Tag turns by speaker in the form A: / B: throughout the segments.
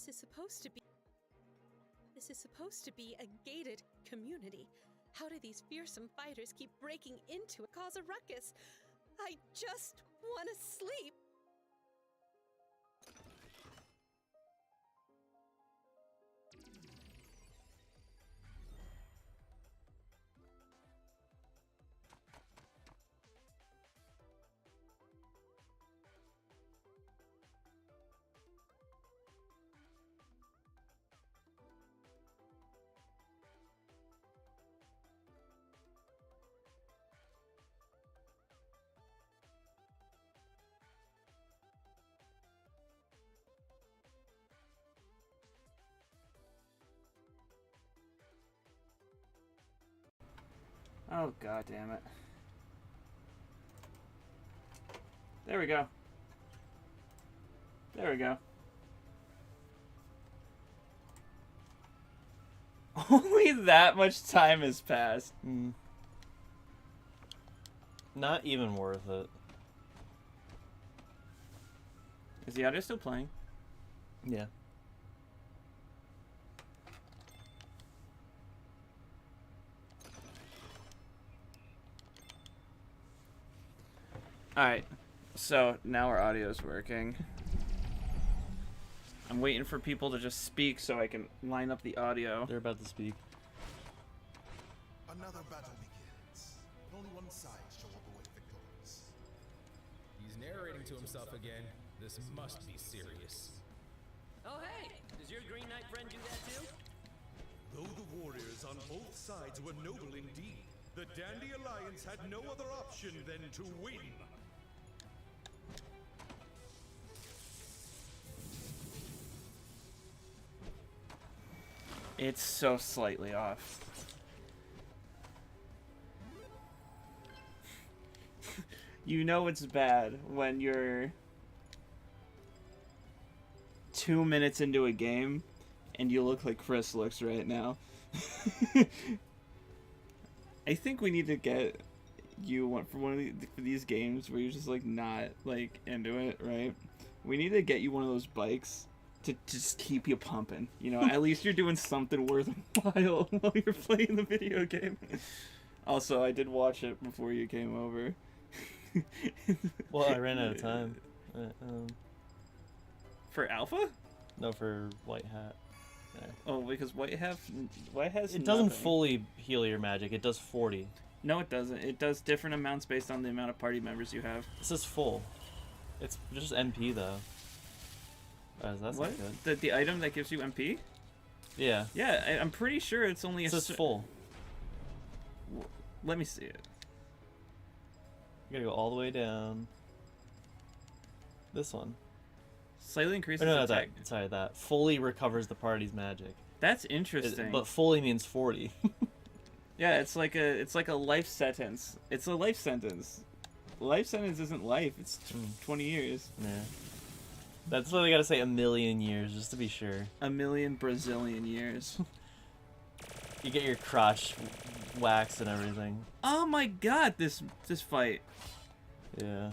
A: This is supposed to be... This is supposed to be a gated community. How do these fearsome fighters keep breaking into it, cause a ruckus? I just want to sleep.
B: Oh, god damn it. There we go. There we go. Only that much time has passed.
C: Not even worth it.
B: Is the audio still playing?
C: Yeah.
B: Alright, so now our audio is working. I'm waiting for people to just speak so I can line up the audio.
C: They're about to speak.
D: Another battle begins. Only one side shall walk away victorious.
E: He's narrating to himself again. This must be serious.
F: Oh hey, does your Green Knight friend do that too?
D: Though the warriors on both sides were noble indeed, the Dandy Alliance had no other option than to win.
B: It's so slightly off. You know it's bad when you're 2 minutes into a game and you look like Chris looks right now. I think we need to get you one for one of for these games where you're just like not like into it, right? We need to get you one of those bikes to just keep you pumping. You know, at least you're doing something worthwhile while you're playing the video game. Also, I did watch it before you came over.
C: Well, I ran out of time.
B: For Alpha?
C: No, for White Hat. Yeah.
B: Oh, because White has
C: It doesn't fully heal your magic. It does 40.
B: No, it doesn't. It does different amounts based on the amount of party members you have.
C: This is full. It's just MP though. That's
B: What?
C: not good.
B: The item that gives you MP?
C: Yeah.
B: Yeah, I'm pretty sure it's only
C: This is full.
B: Let me see it.
C: You gotta go all the way down. This one.
B: Slightly increases
C: No,
B: attack.
C: that fully recovers the party's magic.
B: That's interesting.
C: But fully means 40.
B: Yeah, it's like a life sentence. It's a life sentence. Life sentence isn't life. It's 20 years.
C: Yeah. That's why they gotta say a million years, just to be sure.
B: A million Brazilian years.
C: You get your crotch waxed and everything.
B: Oh my god, this fight.
C: Yeah.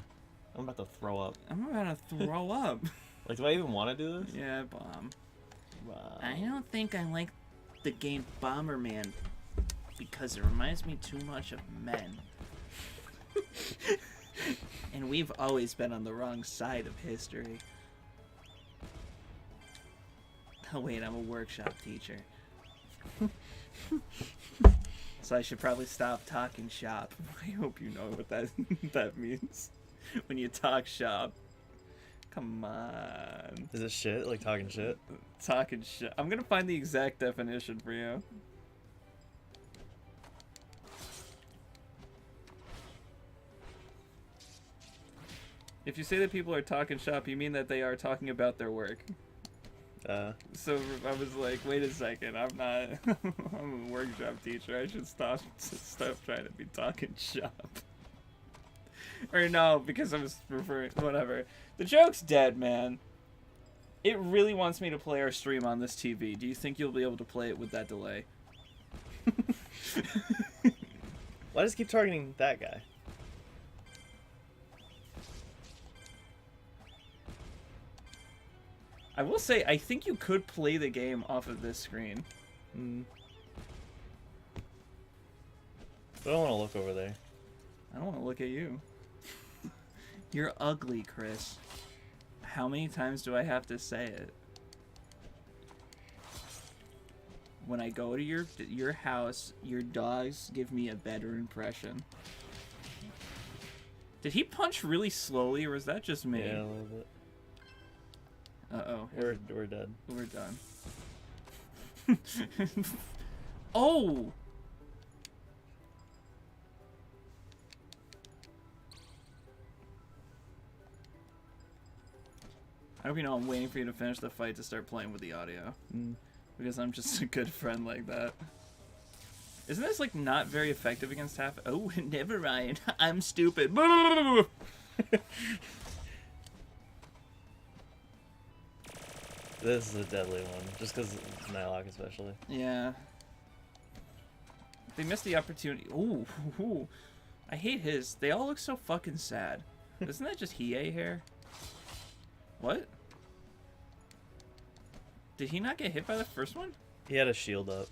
C: I'm about to throw up.
B: I'm about to throw up.
C: Like, do I even want to do this?
B: Yeah, bomb.
C: Wow.
B: I don't think I like the game Bomberman because it reminds me too much of men. And we've always been on the wrong side of history. Oh wait, I'm a workshop teacher. So I should probably stop talking shop. I hope you know what that means. When you talk shop. Come on.
C: Is it shit? Like talking shit?
B: Talking shit. I'm gonna find the exact definition for you. If you say that people are talking shop, you mean that they are talking about their work. So I was like, wait a second, I'm not. I'm a workshop teacher. I should stop trying to be talking shop. Or no, because I was referring. Whatever. The joke's dead, man. It really wants me to play our stream on this TV. Do you think you'll be able to play it with that delay?
C: Why does it keep targeting that guy?
B: I will say, I think you could play the game off of this screen.
C: But I don't want to look over there.
B: I don't want to look at you. You're ugly, Chris. How many times do I have to say it? When I go to your house, your dogs give me a better impression. Did he punch really slowly, or was that just me?
C: Yeah, a little bit.
B: Uh-oh.
C: We're dead.
B: We're done. Oh! I hope you know I'm waiting for you to finish the fight to start playing with the audio. Because I'm just a good friend like that. Isn't this, like, not very effective against half? Oh, never mind. I'm stupid.
C: This is a deadly one, just because of Nylock especially.
B: Yeah. They missed the opportunity. Ooh. I hate his. They all look so fucking sad. Isn't that just Hiei hair? What? Did he not get hit by the first one?
C: He had a shield up.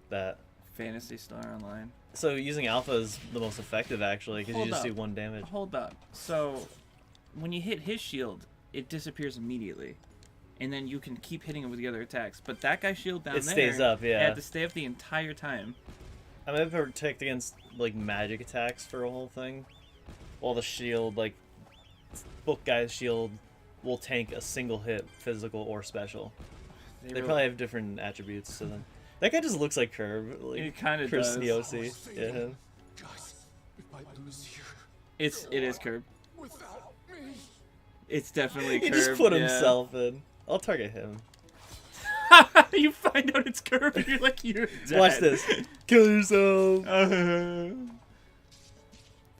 C: That.
B: Phantasy Star Online.
C: So using Alpha is the most effective, actually, because you just do 1 damage.
B: Hold up. So, when you hit his shield, it disappears immediately. And then you can keep hitting it with the other attacks. But that guy's shield down there...
C: It stays up, yeah.
B: Had to stay up the entire time.
C: I'm able to protect against, like, magic attacks for a whole thing. While the shield, like... Book guy's shield will tank a single hit, physical or special. They probably have different attributes to them. That guy just looks like Curb. Like,
B: It kind of
C: Chris
B: does.
C: Neosi. Yeah.
D: Guys, if I lose here
B: It is Curb.
D: without me.
B: It's definitely
C: He
B: Curb.
C: just put
B: yeah.
C: himself in. I'll target him.
B: You find out it's Curb and you're like, you're dead.
C: Watch this. Kill yourself.
B: Uh,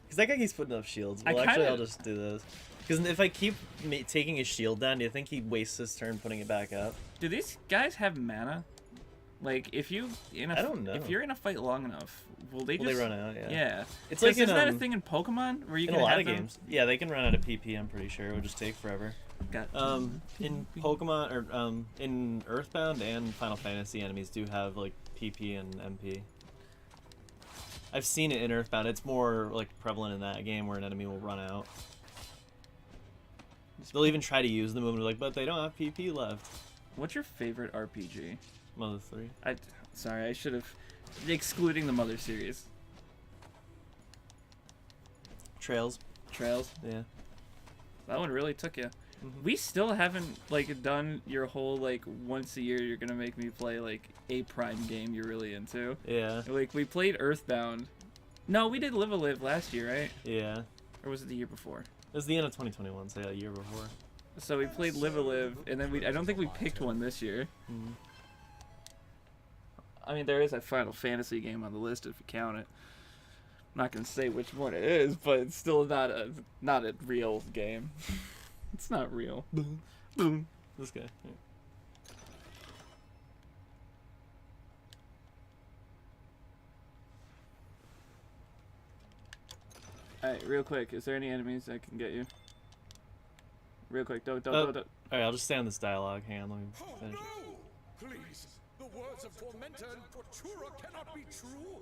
C: Because that guy keeps putting up shields. Well,
B: I
C: actually,
B: kinda-
C: I'll just do this. Because if I keep taking his shield down, do you think he wastes his turn putting it back up?
B: do these guys have mana? Like, if you
C: I don't know.
B: If you're in a fight long enough, will they
C: Will
B: just
C: they run out? Yeah.
B: Yeah,
C: It's like
B: isn't
C: in,
B: that a thing in Pokemon where you
C: In
B: can
C: a lot
B: have
C: of
B: them?
C: games. Yeah, they can run out of PP, I'm pretty sure. It would just take forever.
B: Got
C: In Pokemon, or in Earthbound and Final Fantasy, enemies do have, like, PP and MP. I've seen it in Earthbound. It's more, like, prevalent in that game where an enemy will run out. They'll even try to use the move and be like, but they don't have PP left.
B: What's your favorite RPG?
C: Mother 3.
B: Sorry, I should have excluding the Mother series.
C: Trails.
B: Trails.
C: Yeah.
B: That one really took you.
C: Mhm.
B: We still haven't like done your whole like once a year you're gonna make me play like a Prime game you're really into.
C: Yeah.
B: Like we played Earthbound. No, we did Live a Live last year, right?
C: Yeah.
B: Or was it the year before?
C: It was the end of 2021, so yeah, a year before.
B: So we played Live a Live, and then I don't think we picked one this year.
C: Mhm.
B: I mean, there is a Final Fantasy game on the list if you count it. I'm not gonna say which one it is, but it's still not a real game. It's not real. Boom.
C: This guy. Yeah.
B: Alright, real quick, is there any enemies that can get you? Real quick, don't.
C: Alright, I'll just stay on this dialogue. Hang on, let me
D: Oh
C: finish.
D: no! Please, the words of Tormentor and Tortura cannot be true.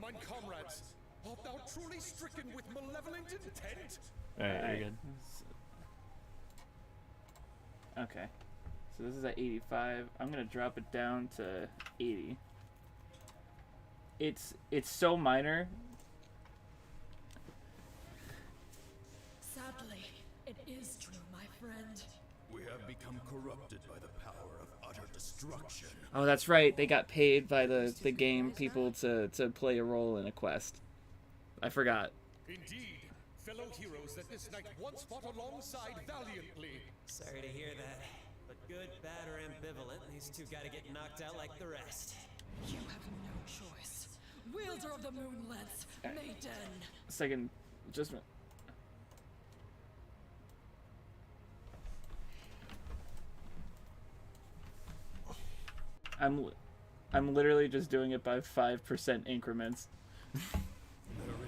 D: Mine comrades, art thou truly stricken with malevolent intent?
C: Alright, you're good.
B: Okay. So this is at 85. I'm gonna drop it down to 80. It's so minor.
G: Sadly, it is true, my friend.
D: We have become corrupted by the power of utter destruction.
B: Oh, that's right. They got paid by the game people to play a role in a quest. I forgot.
D: Indeed, fellow heroes that this knight once fought alongside valiantly.
F: Sorry to hear that. But good, bad, or ambivalent, these two gotta get knocked out like the rest.
G: You have no choice. Wielder of the Moonlance, Maiden.
B: Second, just. I'm literally just doing it by 5% increments.
D: There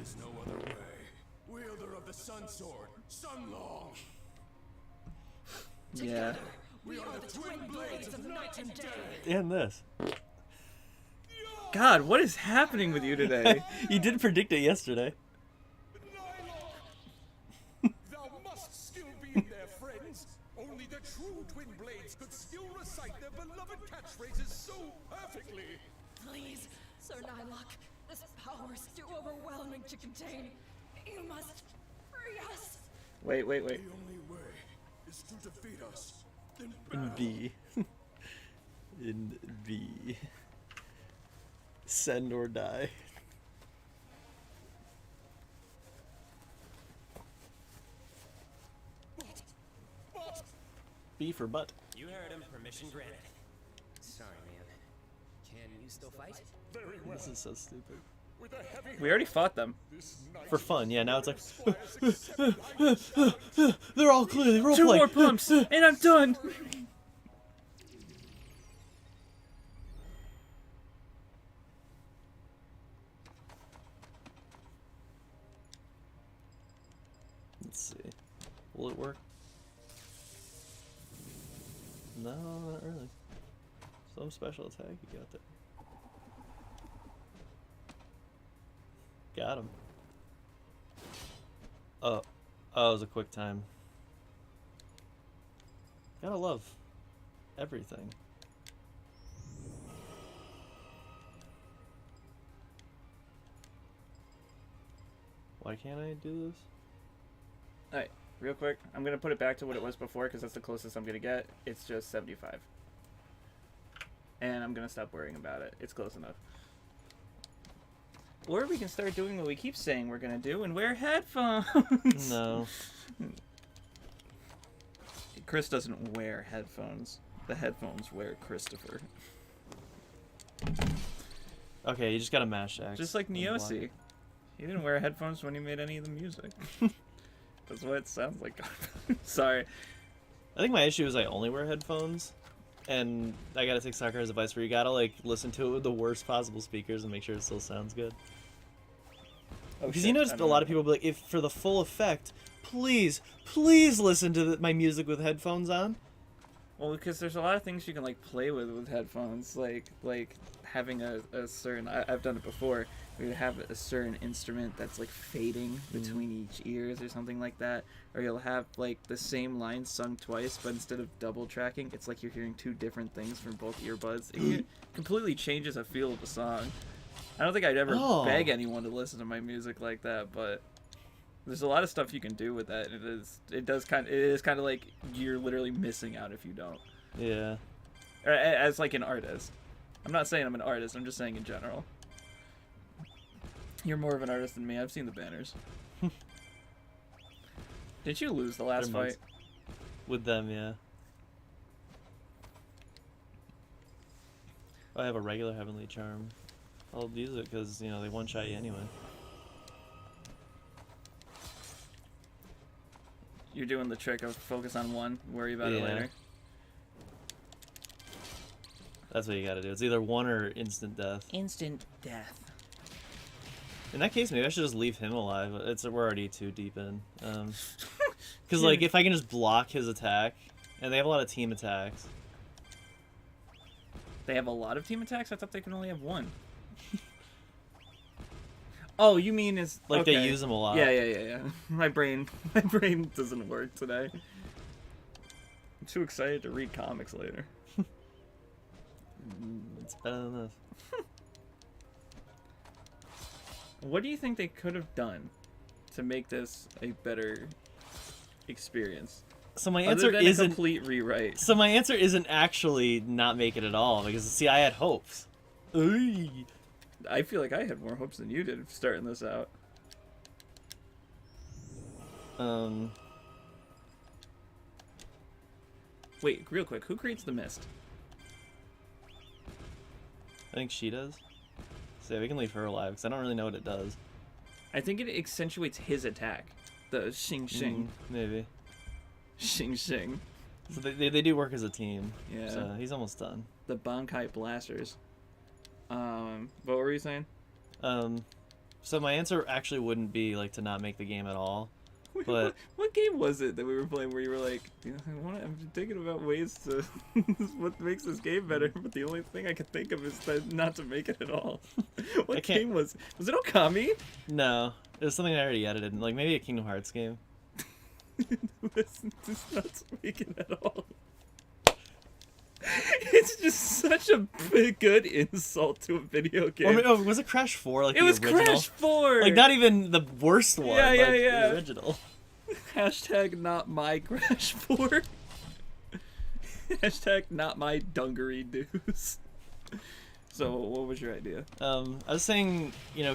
D: is no other way. Wielder of the Sun Sword, Sunlong.
B: Yeah.
G: We are the twin blades of night and day.
C: And this.
B: God, what is happening with you today?
C: You did predict it yesterday.
D: Thou must still be in there, friends. Only the true twin blades could still recite their beloved catchphrases so perfectly.
G: Please, Sir Nylock, this power is too overwhelming to contain. You must free us.
B: Wait.
D: The only way is to defeat us. In
C: In
D: battle.
C: B. In B. Send or die.
D: But
C: B for butt.
F: You heard him. Permission granted. Sorry, man. Can you still fight?
D: very well.
C: This is so stupid.
D: With a heavy
B: We already fought them.
D: this knight
C: For fun, yeah, now it's like
D: squires accept
C: they're all clearly role
B: Two
C: playing.
B: more pumps, and I'm done.
C: Let's see. Will it work? No, not really. Some special attack you got there. Got him. Oh, it was a quick time. Gotta love everything. Why can't I do this?
B: Alright, real quick. I'm going to put it back to what it was before because that's the closest I'm going to get. It's just 75. And I'm going to stop worrying about it. It's close enough. Or we can start doing what we keep saying we're going to do and wear headphones.
C: No.
B: Chris doesn't wear headphones. The headphones wear Christopher.
C: Okay, you just gotta mash X.
B: Just like
C: and block.
B: Neosi. He didn't wear headphones when he made any of the music. That's what it sounds like. Sorry.
C: I think my issue is I only wear headphones, and I gotta take Sakura's advice where you gotta like listen to it with the worst possible speakers and make sure it still sounds good.
B: Oh,
C: Because
B: shit,
C: you notice
B: I
C: a
B: don't
C: lot
B: know.
C: of people be like, if for the full effect, please listen to my music with headphones on.
B: Well, because there's a lot of things you can like play with headphones, like having a certain. I've done it before. We would have a certain instrument that's like fading between each ears or something like that, or you'll have like the same line sung twice, but instead of double tracking, it's like you're hearing two different things from both earbuds. It completely changes the feel of the song. I don't think I'd ever
C: Oh.
B: beg anyone to listen to my music like that, but there's a lot of stuff you can do with that. It is kind of like you're literally missing out if you don't.
C: Yeah.
B: Or as like an artist. I'm not saying I'm an artist, I'm just saying in general. You're more of an artist than me. I've seen the banners. Did you lose the last
C: They're
B: fight?
C: With them, yeah. I have a regular Heavenly Charm. I'll use it because, you know, they one-shot you anyway.
B: You're doing the trick of focus on one, worry about it
C: Yeah.
B: later.
C: That's what you gotta do. It's either one or instant death.
B: Instant death.
C: In that case, maybe I should just leave him alive. We're already too deep in. Because like if I can just block his attack, and they have a lot of team attacks.
B: They have a lot of team attacks? I thought they can only have one. Oh, you mean is
C: Like
B: okay.
C: they use them a lot.
B: Yeah. My brain doesn't work today. I'm too excited to read comics later.
C: It's better than this.
B: What do you think they could have done to make this a better experience?
C: So my
B: Other
C: answer
B: than a
C: isn't.
B: complete rewrite.
C: So my answer isn't actually not make it at all because see, I had hopes. Oy.
B: I feel like I had more hopes than you did starting this out. Wait, real quick, who creates the mist?
C: I think she does. So yeah, we can leave her alive because I don't really know what it does.
B: I think it accentuates his attack. The shing shing.
C: Maybe.
B: Shing shing.
C: So they do work as a team.
B: Yeah.
C: So he's almost done.
B: The Bankai Blasters. What were you saying?
C: So my answer actually wouldn't be like to not make the game at all. But
B: what game was it that we were playing where you were like, I'm thinking about ways to what makes this game better, but the only thing I could think of is not to make it at all. What game was it? Okami?
C: no, it was something I already edited, like maybe a Kingdom Hearts game.
B: It's not speaking at all. It's just such a good insult to a video game.
C: Or was it Crash 4? Like
B: it
C: the
B: was
C: original?
B: Crash 4.
C: Like not even the worst one.
B: Yeah,
C: like,
B: yeah.
C: The original.
B: Hashtag not my Crash 4. Hashtag not my dungaree news. So what was your idea?
C: I was saying,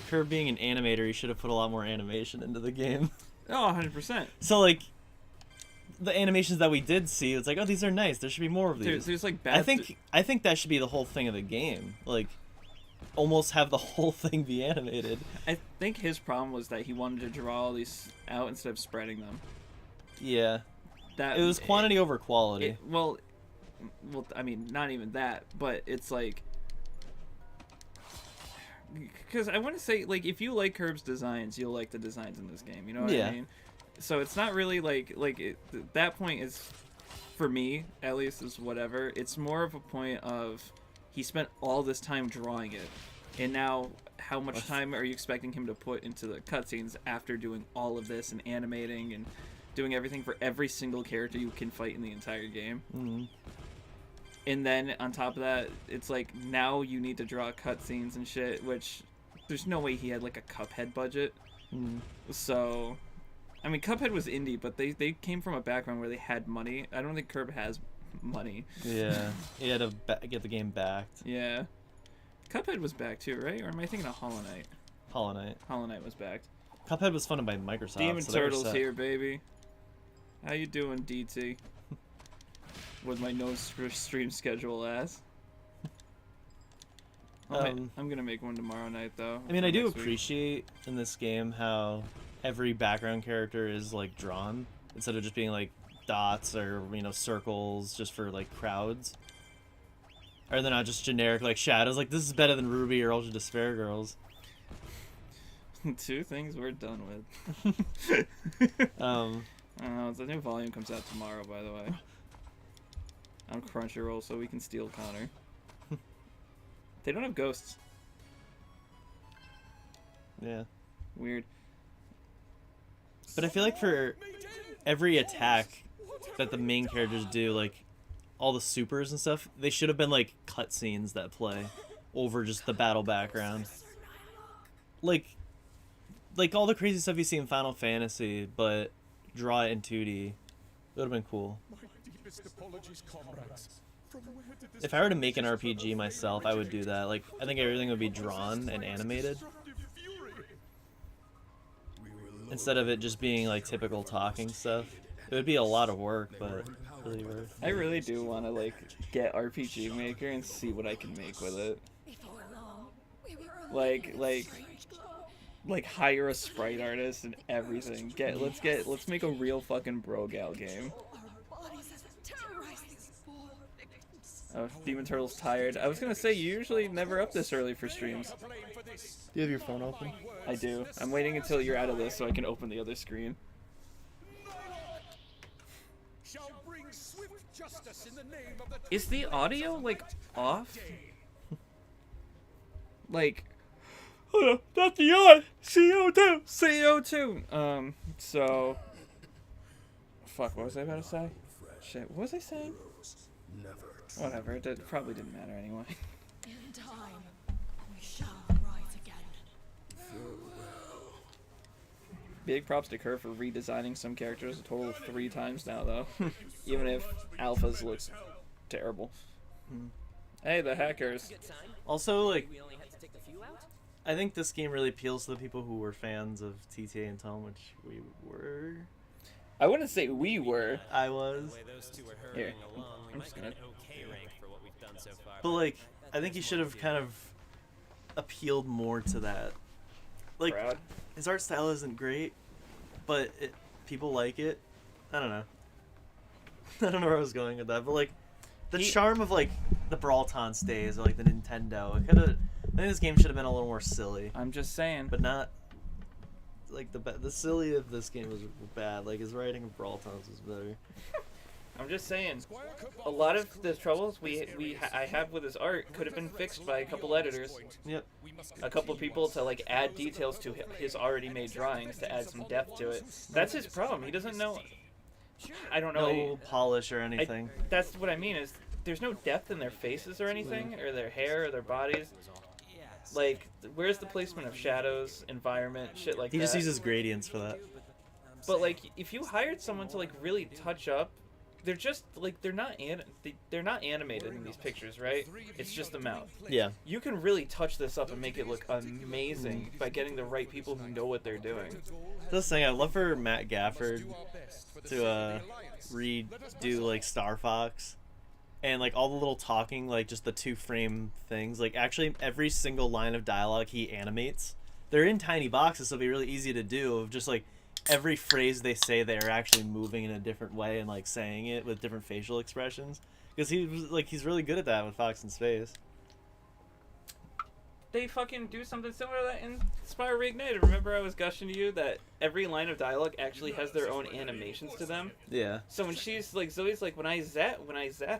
C: Curb being an animator, he should have put a lot more animation into the game.
B: Oh, 100%.
C: So like, the animations that we did see, it's like, oh, these are nice. There should be more of these.
B: There's like bad.
C: I think that should be the whole thing of the game. Like, almost have the whole thing be animated.
B: I think his problem was that he wanted to draw all these out instead of spreading them.
C: Yeah. It was quantity over quality.
B: Well, I mean, not even that, but it's like, because I want to say, like, if you like Curb's designs, you'll like the designs in this game. You know what I mean? So it's not really that point is, for me at least, is whatever. It's more of a point of he spent all this time drawing it, and now how much time are you expecting him to put into the cutscenes after doing all of this and animating and doing everything for every single character you can fight in the entire game?
C: Mm-hmm.
B: And then on top of that, it's like now you need to draw cutscenes and shit, which there's no way he had like a Cuphead budget.
C: Mm.
B: So, I mean, Cuphead was indie, but they came from a background where they had money. I don't think Curb has money.
C: Yeah, he had to get the game backed.
B: Yeah. Cuphead was backed too, right? Or am I thinking of Hollow Knight?
C: Hollow Knight.
B: Hollow Knight was backed.
C: Cuphead was funded by Microsoft.
B: Demon
C: so they were
B: Turtles
C: set.
B: here, baby. How you doing, DT? With my no stream schedule ass. I'm gonna make one tomorrow night though.
C: I mean, I do appreciate in this game how every background character is like drawn instead of just being like dots or circles just for like crowds. Or they're not just generic like shadows. Like this is better than Ruby or Ultra Despair Girls.
B: Two things we're done with. I don't know. The new volume comes out tomorrow, by the way. On Crunchyroll, so we can steal Connor. They don't have ghosts.
C: Yeah.
B: Weird.
C: But I feel like for every attack that the main characters do, like all the supers and stuff, they should have been like cutscenes that play over just the battle background. Like all the crazy stuff you see in Final Fantasy, but draw it in 2D. It would have been cool.
D: Apologies, comrades.
C: If I were to make an RPG myself, I would do that. Like, I think everything would be drawn and animated. Instead of it just being like typical talking stuff. It would be a lot of work, but really worth.
B: I really do want to like get RPG Maker and see what I can make with it. Like hire a sprite artist and everything. Let's make a real fucking Brogal game. Oh, Demon Turtle's tired. I was gonna say, you usually never up this early for streams.
C: Do you have your phone open?
B: I do. I'm waiting until you're out of this so I can open the other screen. Is the audio, like, off? Like, oh no, not the on! CO2! CO2! So... Fuck, what was I about to say? Shit, what was I saying? Whatever, it probably didn't matter anyway.
G: In time, we shall rise again.
B: Big props to Kerr for redesigning some characters a total of 3 times now, though. Even if Alphas looks terrible. Hey, the hackers.
C: Also, like, I think this game really appeals to the people who were fans of TTA and Tome, which we were.
B: I wouldn't say we were.
C: I was.
B: Here.
F: I'm just gonna okay rank for what we've done so far.
C: But like, I think he should have kind of appealed more to that. Like,
B: Proud.
C: His art style isn't great, but people like it. I don't know. I don't know where I was going with that, but like, the charm of like the Brawltons days or like the Nintendo. I think this game should have been a little more silly.
B: I'm just saying.
C: But not. like the silly of this game was bad. Like his writing of Brawl Times was better.
B: I'm just saying, a lot of the troubles I have with his art could have been fixed by a couple editors.
C: Yep.
B: A couple people to like add details to his already made drawings to add some depth to it. That's his problem. He doesn't know. I don't know.
C: No polish or anything.
B: That's what I mean. Is there's no depth in their faces or anything, or their hair, or their bodies. Like, where's the placement of shadows, environment, shit like that?
C: He just uses gradients for that.
B: But like, if you hired someone to like really touch up, they're just like they're not animated in these pictures, right? It's just the mouth.
C: Yeah.
B: You can really touch this up and make it look amazing by getting the right people who know what they're doing.
C: This thing, I'd love for Matt Gafford to redo like Star Fox, and like all the little talking, like just the 2-frame things. Like actually, every single line of dialogue he animates. They're in tiny boxes, so it'd be really easy to do. Of just like every phrase they say, they're actually moving in a different way and like saying it with different facial expressions. Because he's really good at that with Fox in Space.
B: They fucking do something similar to that in Spyro Reignited. Remember I was gushing to you that every line of dialogue actually has their own animations to them?
C: Yeah.
B: So when she's like, Zoe's like, when I zap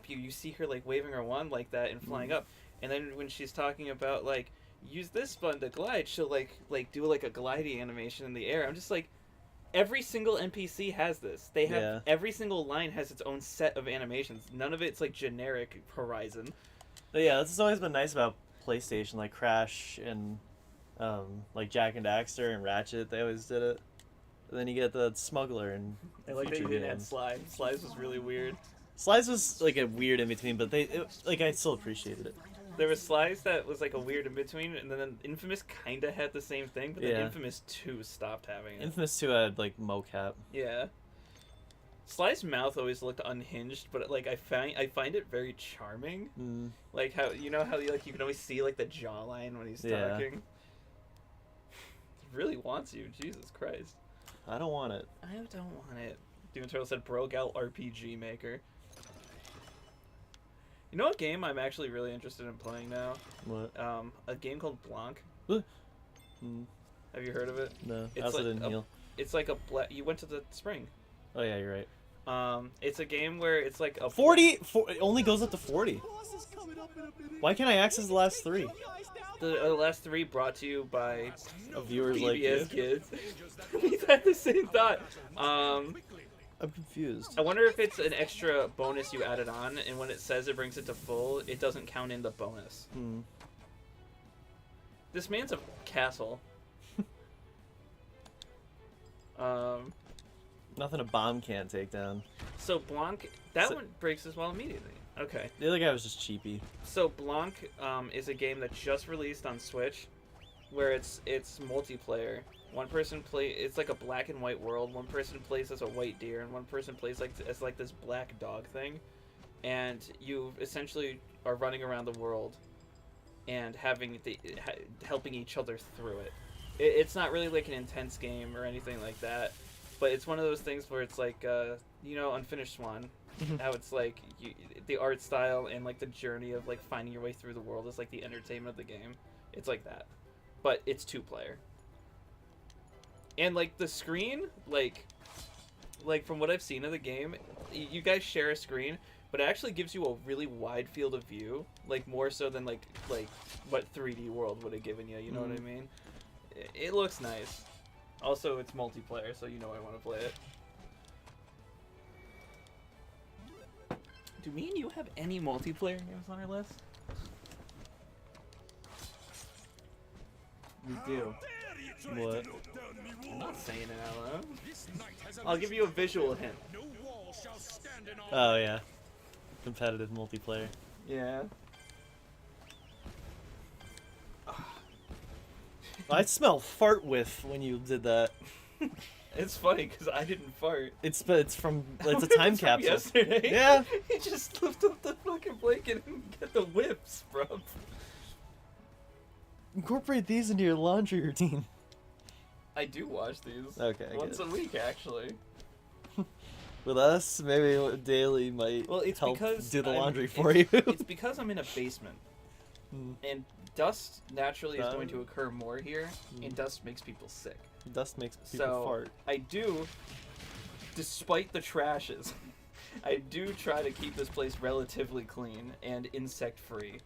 B: you, you see her like waving her wand like that and flying up. And then when she's talking about like, use this button to glide, she'll like do like a gliding animation in the air. I'm just like, every single NPC has this. They have every single line has its own set of animations. None of it's like generic Horizon.
C: But yeah, this has always been nice about PlayStation, like Crash and like Jak and Daxter and Ratchet. They always did it. And then you get the Smuggler and
B: I like that you didn't add Slides. Slides was really weird.
C: Slides was like a weird in between, but like I still appreciated it.
B: There was Slides that was like a weird in between, and then Infamous kind of had the same thing, but then Infamous 2 stopped having it.
C: Infamous 2 had like mocap.
B: Yeah. Sly's mouth always looked unhinged, but like I find it very charming. Like how you like you can always see like the jawline when he's talking. He really wants you, Jesus Christ.
C: I don't want it.
B: I don't want it. Demon Turtle said broke out RPG Maker. You know what game I'm actually really interested in playing now?
C: What?
B: A game called Blanc.
C: Have
B: you heard of it?
C: No.
B: It's
C: also
B: like
C: didn't heal.
B: It's like you went to the spring.
C: Oh yeah, you're right.
B: It's a game where it's like a
C: 40. It only goes up to 40. Why can't I access the last 3?
B: The last 3 brought to you by
C: viewers
B: PBS
C: like you.
B: kids. We've had the same thought.
C: I'm confused.
B: I wonder if it's an extra bonus you added on, and when it says it brings it to full, it doesn't count in the bonus. This man's a castle.
C: Nothing a bomb can't take down.
B: So Blanc, one breaks as well immediately. Okay.
C: The other guy was just cheapy.
B: So Blanc is a game that just released on Switch, where it's multiplayer. One person it's like a black and white world. One person plays as a white deer, and one person plays as this black dog thing. And you essentially are running around the world and helping each other through it. It's not really like an intense game or anything like that, but it's one of those things where it's like, Unfinished Swan. How it's like the art style and like the journey of like finding your way through the world is like the entertainment of the game. It's like that, but it's 2-player. And like the screen, like from what I've seen of the game, you guys share a screen, but it actually gives you a really wide field of view, like more so than like what 3D World would have given you. You know what I mean? It looks nice. Also, it's multiplayer, so you know I want to play it. Do me and you have any multiplayer games on our list? We do.
C: What?
B: I'm not saying it out loud. I'll give you a visual hint.
C: Oh yeah. Competitive multiplayer.
B: Yeah.
C: I smell fart whiff when you did that.
B: It's funny because I didn't fart.
C: It's a time capsule.
B: Yesterday.
C: Yeah.
B: You just lift up the fucking blanket and get the whips, bro.
C: Incorporate these into your laundry routine.
B: I do watch these.
C: Okay.
B: Once a week, actually.
C: With us, maybe daily might help do the laundry for you.
B: It's because I'm in a basement. And dust naturally is going to occur more here, and dust makes people sick.
C: Dust makes people fart.
B: I do, despite the trashes, I do try to keep this place relatively clean and insect-free.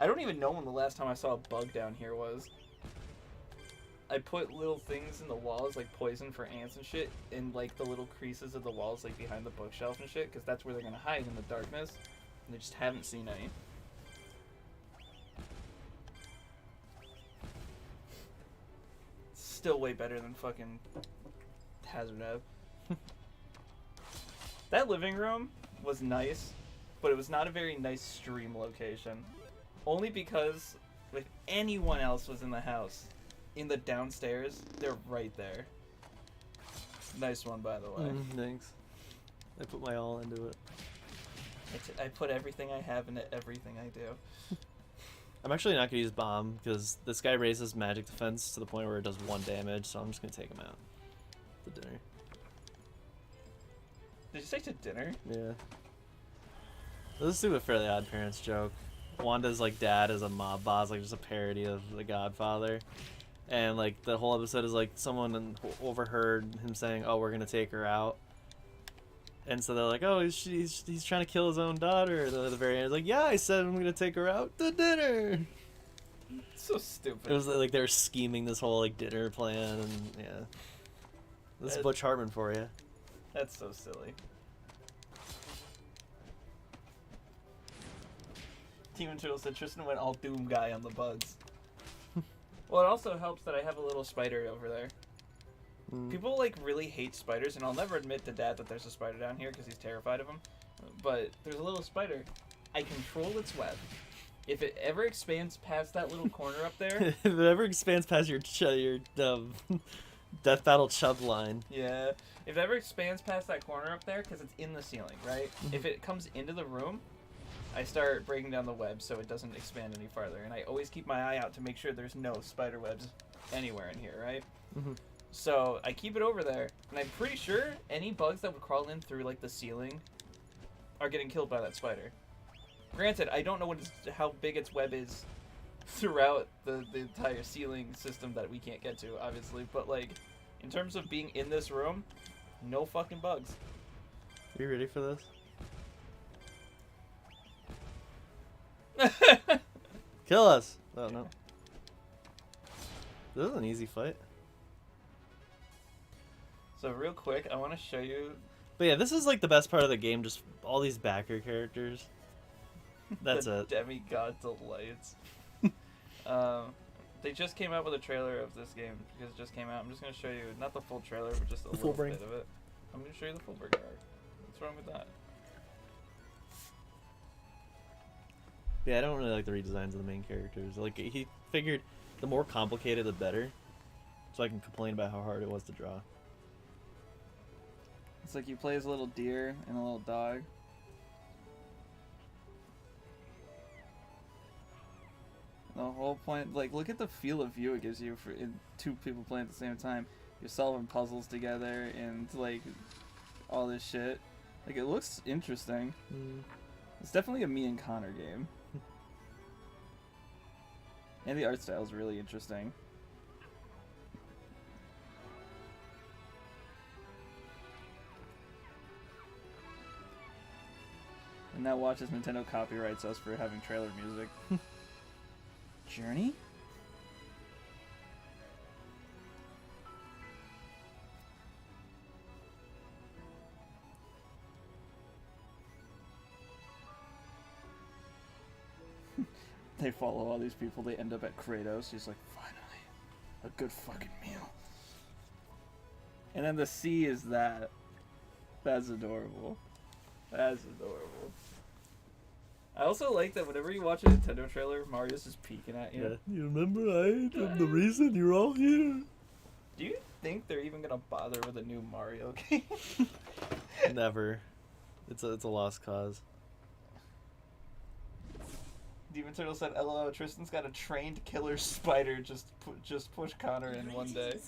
B: I don't even know when the last time I saw a bug down here was. I put little things in the walls, like poison for ants and shit, in like the little creases of the walls, like behind the bookshelf and shit, because that's where they're gonna hide in the darkness, and they just haven't seen any. Still way better than fucking Hazard Ave. That living room was nice, but it was not a very nice stream location. Only because if anyone else was in the house, in the downstairs, they're right there. Nice one, by the way.
C: Thanks. I put my all into it.
B: I put everything I have into everything I do.
C: I'm actually not going to use bomb, because this guy raises magic defense to the point where it does 1 damage, so I'm just going to take him out to dinner.
B: Did you say to dinner?
C: Yeah. This is a stupid Fairly Odd Parents joke. Wanda's like dad is a mob boss, like just a parody of The Godfather. And like the whole episode is like someone overheard him saying, "Oh, we're going to take her out." And so they're like, "Oh, he's trying to kill his own daughter." And at the very end, it's like, "Yeah, I said I'm gonna take her out to dinner."
B: So stupid.
C: It was like they were scheming this whole like dinner plan, and yeah, this is Butch Hartman for you.
B: That's so silly. Team Turtle said Tristan went all Doom guy on the bugs. Well, it also helps that I have a little spider over there. People like really hate spiders, and I'll never admit to Dad that there's a spider down here because he's terrified of them. But there's a little spider. I control its web. If it ever expands past that little corner up there,
C: if it ever expands past your Death Battle Chub line.
B: Yeah, if it ever expands past that corner up there, because it's in the ceiling, right? If it comes into the room, I start breaking down the web so it doesn't expand any farther, and I always keep my eye out to make sure there's no spider webs anywhere in here, right? So I keep it over there, and I'm pretty sure any bugs that would crawl in through like the ceiling are getting killed by that spider. Granted, I don't know how big its web is throughout the entire ceiling system that we can't get to, obviously, but like in terms of being in this room, no fucking bugs.
C: Are you ready for this? Kill us! Oh no. This is an easy fight.
B: So real quick, I want to show you.
C: But yeah, this is like the best part of the game, just all these backer characters. That's
B: the
C: it.
B: Demigod delights. They just came out with a trailer of this game because it just came out. I'm just going to show you, not the full trailer, but just a little bit of it. I'm going to show you the full burger arc. What's wrong with that?
C: Yeah, I don't really like the redesigns of the main characters. Like, he figured the more complicated, the better. So I can complain about how hard it was to draw.
B: It's like you play as a little deer and a little dog. The whole point, like, look at the field of view it gives you for two people playing at the same time. You're solving puzzles together and, like, all this shit. Like, it looks interesting. It's definitely a me and Connor game. And the art style is really interesting. And now watch as Nintendo copyrights us for having trailer music. Journey? They follow all these people, they end up at Kratos. He's like, finally, a good fucking meal. And then the C is that. That's adorable. That's adorable. I also like that whenever you watch a Nintendo trailer, Mario's just peeking at you.
C: Yeah. You remember I am the reason you're all here?
B: Do you think they're even gonna bother with a new Mario game?
C: Never. It's a lost cause.
B: Demon Turtle said, "LOL, Tristan's got a trained killer spider. Just push Connor in one day."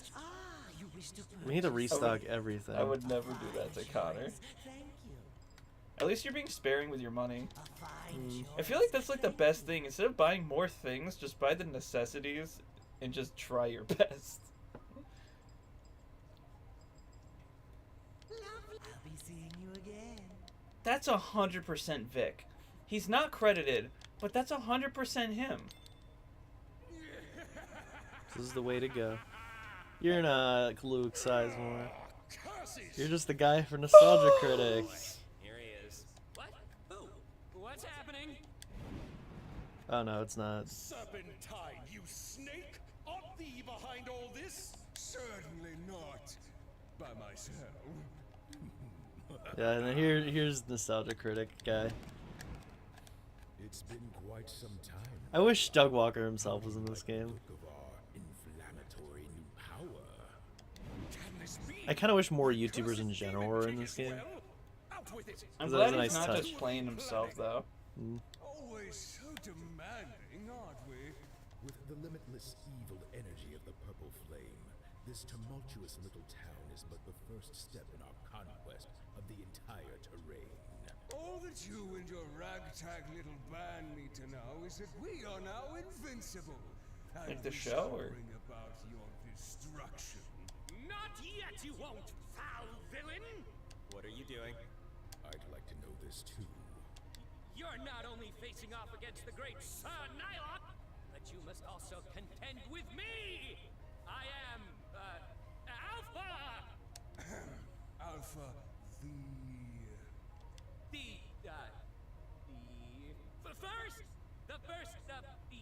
C: We need to restock everything.
B: I would never do that to Connor. At least you're being sparing with your money. I feel like that's like the best thing. Instead of buying more things, just buy the necessities and just try your best.
F: I'll be seeing you again.
B: That's 100% Vic. He's not credited, but that's 100% him.
C: This is the way to go. You're not Luke Sizemore. You're just the guy for Nostalgia Critic.
F: Here he is. What? Who? What's happening?
C: Oh no, it's not.
D: Serpentine, you snake! Ought thee behind all this? Certainly not. By myself.
C: Yeah, and then here's Nostalgia Critic guy.
E: It's been quite some time.
C: I wish Doug Walker himself was in this game.
E: Look of our inflammatory new power.
D: Can this be?
C: I kind of wish more YouTubers in general were in this game.
D: Out with it.
B: I'm
C: That was
B: glad
C: a
B: he's
C: nice
B: not
C: touch.
B: just playing himself, though.
D: Always so demanding, aren't we?
E: With the limitless evil energy of the purple flame, this tumultuous little town is but the first step in our conquest of the entire terrain.
D: All that you and your ragtag little band need to know is that we are now invincible. And
B: Like the
D: we
B: show,
D: shall
B: or-
D: bring about your destruction.
F: Not yet, you won't, foul villain! What are you doing?
E: I'd like to know this too.
F: You're not only facing off against the great Sir Nylok, but you must also contend with me! I am, Alpha!
D: Alpha,
F: the first of the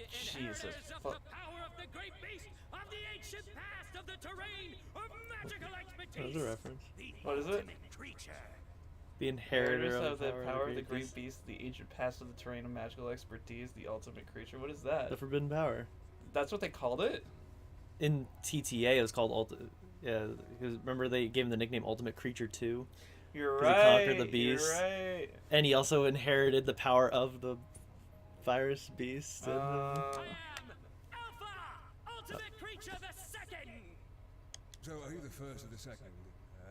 B: Jesus
F: inheritors of
B: fuck.
F: the power of the great beast of the ancient past of the terrain of magical expertise.
C: There's a reference.
F: The
B: What is it?
F: ultimate creature.
C: The inheritor
B: Of the power of the
C: great
B: great beast, the ancient past of the terrain of magical expertise, the ultimate creature. What is that?
C: The forbidden power.
B: That's what they called it?
C: In TTA, it was called yeah, because remember they gave him the nickname Ultimate Creature 2,
B: You're
C: 'Cause he
B: right.
C: conquered the beast.
B: You're right.
C: and he also inherited the power of the virus beast. And,
F: I am Alpha, ultimate creature the second.
D: So are you the first or the second?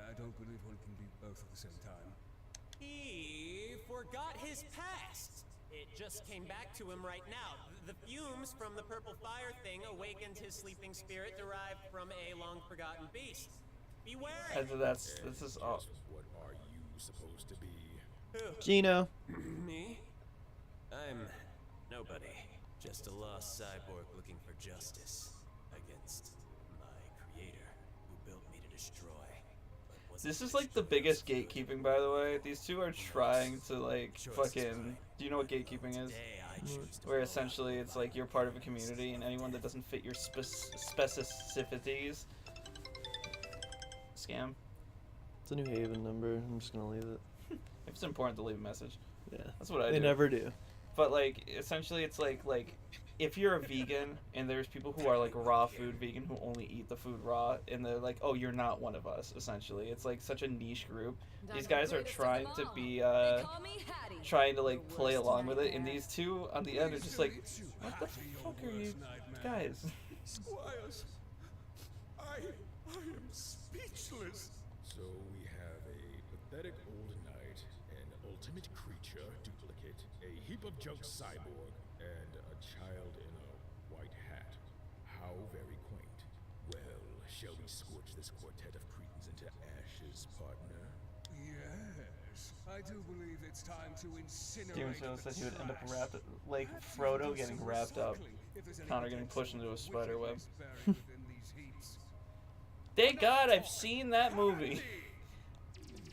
D: I don't believe one can be both at the same time.
F: He forgot his past. It just came back to him right now. The fumes from the purple fire thing awakened his sleeping spirit derived from a long-forgotten beast. Beware!
B: This is all.
E: Just what are you supposed to be?
C: Gino.
F: Me? I'm nobody. Just a lost cyborg looking for justice against my creator, who built me to destroy. but wasn't
B: This is like the biggest gatekeeping, by the way. These two are trying to like
F: Choice is
B: fucking.
F: mine.
B: Do you know what gatekeeping is?
F: Today I choose to
B: Where
F: follow
B: essentially it's like you're part of a community, and anyone that doesn't fit your specificities, scam.
C: It's a New Haven number. I'm just gonna leave it.
B: If it's important to leave a message,
C: Yeah.
B: that's what I
C: They
B: do.
C: never do.
B: But like, essentially, it's like if you're a vegan and there's people who are like raw food vegan who only eat the food raw, and they're like, oh, you're not one of us. Essentially, it's like such a niche group. These guys are trying to be trying to like play along with it, and these two on the end are just like, what the fuck are you guys?
D: Squires, I am speechless.
E: So we have a pathetic old knight, an ultimate creature duplicate, a heap of junk cyborg, and a child in a white hat. How very quaint. Well, shall we scorch this quartet of cretins into ashes, partner?
D: Yes, I do believe it's time to incinerate.
B: Demon Snow
D: the
B: said he would end up
D: trash.
B: wrapped, like
D: Perhaps
B: Frodo
D: do
B: getting
D: some
B: wrapped up,
D: recycling if there's any
B: Connor getting
D: potential
B: pushed into a spider web.
D: wickedness buried within these heaps.
B: Thank God I've seen that movie.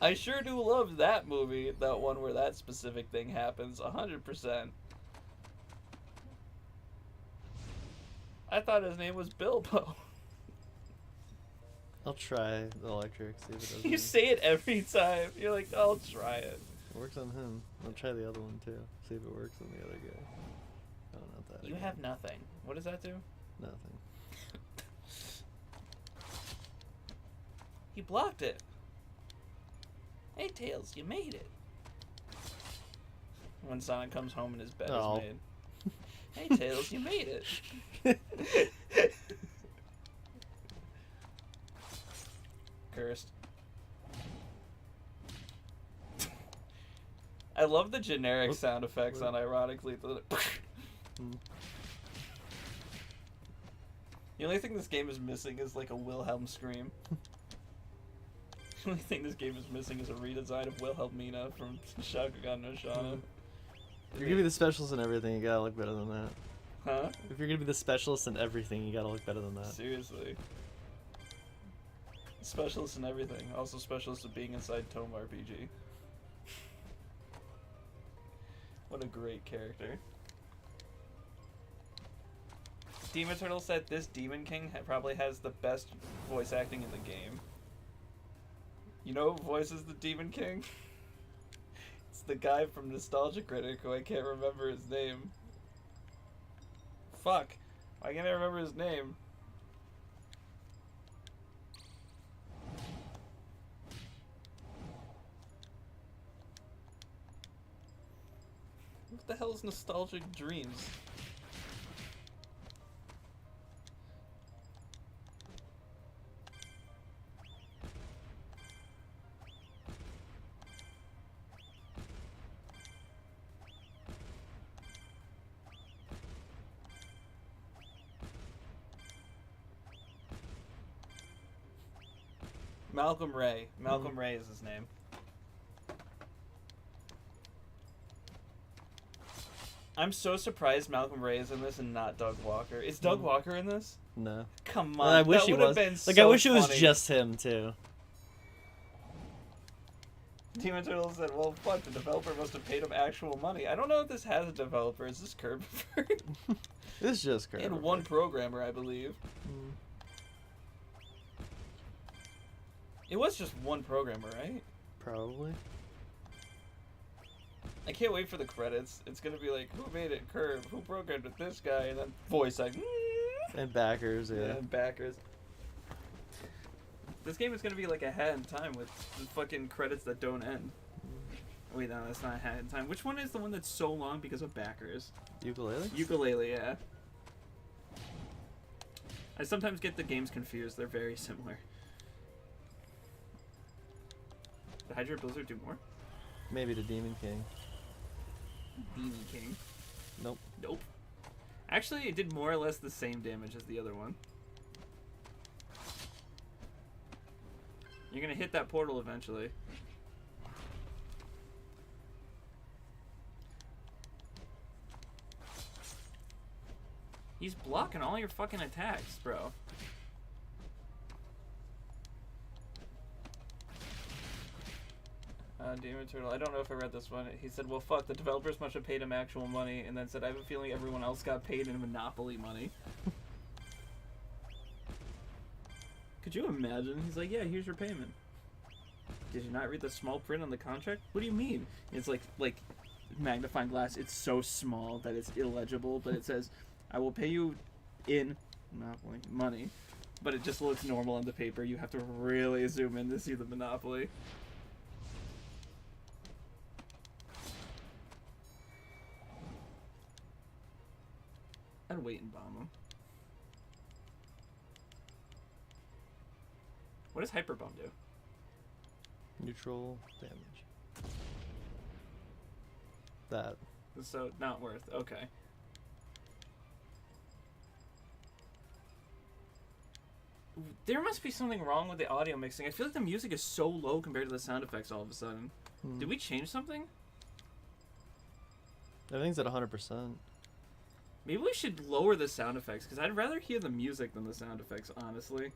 B: I sure do love that movie, that one where that specific thing happens, 100%. I thought his name was Bilbo.
C: I'll try the electric. See if it does.
B: You say it every time. You're like, I'll try it.
C: It works on him. I'll try the other one too. See if it works on the other guy. Oh, not that.
B: You
C: again.
B: have nothing. What does that do?
C: Nothing.
B: He blocked it. Hey, Tails, you made it. When Sonic comes home and his bed
C: Oh.
B: is made. Hey, Tails, you made it. Cursed. I love the generic sound effects on ironically. The only thing this game is missing is like a Wilhelm scream. The only thing this game is missing is a redesign of Wilhelmina from Shakugan no Shana.
C: If you're gonna be the specialist in everything, you gotta look better than that.
B: Huh?
C: If you're gonna be the specialist in everything, you gotta look better than that.
B: Seriously. Specialist in everything. Also specialist of being inside Tome Rpg. What a great character. Demon Turtle said this Demon King probably has the best voice acting in the game. You know who voices the Demon King? It's the guy from Nostalgia Critic who I can't remember his name. Fuck. Why can't I remember his name? What the hell is Nostalgic Dreams? Malcolm Ray. Malcolm Ray is his name. I'm so surprised Malcolm Ray is in this and not Doug Walker. Is Doug Walker in this?
C: No.
B: Come on.
C: I wish he was.
B: Been
C: Like,
B: so
C: I wish it was
B: funny.
C: just him, too.
B: Demon Turtle said, well, fuck, the developer must have paid him actual money. I don't know if this has a developer. Is this Kirby?
C: It's just Kirby.
B: And one programmer, I believe. It was just one programmer, right?
C: Probably.
B: I can't wait for the credits. It's gonna be like, who made it? Curve. Who programmed it? This guy. And then voice like,
C: And backers, yeah.
B: and backers. This game is gonna be like a hat in time with the fucking credits that don't end. Wait, no, that's not a hat in time. Which one is the one that's so long because of backers?
C: Ukulele?
B: Ukulele, yeah. I sometimes get the games confused. They're very similar. Did Hydra Blizzard do more?
C: Maybe the Demon King.
B: Demon King.
C: Nope.
B: Nope. Actually, it did more or less the same damage as the other one. You're gonna hit that portal eventually. He's blocking all your fucking attacks, bro. Demon Turtle, I don't know if I read this one. He said, well, fuck, the developers must have paid him actual money, and then said, I have a feeling everyone else got paid in Monopoly money. Could you imagine? He's like, yeah, here's your payment. Did you not read the small print on the contract? What do you mean? It's like magnifying glass. It's so small that it's illegible, but it says, I will pay you in Monopoly money. But it just looks normal on the paper. You have to really zoom in to see the Monopoly. I'd wait and bomb him. What does Hyper Bomb do?
C: Neutral damage. That.
B: So, not worth. Okay. There must be something wrong with the audio mixing. I feel like the music is so low compared to the sound effects all of a sudden. Did we change something?
C: Everything's at 100%.
B: Maybe we should lower the sound effects, because I'd rather hear the music than the sound effects, honestly.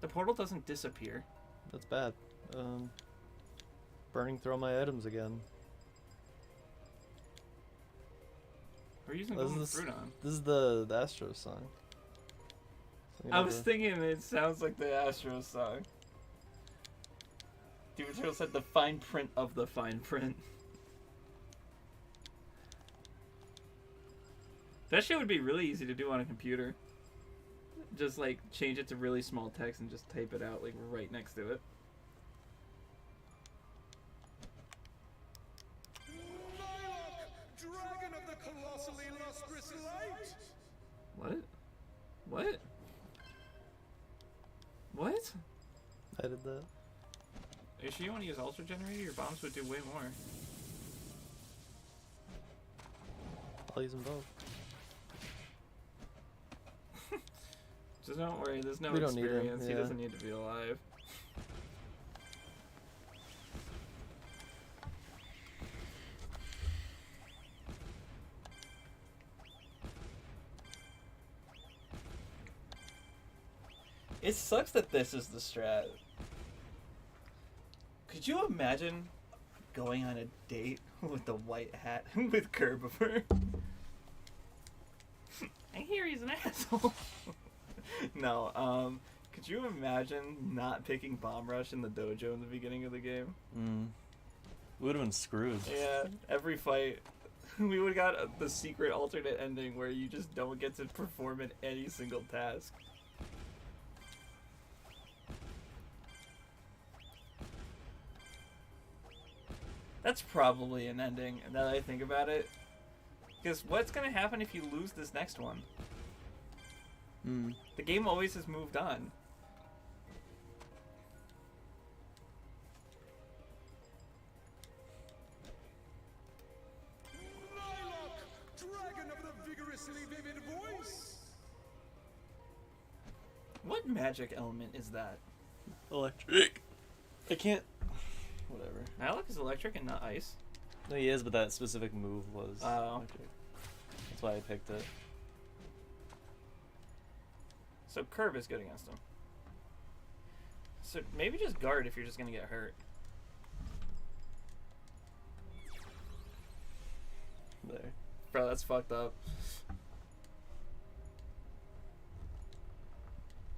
B: The portal doesn't disappear.
C: That's bad. Burning through all my items again.
B: We're using golden fruit on.
C: This is the Astros song. So
B: I was thinking it sounds like the Astros song. Demon Turtle said the fine print of the fine print. That shit would be really easy to do on a computer. Just like change it to really small text and just type it out like right next to it.
D: Nylok, dragon of the colossally lustrous light!
B: What? What? What?
C: I did that.
B: Are you sure you want to use Ultra Generator? Your bombs would do way more.
C: I'll use them both.
B: Just don't worry, there's no
C: We don't need him,
B: experience. He
C: yeah.
B: doesn't need to be alive. It sucks that this is the strat. Could you imagine going on a date with the white hat with Kerbifer? I hear he's an asshole. No, could you imagine not picking Bomb Rush in the dojo in the beginning of the game?
C: We would have been screwed.
B: Yeah, every fight. We would have got the secret alternate ending where you just don't get to perform in any single task. That's probably an ending, now that I think about it. Because what's going to happen if you lose this next one? The game always has moved on.
D: Lilac, dragon of the vigorously vivid voice.
B: What magic element is that?
C: Electric. I can't. Whatever.
B: Alec is electric and not ice.
C: No, he is, but that specific move was
B: Oh.
C: electric. That's why I picked it.
B: So curve is good against him. So maybe just guard if you're just gonna get hurt.
C: There.
B: Bro, that's fucked up.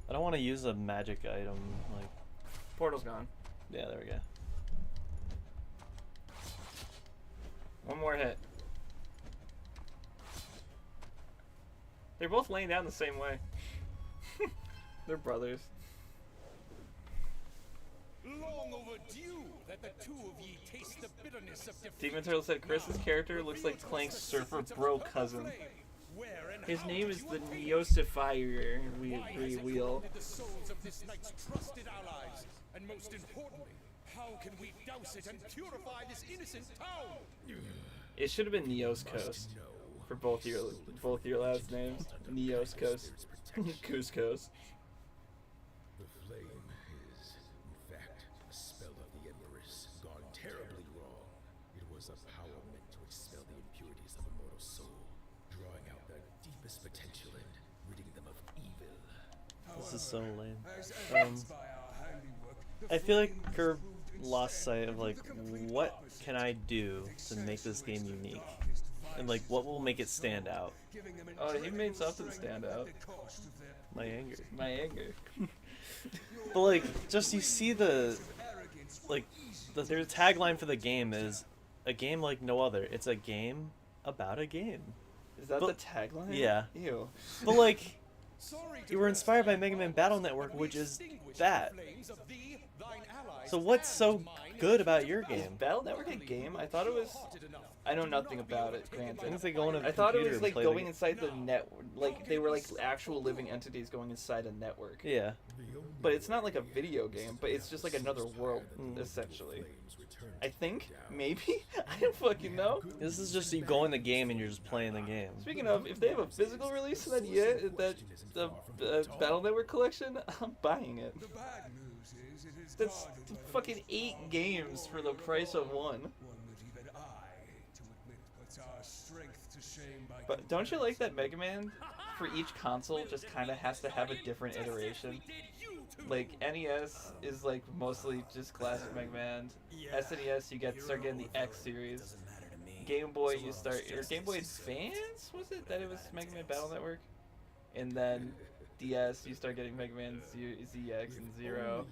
C: I don't want to use a magic item. Like,
B: Portal's gone.
C: yeah, there we go.
B: One more hit. They're both laying down the same way. They're brothers.
D: Long overdue that the two of ye taste the bitterness of defeat.
B: Demon Turtle said Chris's character looks like Clank's surfer bro cousin. His name is the Neosifier Wheel.
D: The souls of this night's trusted allies, and most importantly, how can we douse it and purify this innocent town?
B: It should have been Neos Coast for both your last names. Neos Coast. Goose Coast.
E: The flame is, in fact, a spell of the Empress gone terribly wrong. It was a power meant to expel the impurities of a mortal soul, drawing out their deepest potential and ridding them of evil.
C: This is so lame. I feel like Curve lost sight of like, what can I do to make this game unique? And like, what will make it stand out?
B: Oh, he made something stand out.
C: My anger.
B: My anger.
C: But like, just you see the tagline for the game is a game like no other. It's a game about a game.
B: Is that
C: But-
B: the tagline?
C: Yeah.
B: Ew.
C: But like, you were inspired by Mega Man Battle Network, which is that. So what's so good about your game?
B: Battle Network a game? I thought it was. I know nothing about it, granted.
C: I think they go on a
B: I thought it
C: computer
B: was
C: and
B: like
C: play the
B: going
C: game.
B: inside the network. Like they were like actual living entities going inside a network.
C: Yeah.
B: But it's not like a video game, but it's just like another world, essentially. I think? Maybe? I don't fucking know.
C: This is just you go in the game and you're just playing the game.
B: Speaking of, if they have a physical release of that, the Battle Network collection, I'm buying it.
D: The bad news is it is
B: That's
D: guarded by
B: fucking 8 games for the price of one.
D: one that even I hate to admit puts our strength to shame by
B: But don't you like that Mega Man, for each console, just kind of has to have a different iteration? Like, NES is like mostly just classic Mega Man. SNES, you start getting the X series. Game Boy, you start, or Game Boy Advance, was it? That it was Mega Man Battle Network? And then DS, you start getting Mega Man ZX and Zero.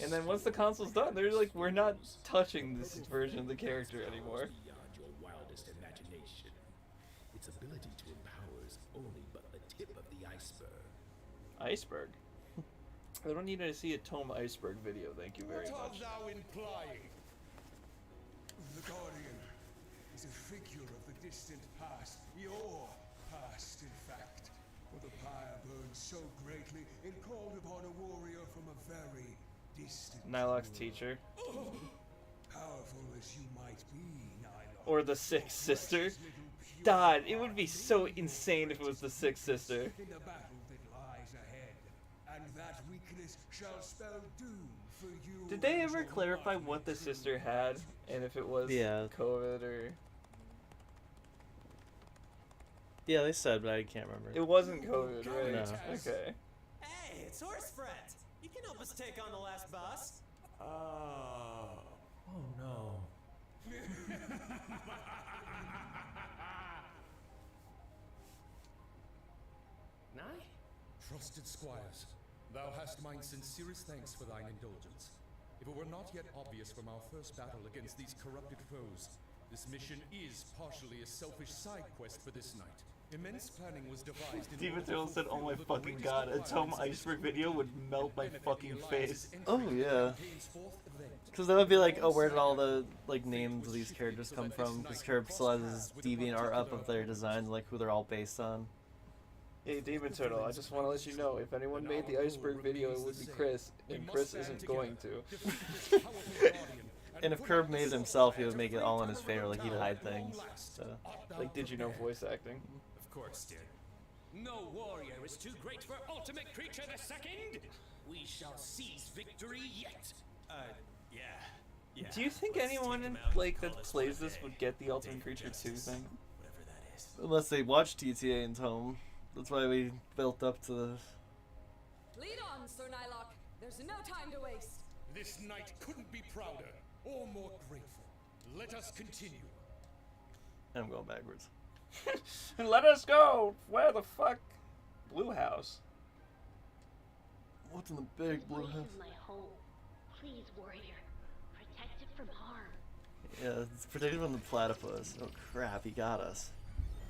B: And then once the console's done, they're like, we're not touching this version of the character anymore.
E: Beyond your wildest imagination. Its ability to empower is only but the tip of the iceberg.
B: Iceberg? I don't need to see a Tome Iceberg video, thank you very
D: What art
B: much.
D: thou implying? The Guardian is a figure of the distant past. Your past, in fact. For the pyre burned so greatly, it called upon a warrior from a very distant
B: Nylok's
D: world.
B: teacher.
D: Powerful as you might be, Nylok.
B: Or the Sixth Sister. God, it would be so insane if it was the Sixth Sister.
D: In the battle that lies ahead, and that weakness shall spell doom for you.
B: Did they
D: and
B: ever
D: your
B: clarify
D: mighty
B: what the
D: true
B: sister had?
D: knight.
B: And if it was
C: Yeah.
B: COVID or...
C: Yeah, they said, but I can't remember.
B: It wasn't COVID, right?
C: No.
B: Okay.
F: Hey, it's Horsefret. You can help us take on the last boss.
D: Oh no.
F: Nye?
D: Trusted squires, thou hast mine sincerest thanks for thine indulgence. If it were not yet obvious from our first battle against these corrupted foes, this mission is partially a selfish side quest for this night. Immense planning was devised in
B: Steven
D: order to
B: Tyrrell said, "Oh
D: fulfill
B: my
D: the
B: fucking
D: greatest
B: god, a Tome
D: requirements
B: iceberg
D: of this
B: video would
D: mission.
B: melt my
D: Benefit
B: fucking
D: Elias's
B: face."
D: entry
C: Oh,
D: into the
C: yeah.
D: campaign's fourth event.
C: Because that would be like, oh, where did all the like names of these characters come from? Because Curb still has his deviant art up of their designs, like who they're all based on.
B: Hey, Demon Turtle, I just want to let you know, if anyone made the iceberg video, it would be Chris, and Chris isn't going to.
C: And if Curb made it himself, he would make it all in his favor, like he'd hide things. So.
B: Like, did you know voice acting?
D: Of course, dear.
H: No warrior is too great for Ultimate Creature the Second. We shall seize victory yet.
F: Yeah.
B: Do you think
F: Let's
B: anyone
F: take him out
B: like
F: and
B: that
F: call this
B: plays
F: one a
B: this
F: day.
B: would get the Ultimate
F: Day for
B: Creature 2
F: justice.
B: thing?
F: Whatever that is.
C: Unless they watched TTA and Tome. That's why we built up to the...
G: Lead on, Sir Nylok. There's no time to waste.
D: This knight couldn't be prouder or more grateful. Let us continue.
C: I'm going backwards.
B: Let us go! Where the fuck? Blue House.
C: What's in the big blue
I: Place
C: house?
I: is my home. Please, warrior, protect it from harm.
C: Yeah, it's protected from the platypus. Oh crap, he got us.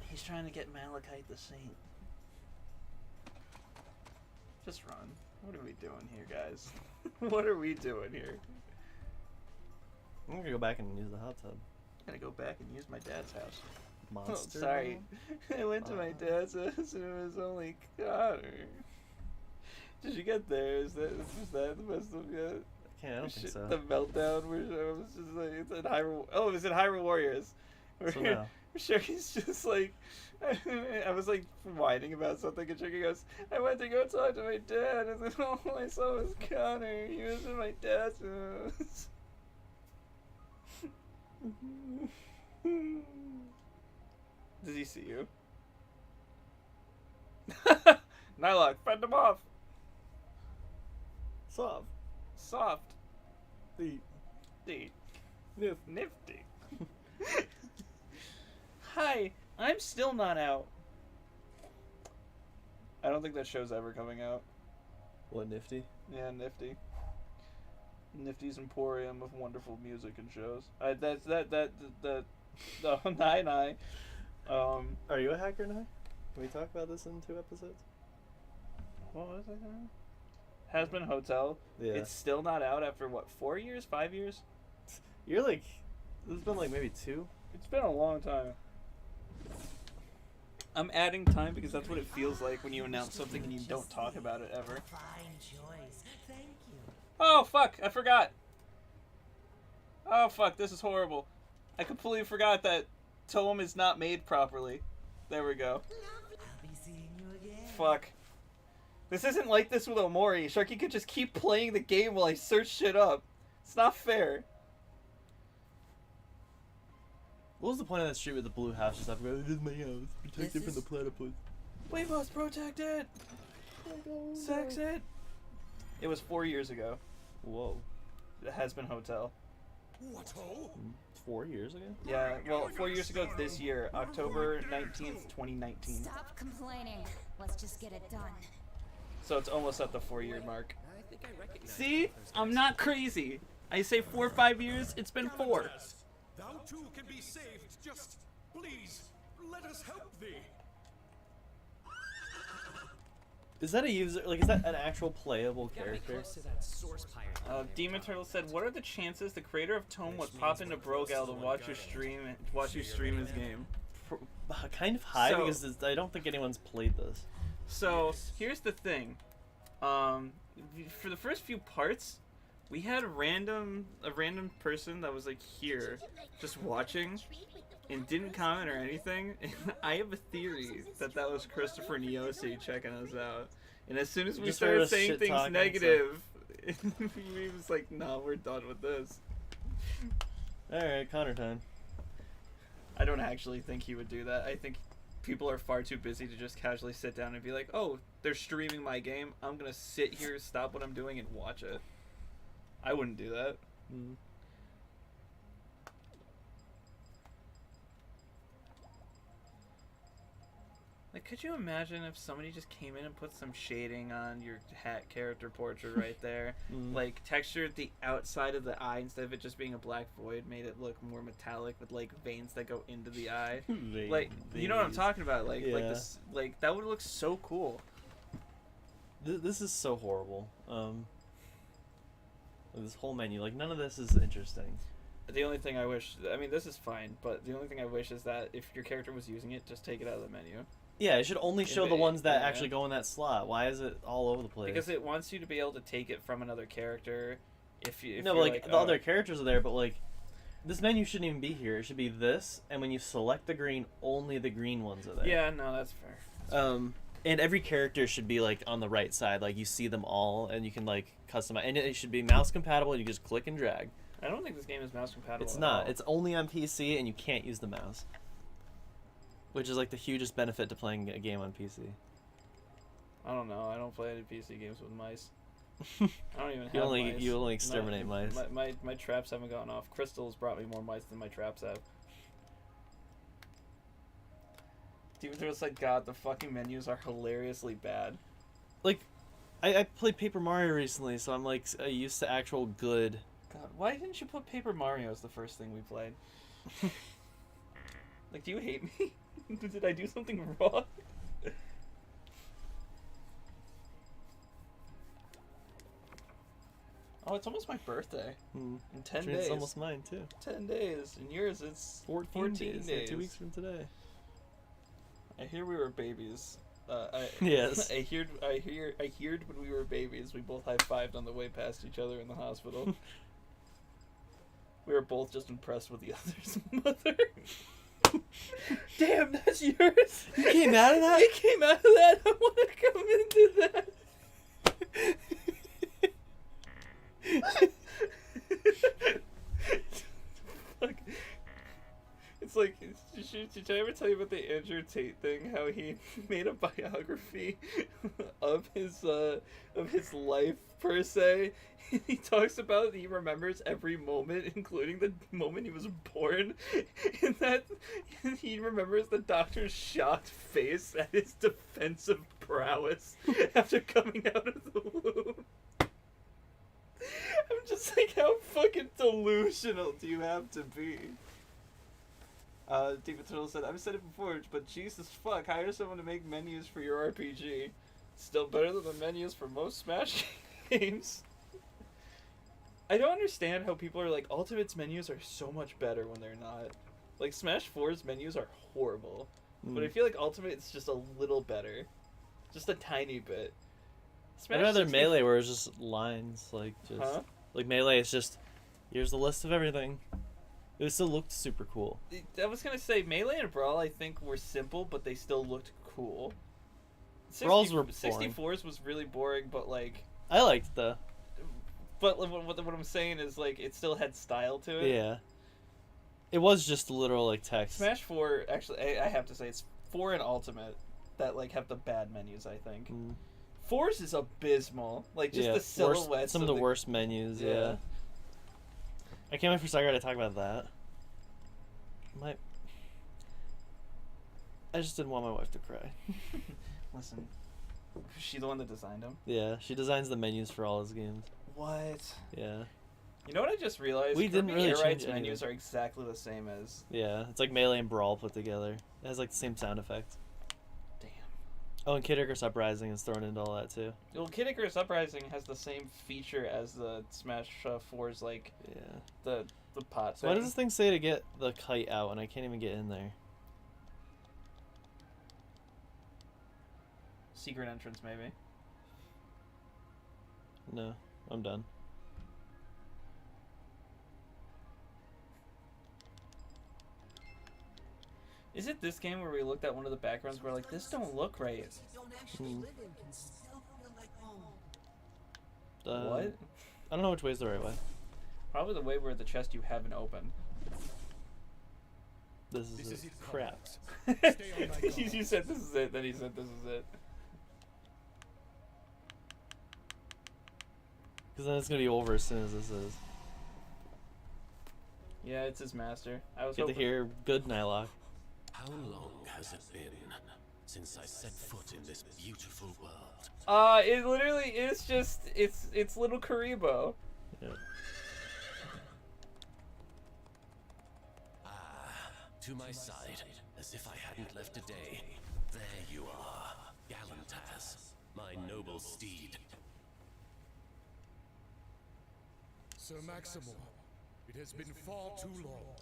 B: He's trying to get Malachite the Saint. Just run. What are we doing here, guys? What are we doing here?
C: I'm gonna go back and use the hot tub.
B: I'm gonna go back and use my dad's house.
C: Monster.
B: Oh, sorry. I went to my dad's house and it was only Connor. Did you get there? Is that the best of yet?
C: I don't think so.
B: The meltdown where I was just like, it's in Hyrule. Oh, it was in Hyrule Warriors.
C: So now.
B: Shuki's just like, I was like whining about something, and Shuki goes, I went to go talk to my dad, and then all I saw was Connor. He was in my dad's house. Does he see you? Nylok, fend him off.
C: Soft.
B: Soft.
C: Deep.
B: Deep. Nifty. Hi, I'm still not out. I don't think that show's ever coming out.
C: What, Nifty?
B: Yeah, Nifty. Nifty's Emporium of wonderful music and shows. Nine.
C: Are you a hacker now? Can we talk about this in 2 episodes?
B: What was it? Has-Been Hotel.
C: Yeah.
B: It's still not out after what? 4 years? 5 years?
C: You're like, this has been like maybe 2.
B: It's been a long time. I'm adding time because that's what it feels like when you announce something and you don't talk about it ever.
F: Fine choice. Thank you.
B: Oh, fuck, I forgot. Oh, fuck, this is horrible. I completely forgot that Tome is not made properly. There we go.
F: I'll be seeing you again.
B: Fuck. This isn't like this with Omori. Sharky could just keep playing the game while I search shit up. It's not fair.
C: What was the point of that street with the blue house? Just like, it is my house. Protect it from the platypus.
B: We must protect it. Sex it. It was 4 years ago.
C: Whoa.
B: It has been Hotel.
D: What ho?
C: 4 years ago?
B: Yeah, well, 4 years ago this year, October 19th, 2019.
J: Stop complaining. Let's just get it done.
B: So it's almost at the 4-year mark.
F: I think I recognize
B: See?
F: those guys.
B: I'm not crazy. I say 4 or 5 years, it's been 4.
D: Galantas, thou too can be saved. Just, please, let us help thee.
C: Is that a user? Like, is that an actual playable
F: Gotta be
C: character?
F: close to that source pirate thing they were
B: Demon
F: talking
B: Turtle said,
F: about.
B: "What are the chances the creator of Tome would
F: Which
B: pop
F: means
B: into
F: we're close to
B: Brogal to
F: the one
B: watch your
F: guy.
B: stream his game?"
C: Kind of high
B: So-
C: because I don't think anyone's played this.
B: So here's the thing. For the first few parts, we had a random person that was like here, just watching, and didn't comment or anything. And I have a theory that was Christopher Niosi checking us out. And as soon as we started saying things negative, he was like, "No, we're done with this."
C: All right, Connor time.
B: I don't actually think he would do that. I think people are far too busy to just casually sit down and be like, "Oh, they're streaming my game. I'm gonna sit here, stop what I'm doing, and watch it." I wouldn't do that.
C: Mm.
B: Like, could you imagine if somebody just came in and put some shading on your hat character portrait right there? Like, textured the outside of the eye instead of it just being a black void, made it look more metallic with, like, veins that go into the eye. Like, you know what I'm talking about? Like,
C: yeah.
B: like this, like, that would look so cool.
C: This is so horrible. This whole menu, like, none of this is interesting.
B: The only thing I wish, I mean, this is fine, but the only thing I wish is that if your character was using it, just take it out of the menu.
C: Yeah, it should only show the ones that actually go in that slot. Why is it all over the place?
B: Because it wants you to be able to take it from another character. If
C: no, but like the other characters are there, but like this menu shouldn't even be here. It should be this, and when you select the green, only the green ones are there.
B: Yeah, no, that's fair.
C: And every character should be like on the right side, like you see them all, and you can like customize. And it should be mouse compatible. And you just click and drag.
B: I don't think this game is mouse compatible.
C: It's not. It's only on PC, and you can't use the mouse. Which is like the hugest benefit to playing a game on PC.
B: I don't know. I don't play any PC games with mice. I don't even have mice.
C: You only exterminate mice.
B: My traps haven't gone off. Crystal's brought me more mice than my traps have. Demon Turtle said, "God, the fucking menus are hilariously bad."
C: Like, I played Paper Mario recently, so I'm like used to actual good.
B: God, why didn't you put Paper Mario as the first thing we played? Like, do you hate me? Did I do something wrong? Oh, it's almost my birthday. In 10 days.
C: It's almost mine, too.
B: 10 days. And yours, it's 14 days.
C: Like 2 weeks from today.
B: I hear we were babies.
C: Yes.
B: I heard when we were babies, we both high-fived on the way past each other in the hospital. We were both just impressed with the other's mother. Damn, that's yours.
C: You came out of that?
B: You came out of that. I want to come into that. Fuck. It's like, did I ever tell you about the Andrew Tate thing? How he made a biography of his life per se. He talks about he remembers every moment, including the moment he was born, and that he remembers the doctor's shocked face at his defensive prowess after coming out of the womb. I'm just like, how fucking delusional do you have to be? David Turtle said, I've said it before, but Jesus fuck, hire someone to make menus for your RPG. Still better than the menus for most Smash games. I don't understand how people are like, Ultimate's menus are so much better when they're not. Like, Smash 4's menus are horrible. But I feel like Ultimate's just a little better. Just a tiny bit.
C: I'd rather Melee where it's just lines, like, just...
B: Huh?
C: Like, Melee is just, here's the list of everything. It still looked super cool.
B: I was gonna say, Melee and Brawl, I think, were simple, but they still looked cool.
C: Brawls were boring.
B: 64's was really boring, but, like...
C: I liked the...
B: But what I'm saying is, like, it still had style to it.
C: Yeah. It was just literal, like, text.
B: Smash 4, actually, I have to say, it's 4 and Ultimate that, like, have the bad menus, I think. 4's is abysmal. Like, just the silhouettes.
C: Some of the worst menus, yeah. I can't wait for Sakurai to talk about that. I just didn't want my wife to cry.
B: Listen, is she the one that designed them?
C: Yeah, she designs the menus for all his games.
B: What?
C: Yeah.
B: You know what I just realized?
C: We didn't really change
B: menus are exactly the same as...
C: Yeah, it's like Melee and Brawl put together. It has like the same sound effects.
B: Damn.
C: Oh, and Kid Icarus Uprising is thrown into all that too.
B: Well, Kid Icarus Uprising has the same feature as the Smash 4's, like, the pot thing.
C: Why does this thing say to get the kite out and I can't even get in there?
B: secret entrance, maybe.
C: No, I'm done.
B: Is it this game where we looked at one of the backgrounds where we're like, this don't look right? What?
C: I don't know which way is the right way.
B: Probably the way where the chest you haven't opened.
C: This is crap.
B: You said this is it, then he said this is it.
C: Because then it's going to be over as soon as this is.
B: Yeah, it's his master. I was
C: Get to hear good Nylock.
H: How long has it been since I set foot in this beautiful world?
B: It literally is just, it's little Karibo.
C: Yeah.
H: To my side, as if I hadn't left a day. There you are, Galantaz, my noble steed.
D: Sir Maximor, it has been far too long.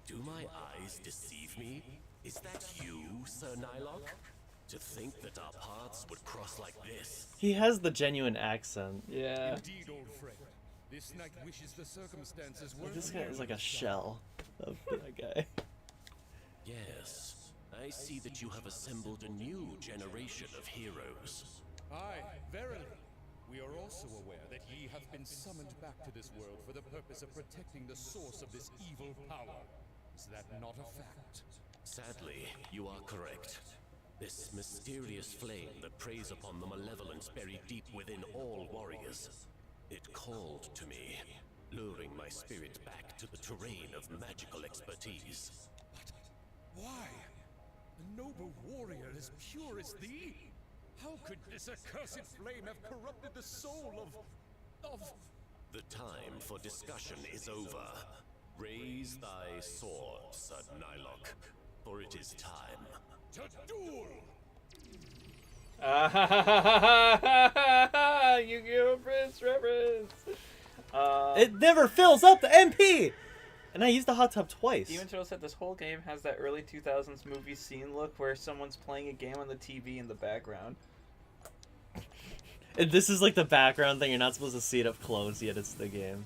H: Do my eyes deceive me? Is that you, Sir Nylock? To think that our paths would cross like this?
C: He has the genuine accent.
B: Yeah.
D: Indeed, old friend. This knight wishes the circumstances were.
C: This guy is like a shell of that guy.
H: Yes, I see that you have assembled a new generation of heroes.
D: Aye, verily. We are also aware that ye have been summoned back to this world for the purpose of protecting the source of this evil power. Is that not a fact?
H: Sadly, you are correct. This mysterious flame that preys upon the malevolence buried deep within all warriors. It called to me, luring my spirit back to the terrain of magical expertise.
D: Why? A noble warrior as pure as thee? How could this accursed flame have corrupted the soul of...
H: The time for discussion is over. Raise thy sword, Sir Nylock, for it is time.
D: To duel!
B: You give a Prince reference.
C: It never fills up the MP! And I used the hot tub twice.
B: Demon Turtle said this whole game has that early 2000s movie scene look where someone's playing a game on the TV in the background.
C: And this is like the background thing. You're not supposed to see it up close, yet it's the game.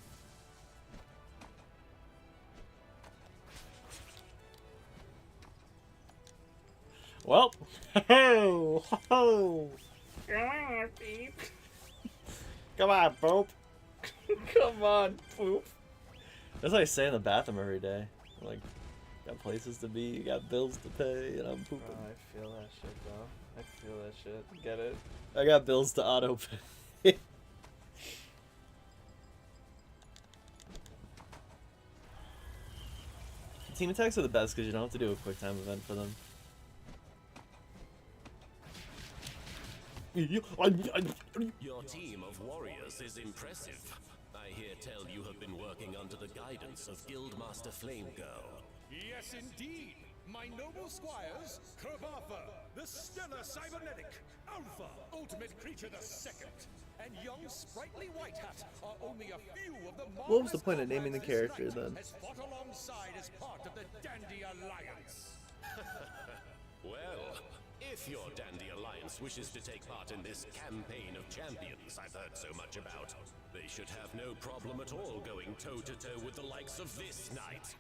C: Well, ho ho!
B: Come on, Beep.
C: Come on, Boop.
B: Come on, Poop.
C: That's what I say in the bathroom every day. Like, got places to be, you got bills to pay, and I'm pooping.
B: Oh, I feel that shit, though. I feel that shit. Get it?
C: I got bills to auto pay. Team attacks are the best because you don't have to do a quick time event for them.
H: Your team of warriors is impressive. I hear tell you have been working under the guidance of Guildmaster Flamegirl.
D: Yes, indeed. My noble squires, Kerbatha, the stellar cybernetic, Alpha, ultimate creature the second, and young sprightly White Hat are only a few of the
C: What was the point of naming the character then?
D: Has fought alongside as part of the Dandy Alliance.
H: Well, if your Dandy Alliance wishes to take part in this campaign of champions I've heard so much about, they should have no problem at all going toe-to-toe with the likes of this knight.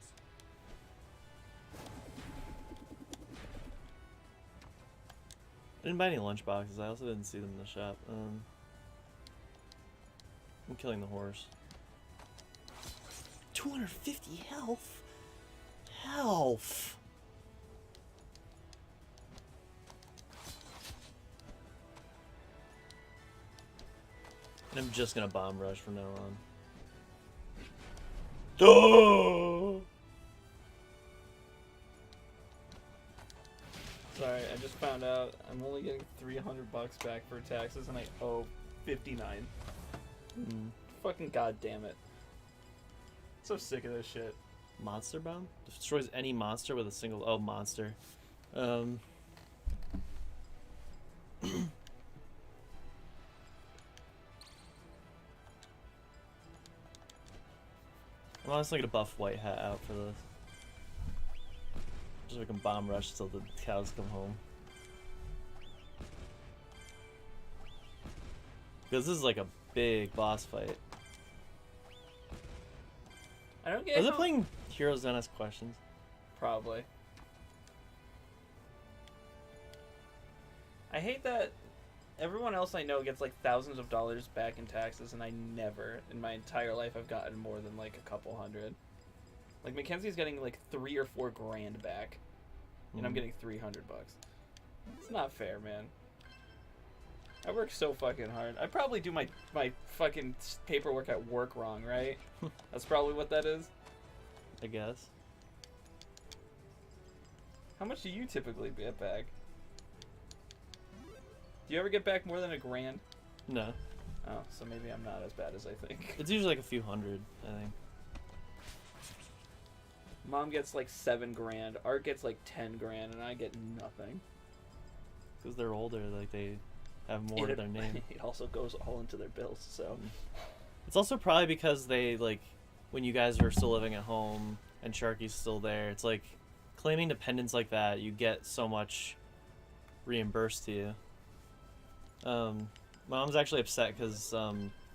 C: I didn't buy any lunchboxes. I also didn't see them in the shop. I'm killing the horse. 250 health? Health! And I'm just gonna bomb rush from now on. Oh!
B: Sorry, I just found out I'm only getting $300 back for taxes and I owe 59. Fucking goddamn it. So sick of this shit.
C: Monster bomb? Destroys any monster with a single... Oh, monster. I'm honestly gonna buff White Hat out for this. Just so we can bomb rush till the cows come home. Because this is like a big boss fight.
B: I don't get.
C: Was it playing Heroes Don't Ask Questions?
B: Probably. I hate that everyone else I know gets like thousands of dollars back in taxes, and I never, in my entire life, I've gotten more than like a couple hundred. Like Mackenzie's getting like $3 or $4 grand back, and I'm getting $300. It's not fair, man. I work so fucking hard. I probably do my fucking paperwork at work wrong, right? That's probably what that is.
C: I guess.
B: How much do you typically get back? Do you ever get back more than $1 grand?
C: No.
B: Oh, so maybe I'm not as bad as I think.
C: It's usually like a few hundred, I think.
B: Mom gets like $7 grand. Art gets like $10 grand, and I get nothing.
C: Because they're older, like they have more to their name.
B: It also goes all into their bills, so.
C: It's also probably because they, like, when you guys are still living at home and Sharky's still there, it's like claiming dependents like that, you get so much reimbursed to you. Mom's actually upset because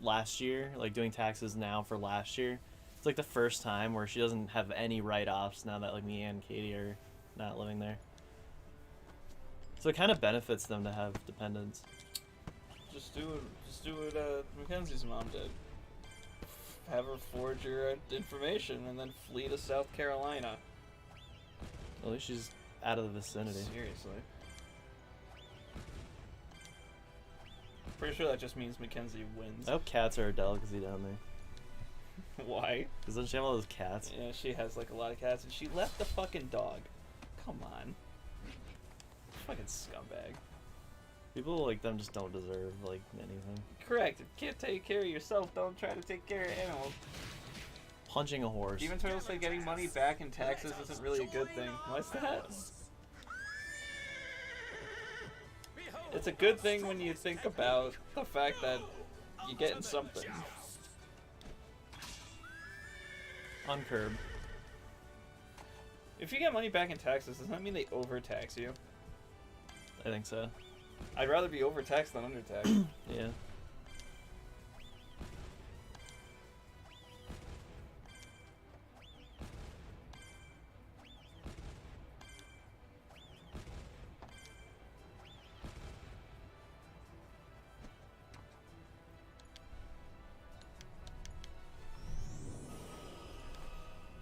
C: last year, like doing taxes now for last year, it's like the first time where she doesn't have any write-offs now that like me and Katie are not living there. So it kind of benefits them to have dependents.
B: Just do what Mackenzie's mom did. Have her forge your information and then flee to South Carolina.
C: At least she's out of the vicinity.
B: Seriously. Pretty sure that just means Mackenzie wins.
C: I hope cats are a delicacy down there.
B: Why?
C: Because doesn't she have all those cats?
B: Yeah, she has like a lot of cats, and she left the fucking dog. Come on. Fucking scumbag.
C: People like them just don't deserve like anything.
B: Correct. If you can't take care of yourself, don't try to take care of animals.
C: Punching a horse.
B: Even Turtle said getting money back in taxes isn't really a good thing. What's that? It's a good thing when you think about the fact that you're getting something.
C: On curb.
B: If you get money back in taxes, doesn't that mean they overtax you?
C: I think so.
B: I'd rather be overtaxed than undertaxed.
C: Yeah.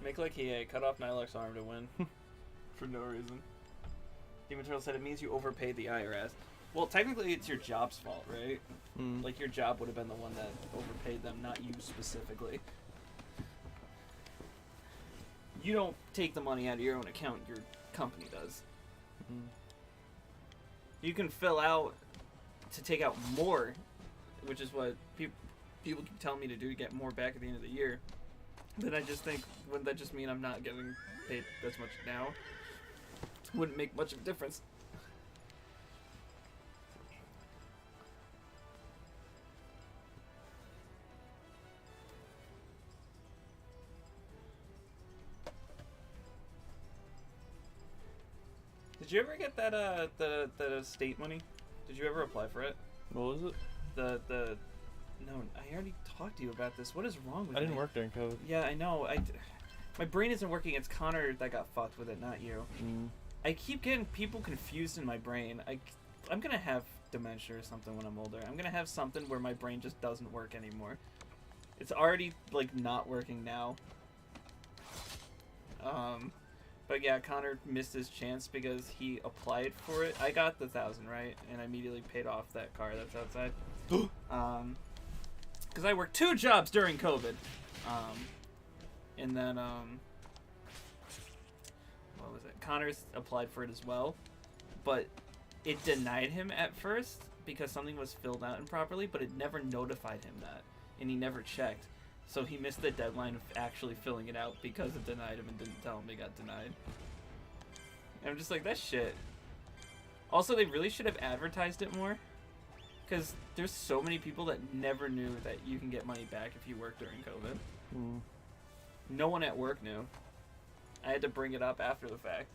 B: Make like he cut off Nylok's arm to win. For no reason. Demon Turtle said it means you overpaid the IRS. Well, technically it's your job's fault, right? Like your job would have been the one that overpaid them, not you specifically. You don't take the money out of your own account, your company does. You can fill out to take out more, which is what people keep telling me to do to get more back at the end of the year. But I just think, wouldn't that just mean I'm not getting paid as much now? Wouldn't make much of a difference. Did you ever get that the state money? Did you ever apply for it?
C: What was it?
B: No, I already talked to you about this. What is wrong with me?
C: I didn't work during COVID.
B: Yeah, I know. My brain isn't working. It's Connor that got fucked with it, not you. I keep getting people confused in my brain. I'm gonna have dementia or something when I'm older. I'm gonna have something where my brain just doesn't work anymore. It's already like not working now. But yeah, Connor missed his chance because he applied for it. I got the 1,000, right? And I immediately paid off that car that's outside. Because I worked 2 jobs during COVID. And then, what was it? Connor applied for it as well. But it denied him at first because something was filled out improperly, but it never notified him that. And he never checked. So he missed the deadline of actually filling it out because it denied him and didn't tell him it got denied. And I'm just like, that's shit. Also, they really should have advertised it more. Because there's so many people that never knew that you can get money back if you work during COVID. No one at work knew. I had to bring it up after the fact.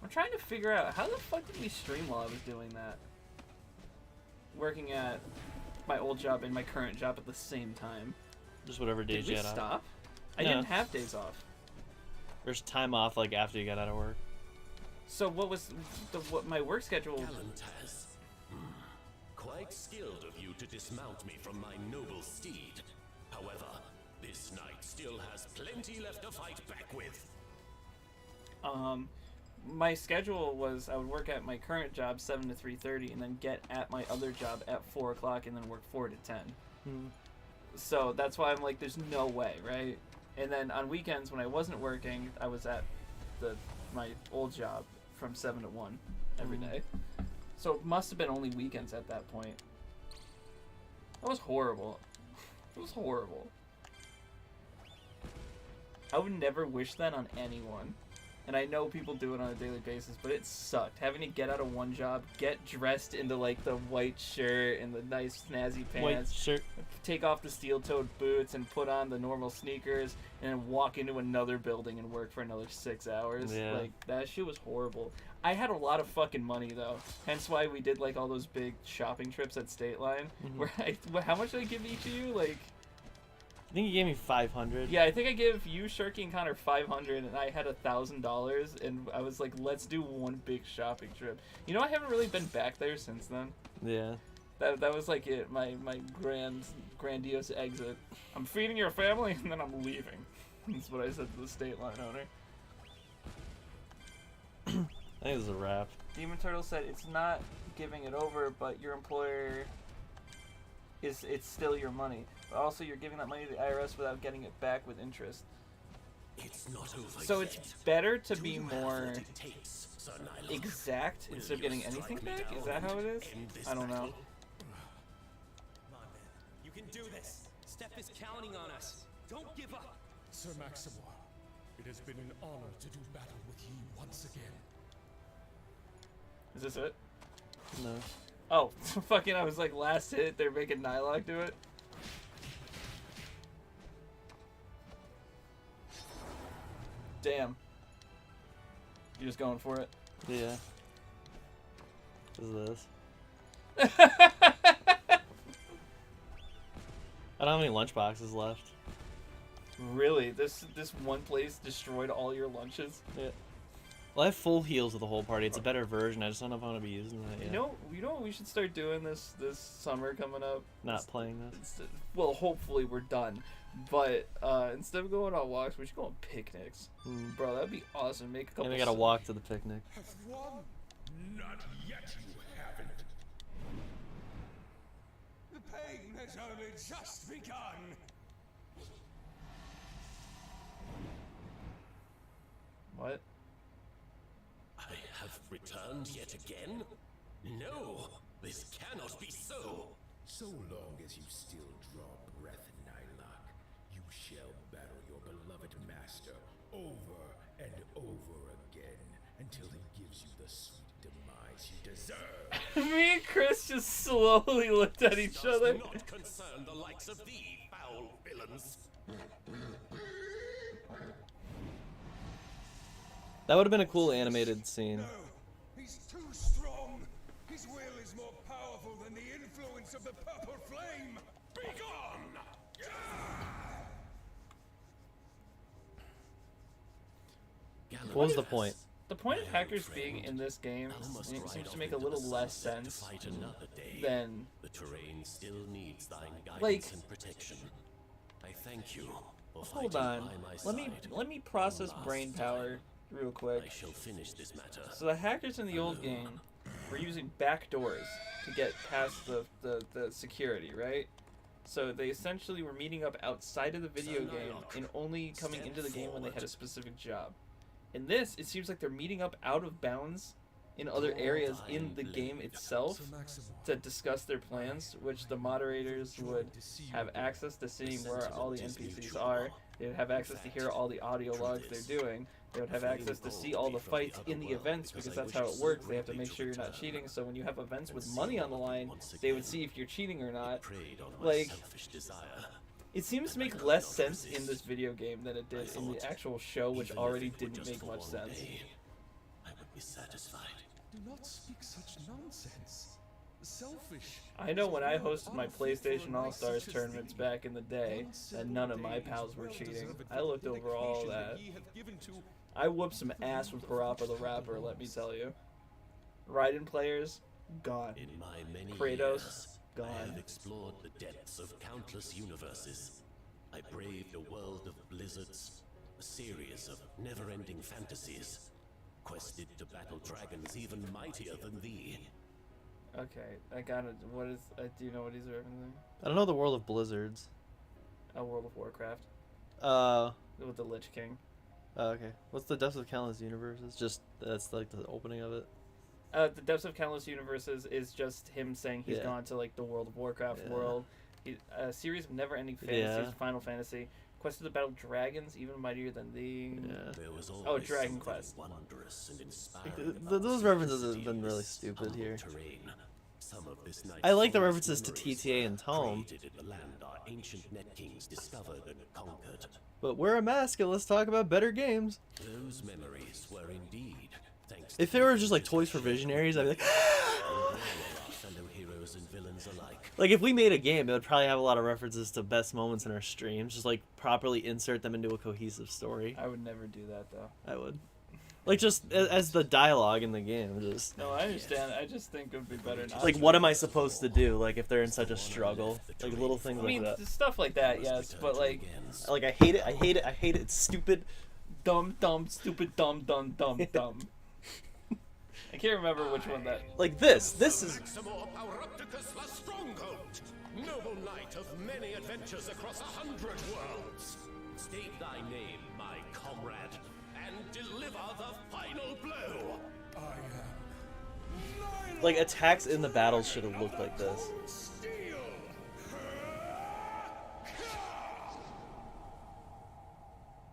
B: I'm trying to figure out how the fuck did we stream while I was doing that? Working at my old job and my current job at the same time.
C: Just whatever days
B: Did we
C: you had
B: stop?
C: off.
B: I
C: No.
B: didn't have days off.
C: There's time off like after you got out of work.
B: So what was what my work schedule?
H: Galantaz. Quite skilled of you to dismount me from my noble steed. However, this knight still has plenty left to fight back with.
B: My schedule was I would work at my current job 7 to 3:30, and then get at my other job at 4 o'clock, and then work 4 to 10. So that's why I'm like, there's no way, right? And then on weekends when I wasn't working, I was at my old job from 7 to 1 every day. So it must have been only weekends at that point. That was horrible. It was horrible. I would never wish that on anyone. And I know people do it on a daily basis, but it sucked. Having to get out of one job, get dressed into like the white shirt and the nice snazzy pants,
C: White shirt.
B: take off the steel-toed boots and put on the normal sneakers, and then walk into another building and work for another 6 hours.
C: Yeah.
B: Like, that shit was horrible. I had a lot of fucking money, though. Hence why we did like all those big shopping trips at State Line. Where how much did I give each of you? Like,
C: I think you gave me 500.
B: yeah, I think I gave you, Sharky, and Connor 500, and I had $1,000, and I was like, let's do one big shopping trip. You know, I haven't really been back there since then.
C: Yeah.
B: That was like it, my grandiose exit. I'm feeding your family, and then I'm leaving. That's what I said to the State Line owner.
C: I think this is a wrap.
B: Demon Turtle said it's not giving it over, but your employer it's still your money. But also, you're giving that money to the IRS without getting it back with interest.
H: It's not over
B: So
H: yet.
B: it's better to
H: Do
B: be
H: you have
B: more
H: what it takes, Sir Nylock?
B: exact
H: Will
B: instead of
H: you
B: getting
H: strike
B: anything
H: me
B: back?
H: down
B: Is that how it is?
H: and end this
B: I don't know.
H: battle?
F: Come on, man. You can do this. Steph is counting on us. Don't give up.
D: Sir Maximoir, it has been an honor to do battle with you once again.
B: Is this it?
C: No.
B: Oh, fucking! I was like, last hit. They're making Nylock do it. Damn. You just going for it?
C: Yeah. What is this? I don't have any lunchboxes left.
B: Really? This one place destroyed all your lunches?
C: Yeah. Well, I have full heals with the whole party. It's a better version. I just don't know if I'm gonna be using that yet.
B: You know what we should start doing this summer coming up?
C: Not playing this.
B: Well, hopefully we're done. But instead of going on walks, we should go on picnics. Bro, that'd be awesome. Make a couple.
C: And we gotta walk to the picnic.
E: Have won? Not yet, you haven't.
K: The pain has only just begun.
B: What?
H: I have returned yet again? No, this cannot be so.
E: So long as you still draw breath, Nylock, you shall battle your beloved master over and over again until he gives you the sweet demise you deserve.
B: Me and Chris just slowly looked at each
H: Does
B: other.
H: not concern the likes of thee, foul villains.
C: That would have been a cool animated scene.
K: No, he's too strong. His will is more powerful than the influence of the purple flame. Be gone!
C: What was the point?
B: The point of hackers being in this game seems to make a little less sense than
H: The terrain still needs thine guidance
B: Like-
H: and protection. I thank you for
B: Hold
H: fighting
B: on.
H: by my
B: Let me
H: side.
B: process
H: Last
B: brain
H: time.
B: power real quick.
H: I shall finish this matter.
B: So the hackers in the old game were using back doors to get past the security, right? So they essentially were meeting up outside of the video game and only coming into the game when they had a specific job. In this, it seems like they're meeting up out of bounds in other areas in the game itself to discuss their plans, which the moderators would have access to seeing where all the NPCs are. They would have access to hear all the audio logs they're doing. They would have access to see all the fights in the events, because that's how it works. They have to make sure you're not cheating, so when you have events with money on the line, they would see if you're cheating or not.
H: Preyed on my
B: Like,
H: selfish desire.
B: it seems to make less sense in this video game than it did in the actual show, which already didn't make much sense.
H: I would is satisfied.
D: Do not speak such nonsense. Selfish.
B: I know when I hosted my PlayStation All-Stars tournaments back in the day, that none of my pals were cheating. I looked over all that. I whooped some ass with Parappa the Rapper, let me tell you. Raiden players, gone.
H: In my many
B: Kratos,
H: years,
B: gone.
H: I have explored the depths of countless universes. I braved a world of blizzards, a series of never-ending fantasies, quested to battle dragons even mightier than thee.
B: Okay, I got it. What is? Do you know what he's referencing?
C: I don't know the world of blizzards.
B: World of Warcraft. With the Lich King.
C: Okay. What's the depths of countless universes? Just that's like the opening of it.
B: The depths of countless universes is just him saying he's
C: Yeah.
B: gone to like the World of Warcraft world. A series of never-ending fantasies, Final Fantasy. Quested to battle dragons even mightier than thee.
C: Yeah.
H: There was
B: Dragon Quest.
H: Wondrous and inspiring
C: Those references have been really stupid here.
H: terrain. Some of this
C: I like the references to TTA and Tome.
H: created in the land our ancient Net Kings discovered and conquered.
C: But wear a mask and let's talk about better games.
H: Those memories were indeed thanks
C: If they were just like toys for visionaries, I'd be like,
H: all our fellow heroes and villains alike.
C: like if we made a game, it would probably have a lot of references to best moments in our streams. Just like properly insert them into a cohesive story.
B: I would never do that though.
C: I would. Like just as the dialogue in the game, just
B: No, I understand. I just think it would be better not.
C: like
B: to.
C: what am I supposed to do? Like if they're in such a struggle, like little things
B: I mean,
C: like that.
B: stuff like that, yes, but like
C: Like I hate it. I hate it. I hate it. It's stupid.
B: dumb, stupid, dumb. I can't remember which one that.
C: Like this. This is.
H: Maximor Paurupticus la Stronghold, noble knight of many adventures across 100 worlds. State thy name, my comrade, and deliver the final blow.
C: Like attacks in the battles should have looked like this.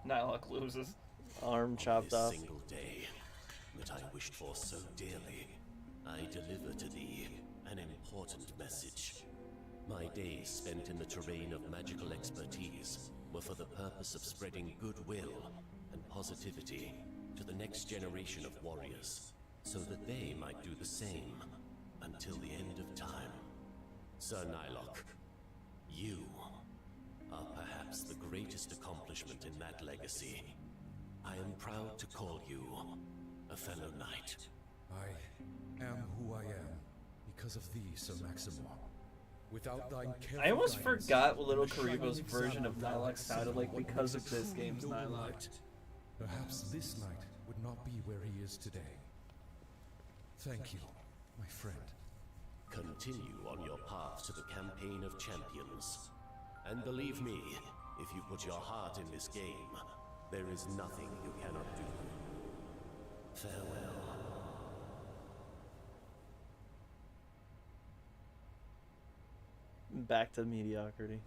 B: Nylock loses.
C: Arm chopped
H: This
C: off.
H: single day that I wished for so dearly, I deliver to thee an important message. My days spent in the terrain of magical expertise were for the purpose of spreading goodwill and positivity to the next generation of warriors, so that they might do the same until the end of time. Sir Nylock, you are perhaps the greatest accomplishment in that legacy. I am proud to call you a fellow knight.
D: I am who I am because of thee, Sir Maximor. Without thine careful
B: I almost
D: guidance,
B: forgot what Little
D: the shining
B: Karibo's version of
D: example thou
B: Nylock
D: hast set
B: sounded like
D: what
B: because
D: makes
B: of
D: a
B: this
D: true
B: game's
D: noble
B: Nylock.
D: knight. Perhaps this knight would not be where he is today. Thank you, my friend.
H: Continue on your path to the campaign of champions. And believe me, if you put your heart in this game, there is nothing you cannot do. Farewell.
C: Back to mediocrity.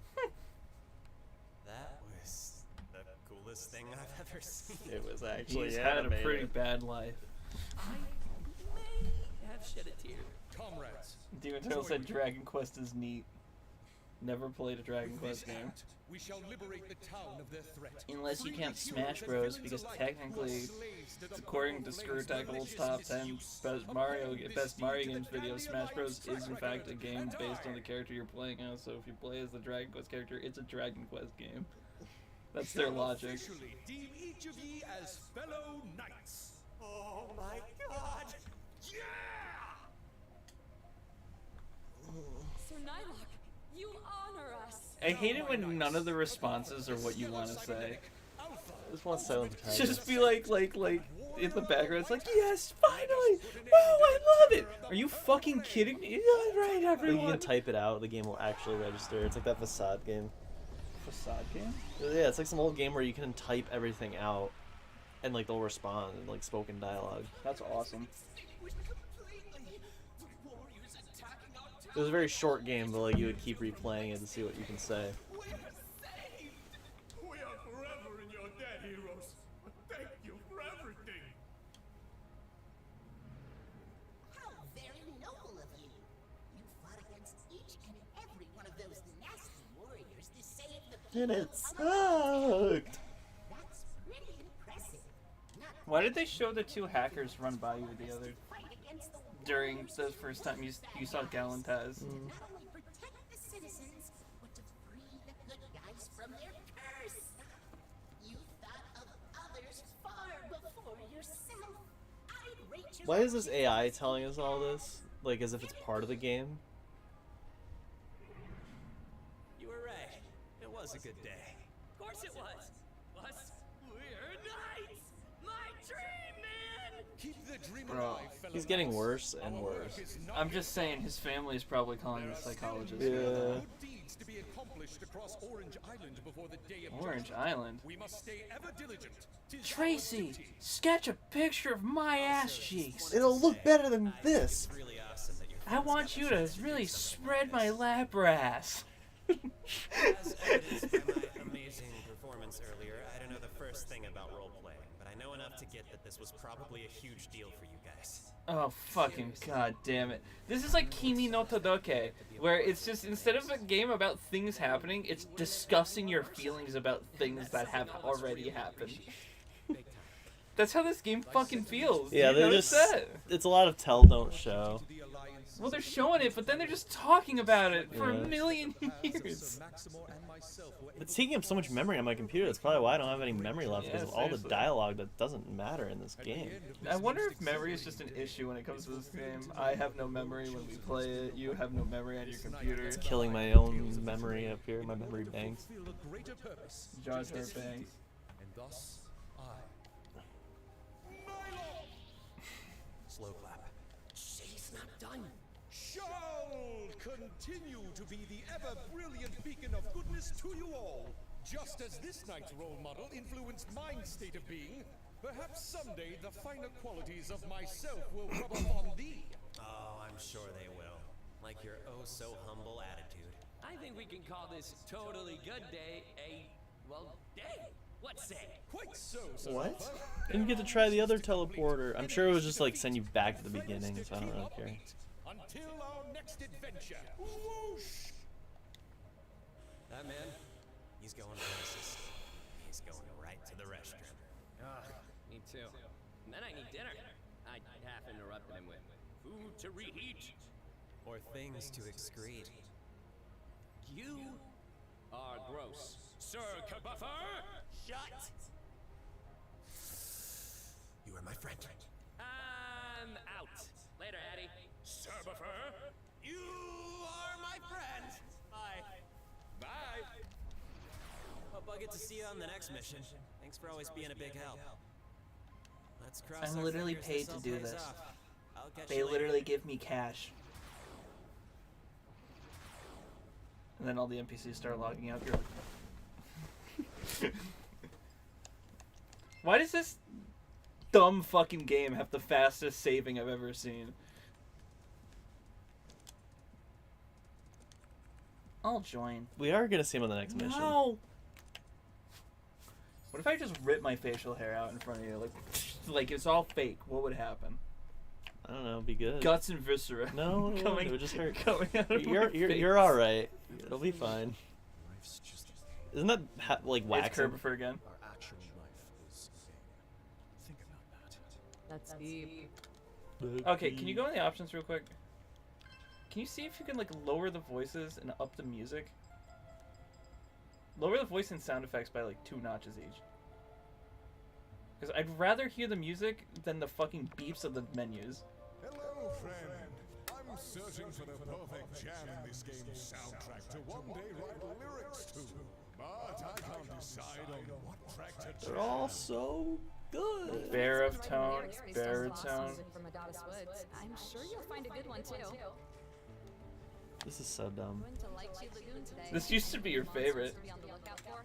F: That was the coolest thing I've ever seen.
C: It was actually
B: He's had a
C: animated.
B: pretty bad life.
F: I may have shed a tear.
D: Comrades,
B: Demon Turtle said Dragon Quest is neat. Never played a Dragon
D: with
B: Quest
D: this
B: game.
D: act, we shall liberate the town of their threat.
B: Unless you
D: Free
B: count
D: the
B: Smash
D: heroes and
B: Bros,
D: villains
B: because
D: alike
B: technically,
D: who are slaves to the
B: according to
D: powerful
B: Screw
D: flames
B: Tackle's
D: malicious
B: top 10
D: misuse
B: best
D: of
B: Mario
D: this
B: best
D: deed
B: Mario
D: to the
B: games video,
D: Candy
B: Smash
D: Alliance
B: Bros
D: track
B: is in fact a
D: record.
B: game
D: And
B: based on
D: I-
B: the character you're playing as. So if you play as the Dragon Quest character, it's a Dragon Quest game. That's their
D: shall
B: logic.
D: officially deem each of ye as fellow knights.
F: Oh my god!
D: Yeah!
G: Sir Nylock, you honor us.
B: I hate it when none of the responses are what you want to say.
C: I just want silent tiger.
B: Just be like in the background, it's like, yes, finally! Oh, I love it! Are you fucking kidding me? Yeah, right,
C: Like you
B: everyone.
C: can type it out, the game will actually register. It's like that facade game.
B: Facade game?
C: Yeah, it's like some old game where you can type everything out, and like they'll respond in like spoken dialogue.
B: That's awesome.
C: It was a very short game, but like you would keep replaying it to see what you can say.
K: We are forever in your debt, heroes. Thank you for everything.
L: How very noble of you. You fought against each and every one of those nasty warriors to save the
C: And
L: people
C: it
L: of Amalur.
C: sucked.
L: That's pretty impressive. Not
B: Why did they show the two hackers run by you the other during the first time you saw Galantaz?
L: Not only protect the citizens, but to free the good guys from their curse. You thought of others far before yourself. I'd rate your
C: Why is this AI telling us all this? Like, as if it's part of the game?
F: You were right. It was a good day.
M: Of course it was. Plus, we're knights. My dream, man.
D: Keep the dream
B: Bro,
D: alive, fellow
C: He's getting
D: knights.
C: worse and
D: Our
C: worse.
D: work is not
B: I'm just saying, his family is probably calling the psychologist.
C: Yeah.
D: good deeds to be accomplished across Orange Island before the day of
B: Orange
D: judgment.
B: Island.
D: We must stay ever diligent. 'Tis our
B: Tracy,
D: duty.
B: sketch a picture of my ass cheeks.
C: It'll look better than this.
F: It's really awesome that your
B: I want you to really spread my lap ass.
F: As evidenced by my amazing performance earlier, I don't know the first thing about role-playing, but I know enough to get that this was probably a huge deal for you guys.
B: Oh, fucking god damn it. This is like Kimi no Todoke, where it's just, instead of a game about things happening, it's discussing your feelings about things that have already happened. That's how this game fucking feels.
C: Yeah,
B: Do you
C: they
B: notice
C: just.
B: that?
C: It's a lot of tell, don't show.
B: Well, they're showing it, but then they're just talking about it for
C: Yeah.
B: a million years.
C: It's taking up so much memory on my computer. That's probably why I don't have any memory left, because
B: Yeah,
C: of all the
B: seriously.
C: dialogue that doesn't matter in this game.
B: I wonder if memory is just an issue when it comes to this game. I have no memory when we play it. You have no memory on your computer.
C: It's killing my own memory up here, my memory banks.
D: Fulfill a greater purpose,
B: Jar
D: just
B: Jar
D: as he
B: Banks.
D: did, and thus I.
F: Slow clap.
M: She's not done.
D: Shall continue to be the ever-brilliant beacon of goodness to you all. Just as this night's role model influenced my state of being, perhaps someday the finer qualities of myself will rub off on thee.
F: Oh, I'm sure they will. Like your oh-so-humble attitude.
M: I think we can call this totally good day a, well, day. What say?
D: Quite so, Sir
C: What?
D: Arthur.
C: Didn't get to try the other teleporter. I'm sure it was just like send you back to the beginning, so I don't really care.
D: Until our next adventure. Whoosh!
F: That man, he's going places. He's going right to the restroom.
M: Ugh, me too. And then I need dinner. I half interrupted him with food to reheat.
F: Or things to excrete.
M: You are gross. Sir Kabuffer!
F: Shut! You are my friend.
M: I'm out. Later, Addy. Sir Buffer?
F: You are my friend. Bye.
M: Bye.
F: Hope I'll get to see you on the next mission. Thanks for always being a big help. Let's cross
B: I'm
F: our
B: literally
F: fingers
B: paid
F: this all
B: to do
F: pays
B: this.
F: off. I'll catch
B: They
F: you later.
B: literally give me cash. And then all the NPCs start logging out. You're like... Why does this dumb fucking game have the fastest saving I've ever seen? I'll join.
C: We are gonna see him on the next mission.
B: No! What if I just rip my facial hair out in front of you? Like it's all fake. What would happen?
C: I don't know, it'd be good.
B: Guts and viscera.
C: No,
B: coming,
C: it would just hurt.
B: Coming out of
C: You're
B: my face.
C: you're all right. It'll be fine. Isn't that like
B: It's
C: waxing?
B: Kerbifer again.
D: Our actual life is vain. Think about that.
G: That's deep.
B: Okay, can you go in the options real quick? Can you see if you can like lower the voices and up the music? Lower the voice and sound effects by like 2 notches each. Because I'd rather hear the music than the fucking beeps of the menus.
K: Hello, friend. I'm searching for the perfect jam in this game's soundtrack to one day write lyrics to. But I can't decide on what track to
C: They're
K: jam.
C: all so good.
B: Baritone, baritone.
G: From Adonis Woods. I'm sure you'll find a good one too.
C: This is so dumb.
G: Went to Lychee Lagoon today.
B: This used to be your favorite.
G: Be on the lookout for.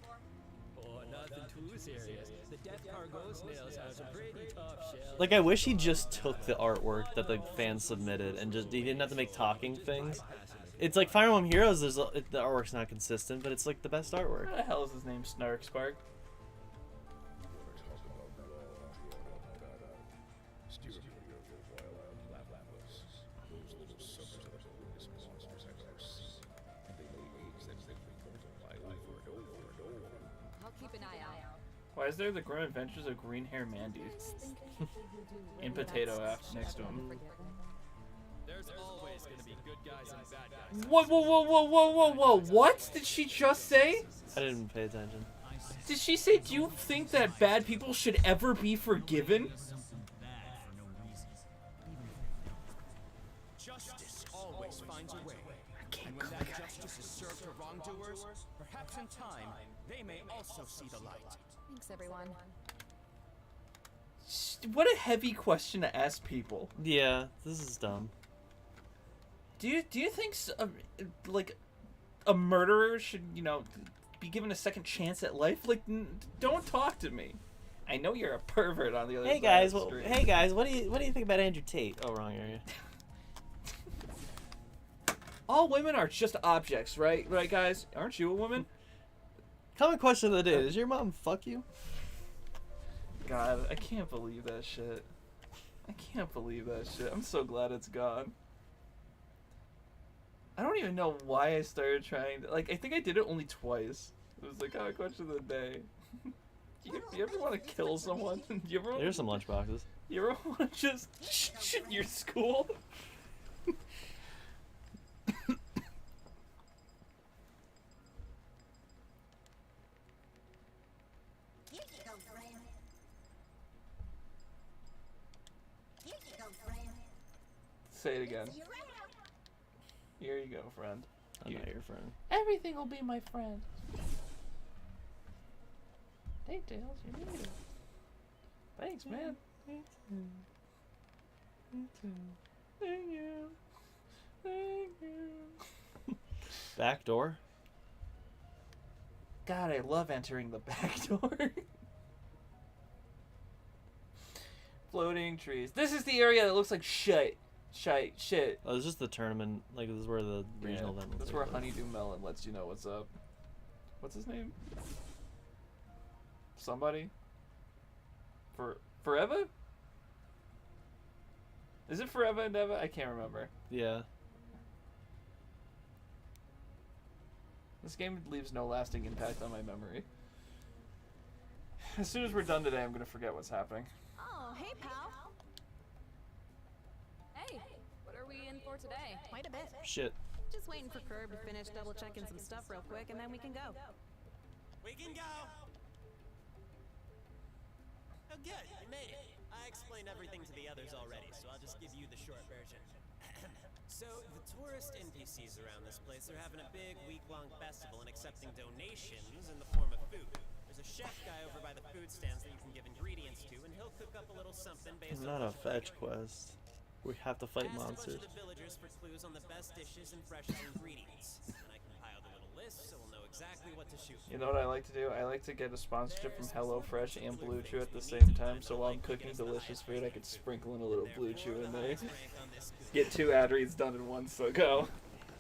M: Oh, nothing too serious. The Death Cargo snails have some pretty tough shells.
C: Like, I wish he just took the artwork that the fans submitted and just he didn't have to make talking things. It's like Fire Emblem Heroes. The artwork's not consistent, but it's like the best artwork.
B: What the hell is his name? Snark Spark?
G: I'll keep an eye out.
B: Why is there the Grim Adventures of Green Hair Mandy? In potato after next to him.
M: There's always gonna be good guys and bad guys.
B: Whoa! What did she just say?
C: I didn't pay attention.
B: Did she say, do you think that bad people should ever be forgiven?
F: Justice always finds a way. And when that justice is served to wrongdoers, perhaps in time, they may also see the light.
G: Thanks, everyone.
B: What a heavy question to ask people.
C: Yeah, this is dumb.
B: Do you think like a murderer should, you know, be given a second chance at life? Like, don't talk to me. I know you're a pervert on the other side of the street.
C: Hey guys, what do you think about Andrew Tate? Oh, wrong area.
B: All women are just objects, right? Right, guys? Aren't you a woman?
C: Common question of the day: does your mom fuck you?
B: God, I can't believe that shit. I can't believe that shit. I'm so glad it's gone. I don't even know why I started trying to, like, I think I did it only twice. It was like, oh, question of the day. You ever want to kill someone?
C: Here's some lunchboxes.
B: You ever want to just shit your school?
L: Here you go, friend. Here you go, friend.
B: Say it again.
L: You're right.
B: Here you go, friend.
C: I'm not your friend.
B: Everything will be my friend. Hey, Tails, you need it. Thanks, man. Thank you. Thank you.
C: Back door?
B: God, I love entering the back door. Floating trees. This is the area that looks like shit. Shit.
C: Oh, this is the tournament. Like, this is where the regional event.
B: That's where Honeydew Melon lets you know what's up. What's his name? Somebody? Forever? Is it Forever and Ever? I can't remember.
C: Yeah.
B: This game leaves no lasting impact on my memory. As soon as we're done today, I'm gonna forget what's happening.
G: Oh, hey, pal. Hey, what are we in for today? Quite a bit.
C: Shit.
G: Just waiting for Curb to finish double checking some stuff real quick, and then we can go.
F: We can go! Oh, good, you made it. I explained everything to the others already, so I'll just give you the short version. So, the tourist NPCs around this place are having a big week-long festival and accepting donations in the form of food. There's a chef guy over by the food stands that you can give ingredients to, and he'll cook up a little something based on
C: Not a
F: what you
C: fetch quest. We have to fight
F: asked
C: monsters.
F: a bunch of the villagers for clues on the best dishes and freshest ingredients. And I compiled a little list so we'll know exactly what to shoot for.
B: You know what I like to do? I like to get a sponsorship from HelloFresh and Blue Chew at the same time, so while I'm cooking delicious food, I could sprinkle in a little Blue Chew in there. Get 2 ad reads done in one, so go.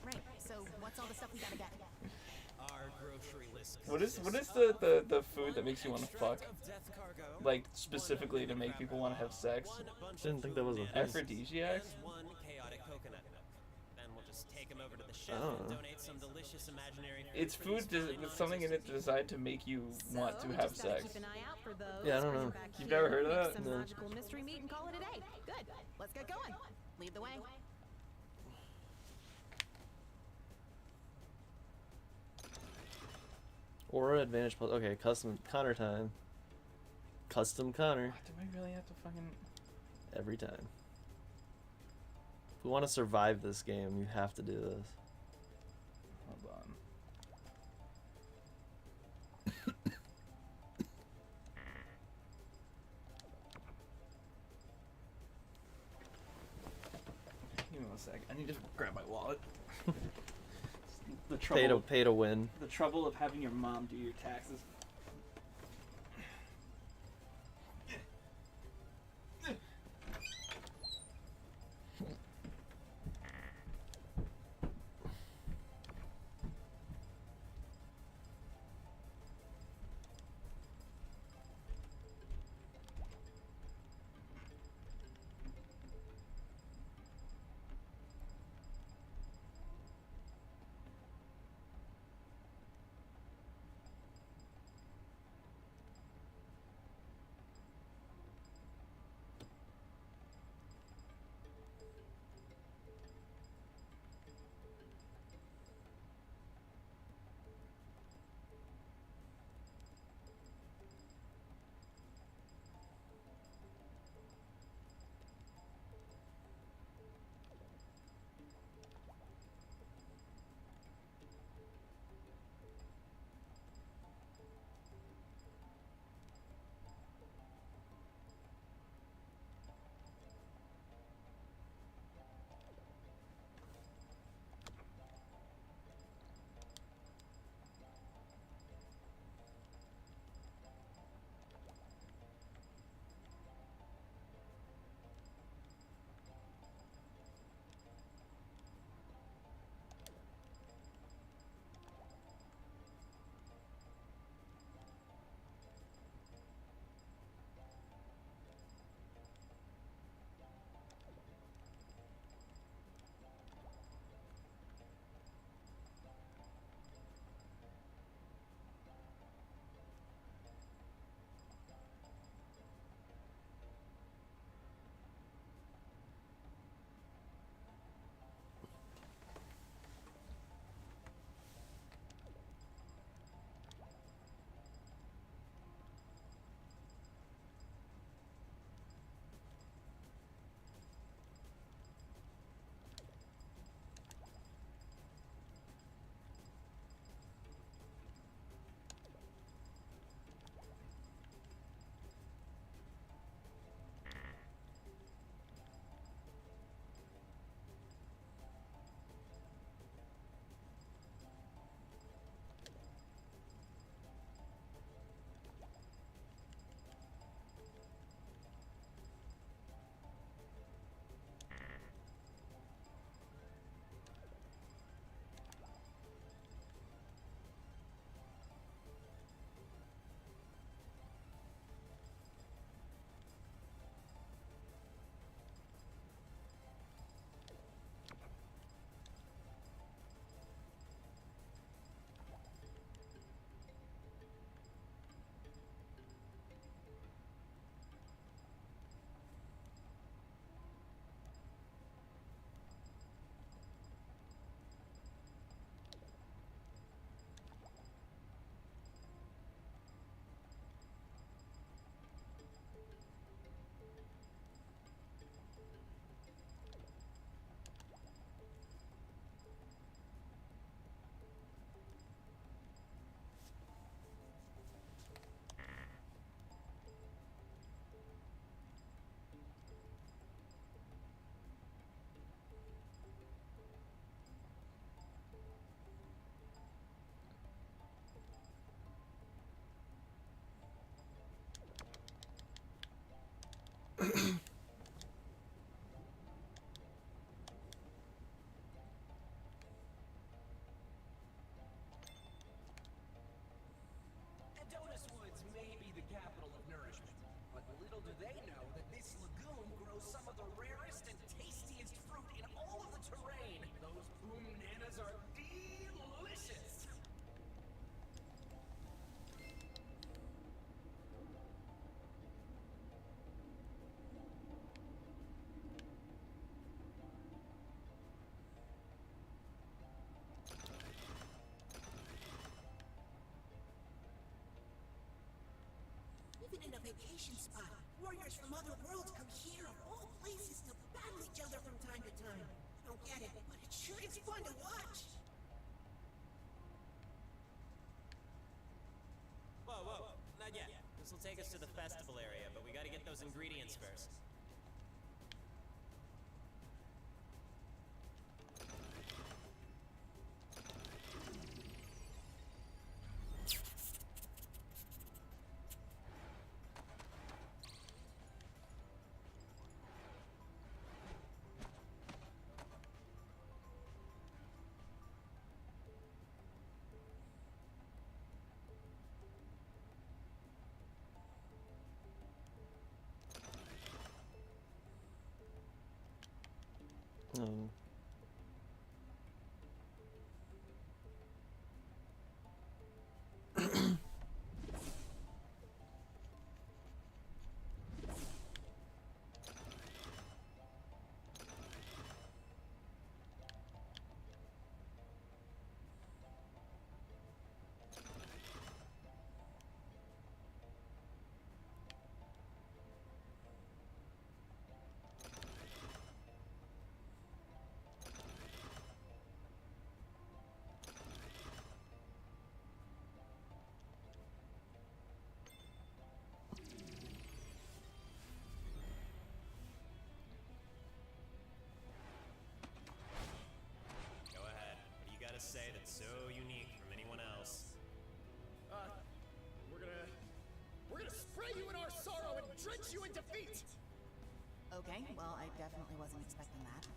G: Right, so what's all the stuff we gotta get?
F: Our grocery list.
B: What is the food that makes you want to fuck? Like, specifically to make people want to have sex?
C: Didn't think that was a thing.
B: Aphrodisiacs?
F: One chaotic coconut milk. Then we'll just take them over to the chef
C: Oh.
F: and donate some delicious imaginary food.
B: It's food with something in it designed to make you want to have
G: Just gotta
B: sex.
G: keep an eye out for those.
C: Yeah, I don't
G: bring it
C: know.
G: back
B: You've
G: here,
B: never heard of
G: make
B: that?
G: Some
C: No.
G: magical mystery meat and call it a day. Good. Let's get going. Lead the way.
C: Aura advantage plus. Okay, custom Connor time. Custom Connor.
B: Do I really have to fucking...
C: Every time. If we want to survive this game, you have to do this.
B: Hold on. Give me 1 sec. I need to grab my wallet. The trouble.
C: Pay to win.
B: The trouble of having your mom do your taxes.
N: They know that this lagoon grows some of the rarest and tastiest fruit in all of the terrain. Those boom nanas are delicious.
L: Even in a vacation spot, warriors from other worlds come here of all places to battle each other from time to time. I don't get it, but it sure is fun to watch.
F: Whoa, whoa, not yet. This will take us to the festival area, but we gotta get those ingredients first.
C: Oh.
F: Go ahead. What do you gotta say that's so unique from anyone else?
N: We're gonna spray you in our sorrow and drench you in defeat.
O: Okay, well, I definitely wasn't expecting that.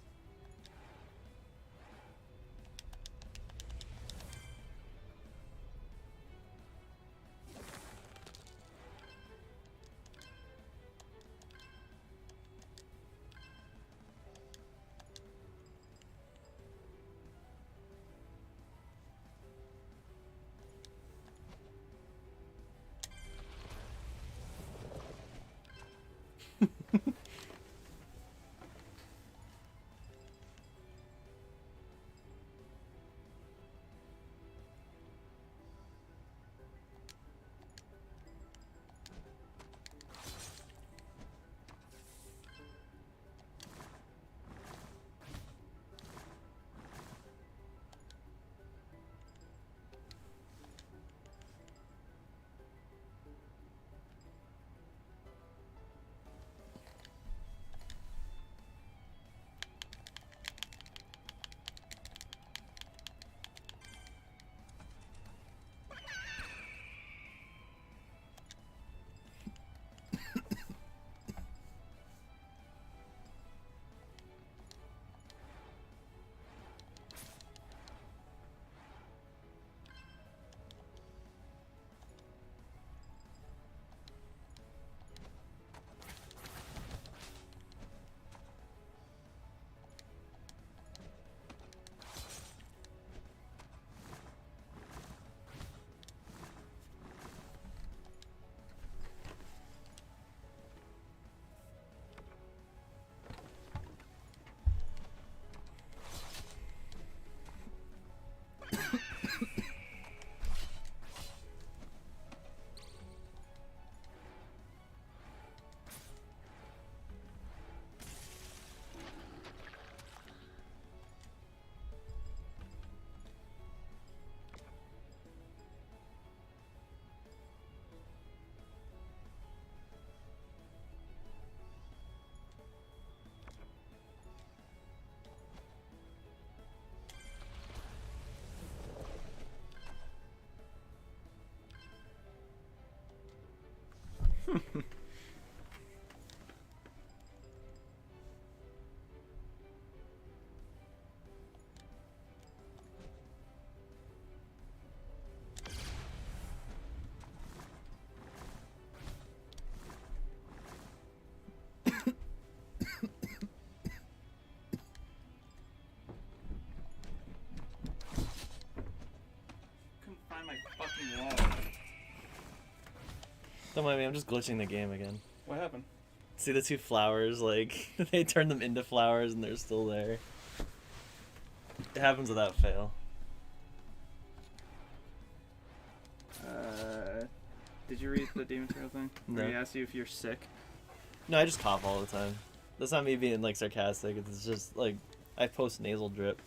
C: Don't mind me, I'm just glitching the game again.
B: What happened?
C: See the two flowers, like, they turn them into flowers and they're still there. It happens without fail.
B: Did you read the Demon Turtle thing?
C: No.
B: Where he asked you if you're sick?
C: No, I just cough all the time. That's not me being, like, sarcastic. It's just, like, I post nasal drip.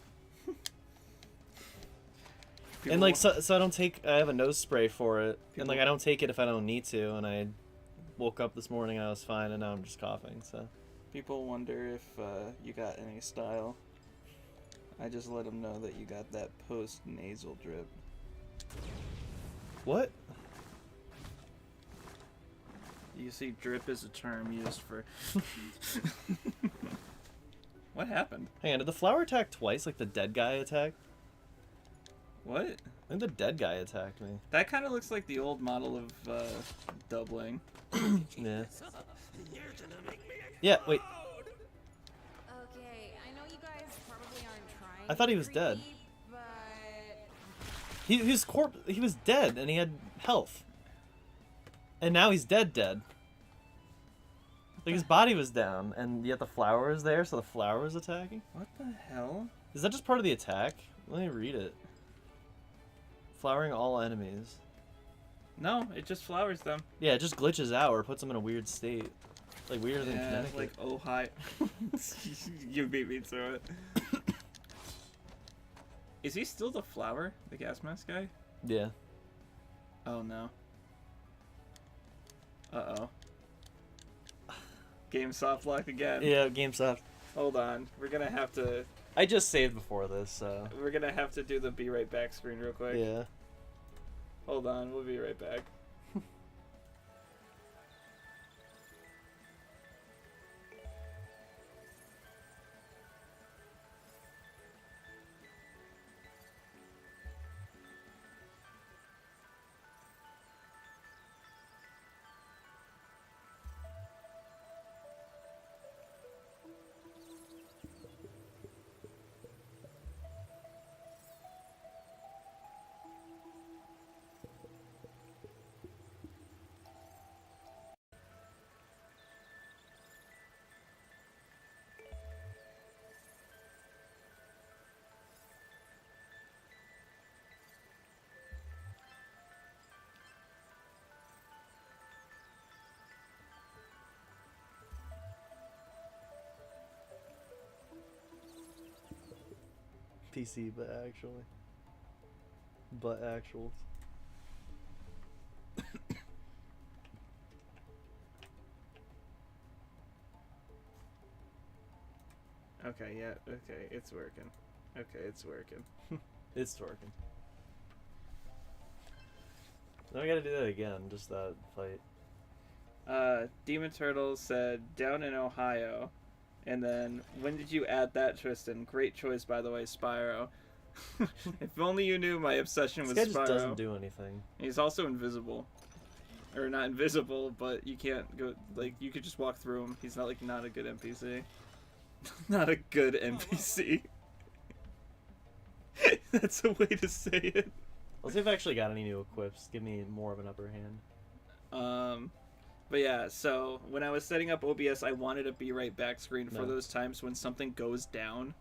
C: And, like, so I don't take... I have a nose spray for it. And, like, I don't take it if I don't need to. And I woke up this morning and I was fine, and now I'm just coughing, so...
B: People wonder if you got any style. I just let them know that you got that post-nasal drip.
C: What?
B: You see, drip is a term used for... What happened?
C: Hang on, did the flower attack twice, like the dead guy attacked?
B: What?
C: I think the dead guy attacked me.
B: That kind of looks like the old model of doubling.
C: Yeah. Yeah, wait.
J: Okay, I know you guys probably aren't trying.
C: I thought he was dead.
J: But
C: He was dead, and he had health. And now he's dead. Like, his body was down, and yet the flower was there, so the flower was attacking?
B: What the hell?
C: Is that just part of the attack? Let me read it. Flowering all enemies.
B: No, it just flowers them.
C: Yeah, it just glitches out or puts them in a weird state. Like, weirder than Connecticut.
B: Like, oh, hi. You beat me to it. Is he still the flower? The gas mask guy?
C: Yeah.
B: Oh, no. Uh-oh. Game soft lock again.
C: Yeah, game soft.
B: Hold on. We're gonna have to...
C: I just saved before this, so...
B: We're gonna have to do the be right back screen real quick.
C: Yeah.
B: Hold on, we'll be right back.
C: PC, but actuals.
B: Okay, yeah, okay, it's working. Okay, it's working.
C: It's working. Now I gotta do that again, just that fight.
B: Demon Turtle said, down in Ohio. And then, when did you add that, Tristan? Great choice, by the way, Spyro. If only you knew my obsession with Spyro.
C: This guy just doesn't do anything.
B: He's also invisible. Or not invisible, but you can't go, like, you could just walk through him. He's not, like, not a good NPC. Not a good NPC. That's a way to say it.
C: Let's see if I actually got any new equips. Give me more of an upper hand.
B: But yeah, so when I was setting up OBS, I wanted a be right back screen for those times when something goes down.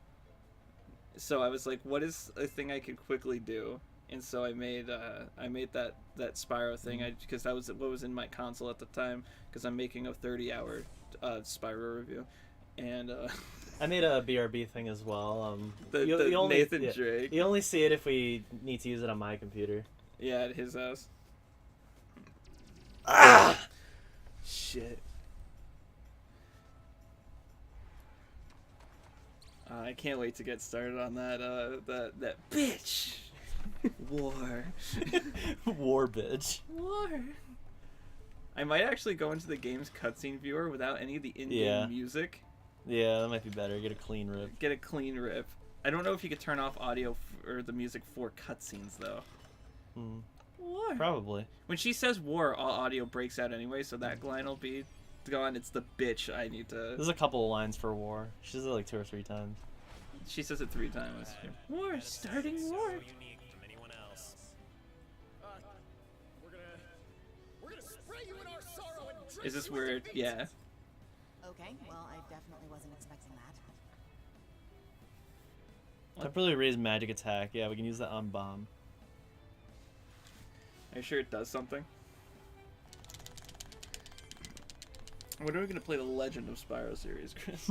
B: So I was like, what is a thing I could quickly do? And so I made that Spyro thing because that was what was in my console at the time because I'm making a 30-hour Spyro review. And
C: I made a BRB thing as well.
B: The Nathan Drake.
C: You only see it if we need to use it on my computer.
B: Yeah, at his house.
C: Ah! Shit.
B: I can't wait to get started on that. That bitch. War.
C: War, bitch.
B: War. I might actually go into the game's cutscene viewer without any of the in-game music.
C: Yeah, that might be better. Get a clean rip.
B: Get a clean rip. I don't know if you could turn off audio or the music for cutscenes though. War.
C: Probably.
B: When she says war, all audio breaks out anyway, so that line will be gone. It's the bitch I need to...
C: There's a couple of lines for war. She says it like 2 or 3 times.
B: She says it 3 times. War, starting war.
F: Unique from anyone else.
N: We're gonna spray you in our
B: Is this where? Yeah.
O: Okay, well, I definitely wasn't expecting that.
C: Temporarily raise magic attack. Yeah, we can use that on bomb.
B: Are you sure it does something? When are we gonna play the Legend of Spyro series, Chris?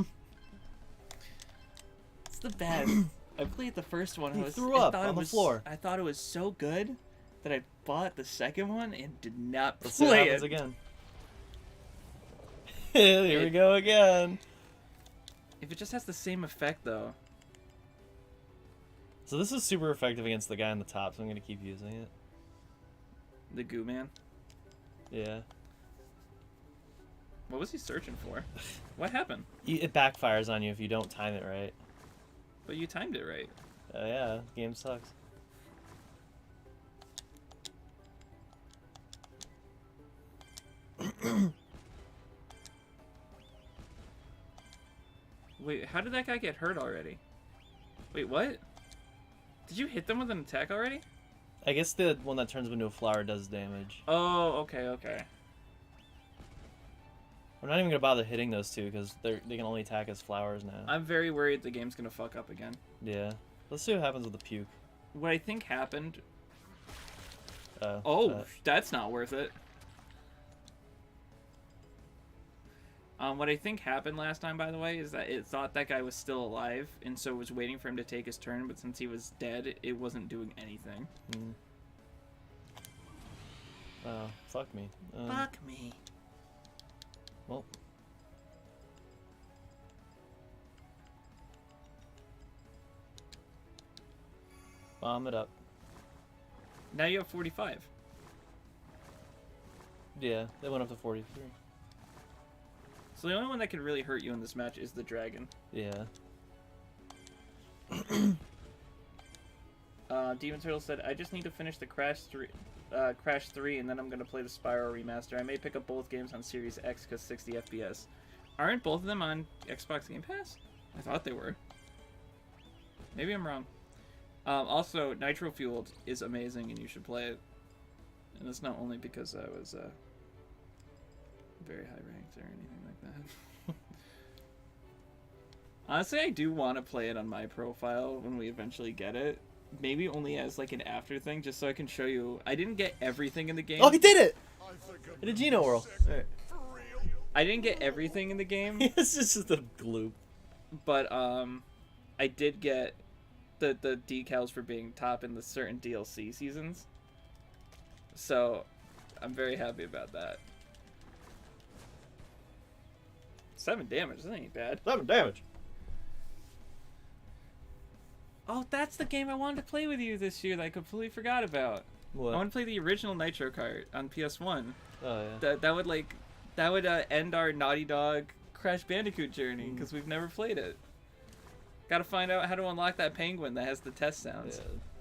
B: It's the best. I played the first one.
C: He threw up on the floor.
B: I thought it was so good that I bought the second one and did not
C: Let's see what
B: play
C: happens
B: it
C: again. Here we go again.
B: If it just has the same effect, though.
C: So this is super effective against the guy on the top, so I'm gonna keep using it.
B: The Goo Man.
C: Yeah.
B: What was he searching for? What happened?
C: It backfires on you if you don't time it right.
B: But you timed it right.
C: Oh yeah, the game sucks.
B: Wait, how did that guy get hurt already? Wait, what? Did you hit them with an attack already?
C: I guess the one that turns into a flower does damage.
B: Oh, okay, okay.
C: I'm not even gonna bother hitting those two because they can only attack as flowers now.
B: I'm very worried the game's gonna fuck up again.
C: Yeah. Let's see what happens with the puke.
B: What I think happened... Oh, that's not worth it. What I think happened last time, by the way, is that it thought that guy was still alive, and so it was waiting for him to take his turn, but since he was dead, it wasn't doing anything.
C: Oh, fuck me.
B: Fuck me.
C: Well. Bomb it up.
B: Now you have 45.
C: Yeah, they went up to 43.
B: So the only one that could really hurt you in this match is the dragon.
C: Yeah.
B: Demon Turtle said, I just need to finish the Crash 3 and then I'm going to play the Spyro remaster. I may pick up both games on Series X because 60 FPS. Aren't both of them on Xbox Game Pass? I thought they were. Maybe I'm wrong. Also, Nitro Fueled is amazing and you should play it. And it's not only because I was very high ranked or anything like that. Honestly, I do want to play it on my profile when we eventually get it. Maybe only as like an after thing, just so I can show you. I didn't get everything in the game.
C: Oh, he did it! I did Geno Whirl. Right.
B: I didn't get everything in the game.
C: This is just a gloop.
B: But I did get the decals for being top in the certain DLC seasons. So I'm very happy about that. 7 damage, that ain't bad.
C: 7 damage.
B: Oh, that's the game I wanted to play with you this year that I completely forgot about.
C: What?
B: I want to play the original Nitro Kart on PS1.
C: Oh yeah.
B: That would end our Naughty Dog Crash Bandicoot journey because we've never played it. Got to find out how to unlock that penguin that has the test sounds.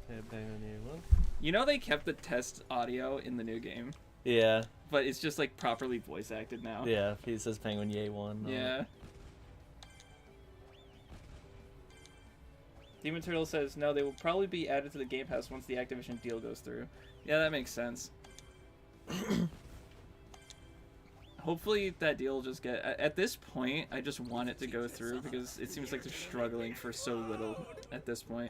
C: Yeah, penguin here. What?
B: You know they kept the test audio in the new game.
C: Yeah.
B: But it's just like properly voice acted now.
C: Yeah, he says penguin yay one.
B: Yeah. Demon Turtle says, no, they will probably be added to the Game Pass once the Activision deal goes through. Yeah, that makes sense. Hopefully that deal will just get... At this point, I just want it to go through because it seems like they're struggling for so little at this point.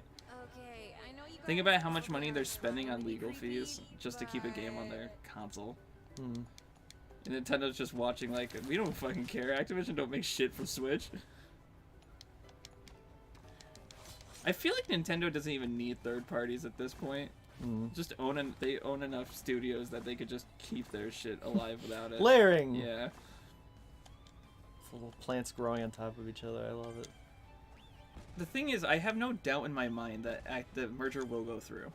B: Think about how much money they're spending on legal fees just to keep a game on their console. And Nintendo's just watching like, we don't fucking care. Activision don't make shit for Switch. I feel like Nintendo doesn't even need third parties at this point. Just they own enough studios that they could just keep their shit alive without it.
C: Layering.
B: Yeah.
C: Little plants growing on top of each other. I love it.
B: The thing is, I have no doubt in my mind that the merger will go through.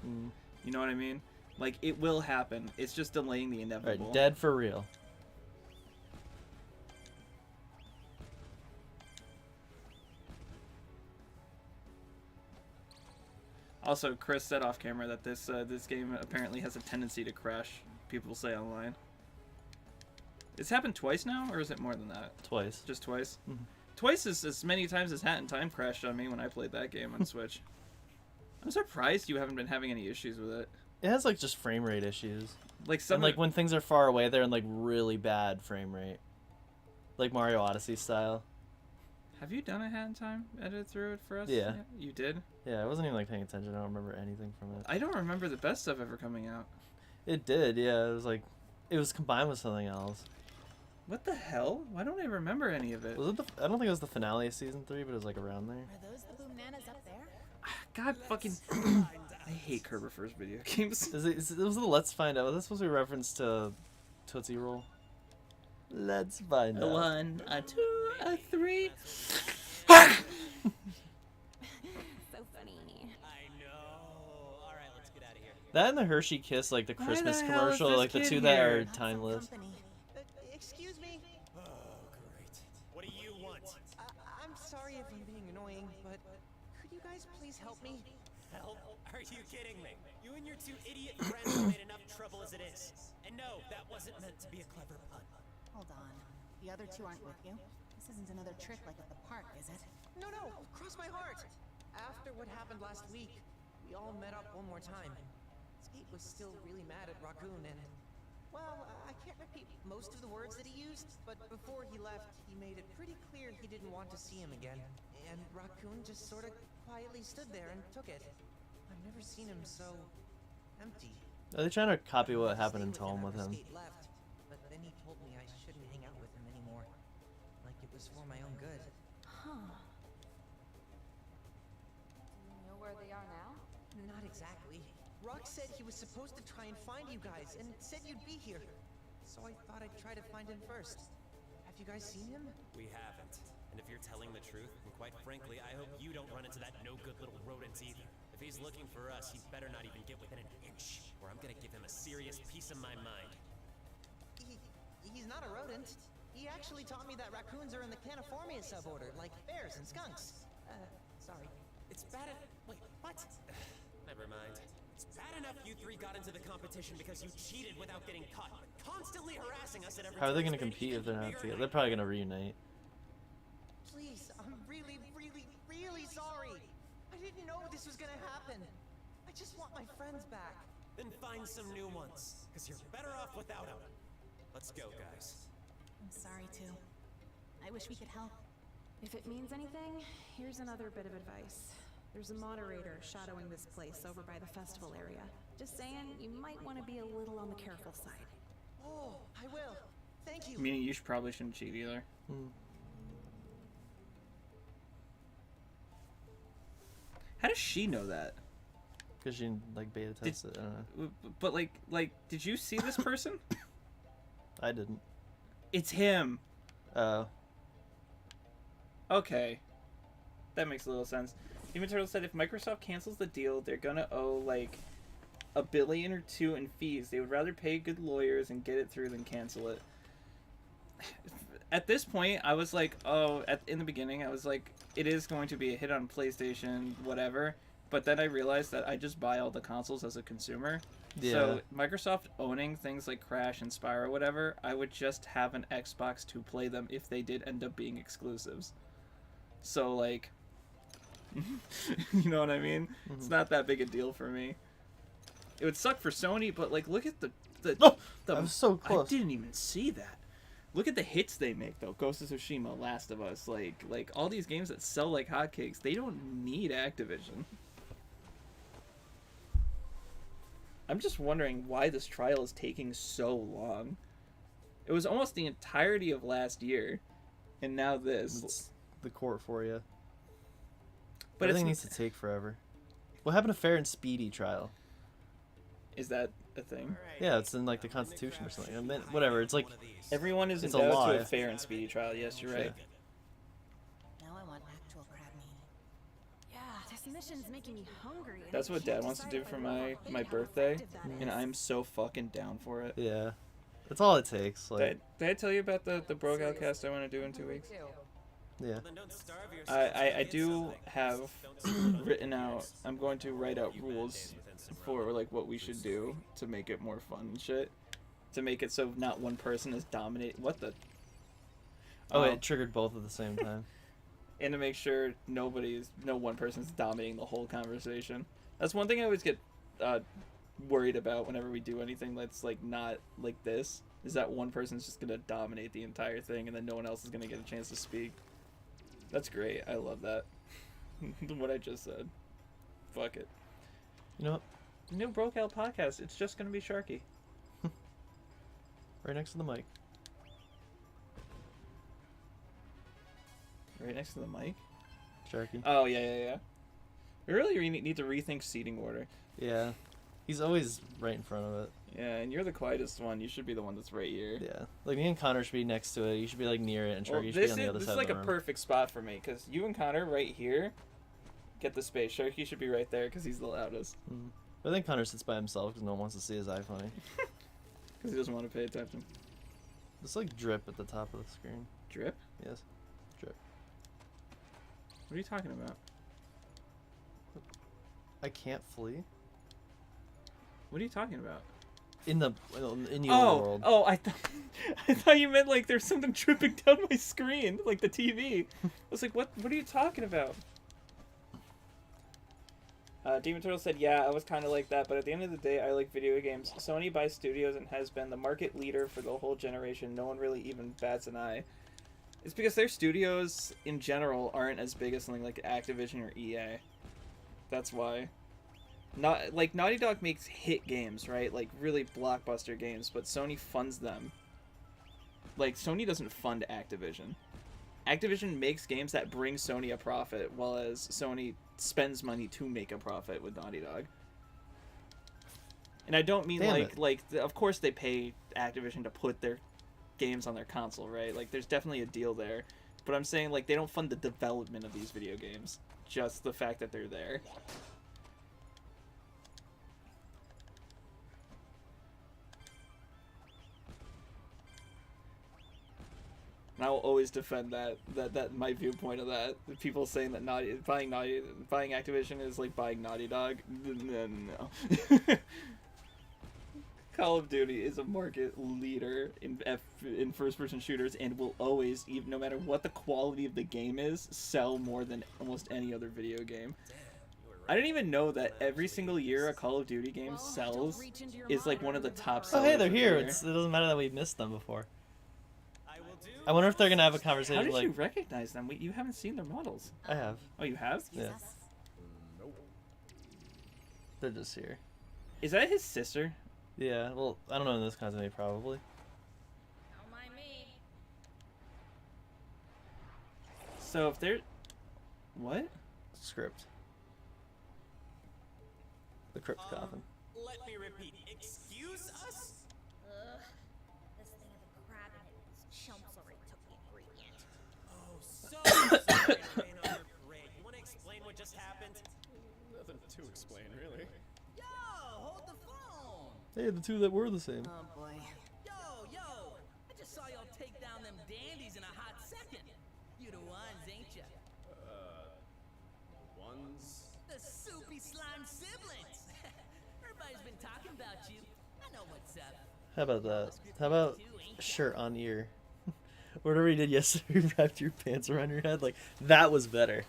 B: You know what I mean? Like, it will happen. It's just delaying the inevitable.
C: Alright, dead for real.
B: Also, Chris said off camera that this game apparently has a tendency to crash, people say online. It's happened twice now, or is it more than that?
C: Twice.
B: Just twice? Twice is as many times as Hat in Time crashed on me when I played that game on Switch. I'm surprised you haven't been having any issues with it.
C: It has like just frame rate issues.
B: Like some
C: and like when things are far away, they're in like really bad frame rate, like Mario Odyssey style.
B: Have you done a Hat in Time edit through it for us?
C: Yeah.
B: You did?
C: Yeah, I wasn't even like paying attention. I don't remember anything from it.
B: I don't remember the best stuff ever coming out.
C: It did, yeah. It was like, it was combined with something else.
B: What the hell? Why don't I remember any of it?
C: Was it I don't think it was the finale of season 3, but it was like around there.
O: Are those the boom nanas up there?
B: God fucking... I hate Kerber First video games.
C: It was the Let's Find Out. Was that supposed to be a reference to Tootsie Roll? Let's find out.
B: 1, 2, 3.
J: So funny.
F: I know. All right, let's get out of here.
C: That and the Hershey Kiss, like the
B: Why
C: Christmas
B: the hell is
C: commercial,
B: this
C: like the
B: kid
C: two that
B: here?
C: are timeless.
P: Excuse me.
F: Oh, great. What do you want?
P: I'm sorry if I'm being annoying, but could you guys please help me?
F: Help? Are you kidding me? You and your two idiot friends have made enough trouble as it is. And no, that wasn't meant to be a clever pun.
O: Hold on. The other two aren't with you? This isn't another trick like at the park, is it?
P: No, cross my heart. After what happened last week, we all met up one more time. Skate was still really mad at Raccoon and... Well, I can't repeat most of the words that he used, but before he left, he made it pretty clear he didn't want to see him again. And Raccoon just sort of quietly stood there and took it. I've never seen him so... empty.
C: Are they trying to copy what happened in Tome with him?
P: Skate left, but then he told me I shouldn't hang out with him anymore. Like it was for my own good.
J: Huh. Do you know where they are now?
P: Not exactly. Rock said he was supposed to try and find you guys, and said you'd be here. So I thought I'd try to find him first. Have you guys seen him?
F: We haven't. And if you're telling the truth, and quite frankly, I hope you don't run into that no-good little rodent either. If he's looking for us, he better not even get within an inch, or I'm gonna give him a serious piece of my mind.
P: He's not a rodent. He actually taught me that raccoons are in the Caniformia suborder, like bears and skunks. Sorry.
F: It's bad enough. Wait, what? Never mind. It's bad enough you three got into the competition because you cheated without getting caught, constantly harassing us at every
C: How are they
F: turn.
C: going to compete if they're not together? They're probably going to reunite.
P: Please, I'm really, really, really sorry. I didn't know this was gonna happen. I just want my friends back.
F: Then find some new ones, because you're better off without them. Let's go, guys.
O: I'm sorry, too. I wish we could help.
J: If it means anything, here's another bit of advice. There's a moderator shadowing this place over by the festival area. Just saying, you might want to be a little on the careful side.
P: Oh, I will. Thank you.
B: Meaning you probably shouldn't cheat either. How does she know that?
C: Because she like beta tested it. I don't know.
B: But like, did you see this person?
C: I didn't.
B: It's him.
C: Oh.
B: Okay. That makes a little sense. Even Turtle said if Microsoft cancels the deal, they're gonna owe like $1 billion or $2 billion in fees. They would rather pay good lawyers and get it through than cancel it. At this point, I was like, in the beginning, I was like, it is going to be a hit on PlayStation, whatever. But then I realized that I just buy all the consoles as a consumer.
C: Yeah.
B: So Microsoft owning things like Crash and Spyro or whatever, I would just have an Xbox to play them if they did end up being exclusives. So like, you know what I mean? It's not that big a deal for me. It would suck for Sony, but like, look at the
C: I was so close.
B: I didn't even see that. Look at the hits they make though. Ghost of Tsushima, Last of Us, like all these games that sell like hotcakes. They don't need Activision. I'm just wondering why this trial is taking so long. It was almost the entirety of last year, and now this.
C: It's the court for you.
B: But
C: Everything needs to take forever. What happened to Fair and Speedy trial?
B: Is that a thing?
C: Yeah, it's in like the Constitution or something. I mean, whatever. It's like
B: everyone is
C: it's a
B: endowed
C: law.
B: to a fair and speedy trial. Yes, you're right.
O: Now I want actual crab meat.
J: Yeah, this mission's making me hungry. and
B: That's
J: I
B: what
J: can't
B: Dad wants to
J: decide
B: do
J: if
B: for
J: I
B: my
J: really how
B: birthday,
J: effective that
B: and
J: is.
B: I'm so fucking down for it.
C: Yeah, that's all it takes. Like,
B: Did I tell you about the Brogal cast I want to do in 2 weeks?
C: yeah.
B: I do have written out. I'm going to write out rules for like what we should do to make it more fun and shit. To make it so not one person is dominating. What the?
C: Oh, it triggered both at the same time.
B: And to make sure no one person's dominating the whole conversation. That's one thing I always get worried about whenever we do anything that's like not like this is that one person's just gonna dominate the entire thing and then no one else is gonna get a chance to speak. That's great. I love that. What I just said. Fuck it.
C: You know what?
B: New Broke Out podcast. It's just gonna be Sharky.
C: Right next to the mic.
B: Right next to the mic?
C: Sharky.
B: Oh, yeah. We really need to rethink seating order.
C: Yeah. He's always right in front of it.
B: Yeah, and you're the quietest one. You should be the one that's right here.
C: Yeah. Like, me and Connor should be next to it. You should be, like, near it, and Sharky
B: Well,
C: should be on the other
B: this
C: side
B: is like
C: of
B: a
C: the room.
B: perfect spot for me, because you and Connor right here get the space. Sharky should be right there, because he's the loudest.
C: Mm. I think Connor sits by himself, because no one wants to see his iPhone.
B: Because he doesn't want to pay attention.
C: It's like drip at the top of the screen.
B: Drip?
C: Yes. Drip.
B: What are you talking about?
C: I can't flee?
B: What are you talking about?
C: In the world.
B: Oh, I thought you meant like there's something dripping down my screen, like the TV. I was like, what are you talking about? Demon Turtle said, yeah, I was kind of like that, but at the end of the day, I like video games. Sony buys studios and has been the market leader for the whole generation. No one really even bats an eye. It's because their studios, in general, aren't as big as something like Activision or EA. That's why. Not like Naughty Dog makes hit games, right? Like really blockbuster games, but Sony funds them. Like Sony doesn't fund Activision. Activision makes games that bring Sony a profit, while as Sony spends money to make a profit with Naughty Dog. And I don't mean of course they pay Activision to put their games on their console, right? Like there's definitely a deal there. But I'm saying like they don't fund the development of these video games, just the fact that they're there. And I will always defend that my viewpoint of that. People saying that buying Activision is like buying Naughty Dog. No. Call of Duty is a market leader in first-person shooters and will always, even no matter what the quality of the game is, sell more than almost any other video game. I didn't even know that every single year a Call of Duty game sells is like one of the top sellers.
C: Oh, hey, they're here. It doesn't matter that we missed them before. I wonder if they're gonna have a conversation.
B: How did
C: like...
B: you recognize them? You haven't seen their models.
C: I have.
B: Oh, you have?
C: Yeah.
E: Nope.
C: They're just here.
B: Is that his sister?
C: Yeah. Well, I don't know in this continuity, probably.
G: Don't mind me.
B: So if they're... What?
C: Script. The crypt coffin.
F: Let me repeat. Excuse us?
I: Ugh. This thing has a crab in it. These chumps already took the ingredient.
F: Oh, so sorry to rain on your parade. You want to explain what just happened?
E: Nothing to explain, really.
N: Yo, hold the phone.
C: Hey, the two that were the same.
N: Oh boy. Yo, I just saw y'all take down them dandies in a hot second. You the ones, ain't ya?
E: Ones?
N: The soupy slime siblings. Everybody's been talking about you. I know what's up.
C: How about that? How about shirt on ear? Whatever you did yesterday, you wrapped your pants around your head. Like, that was better.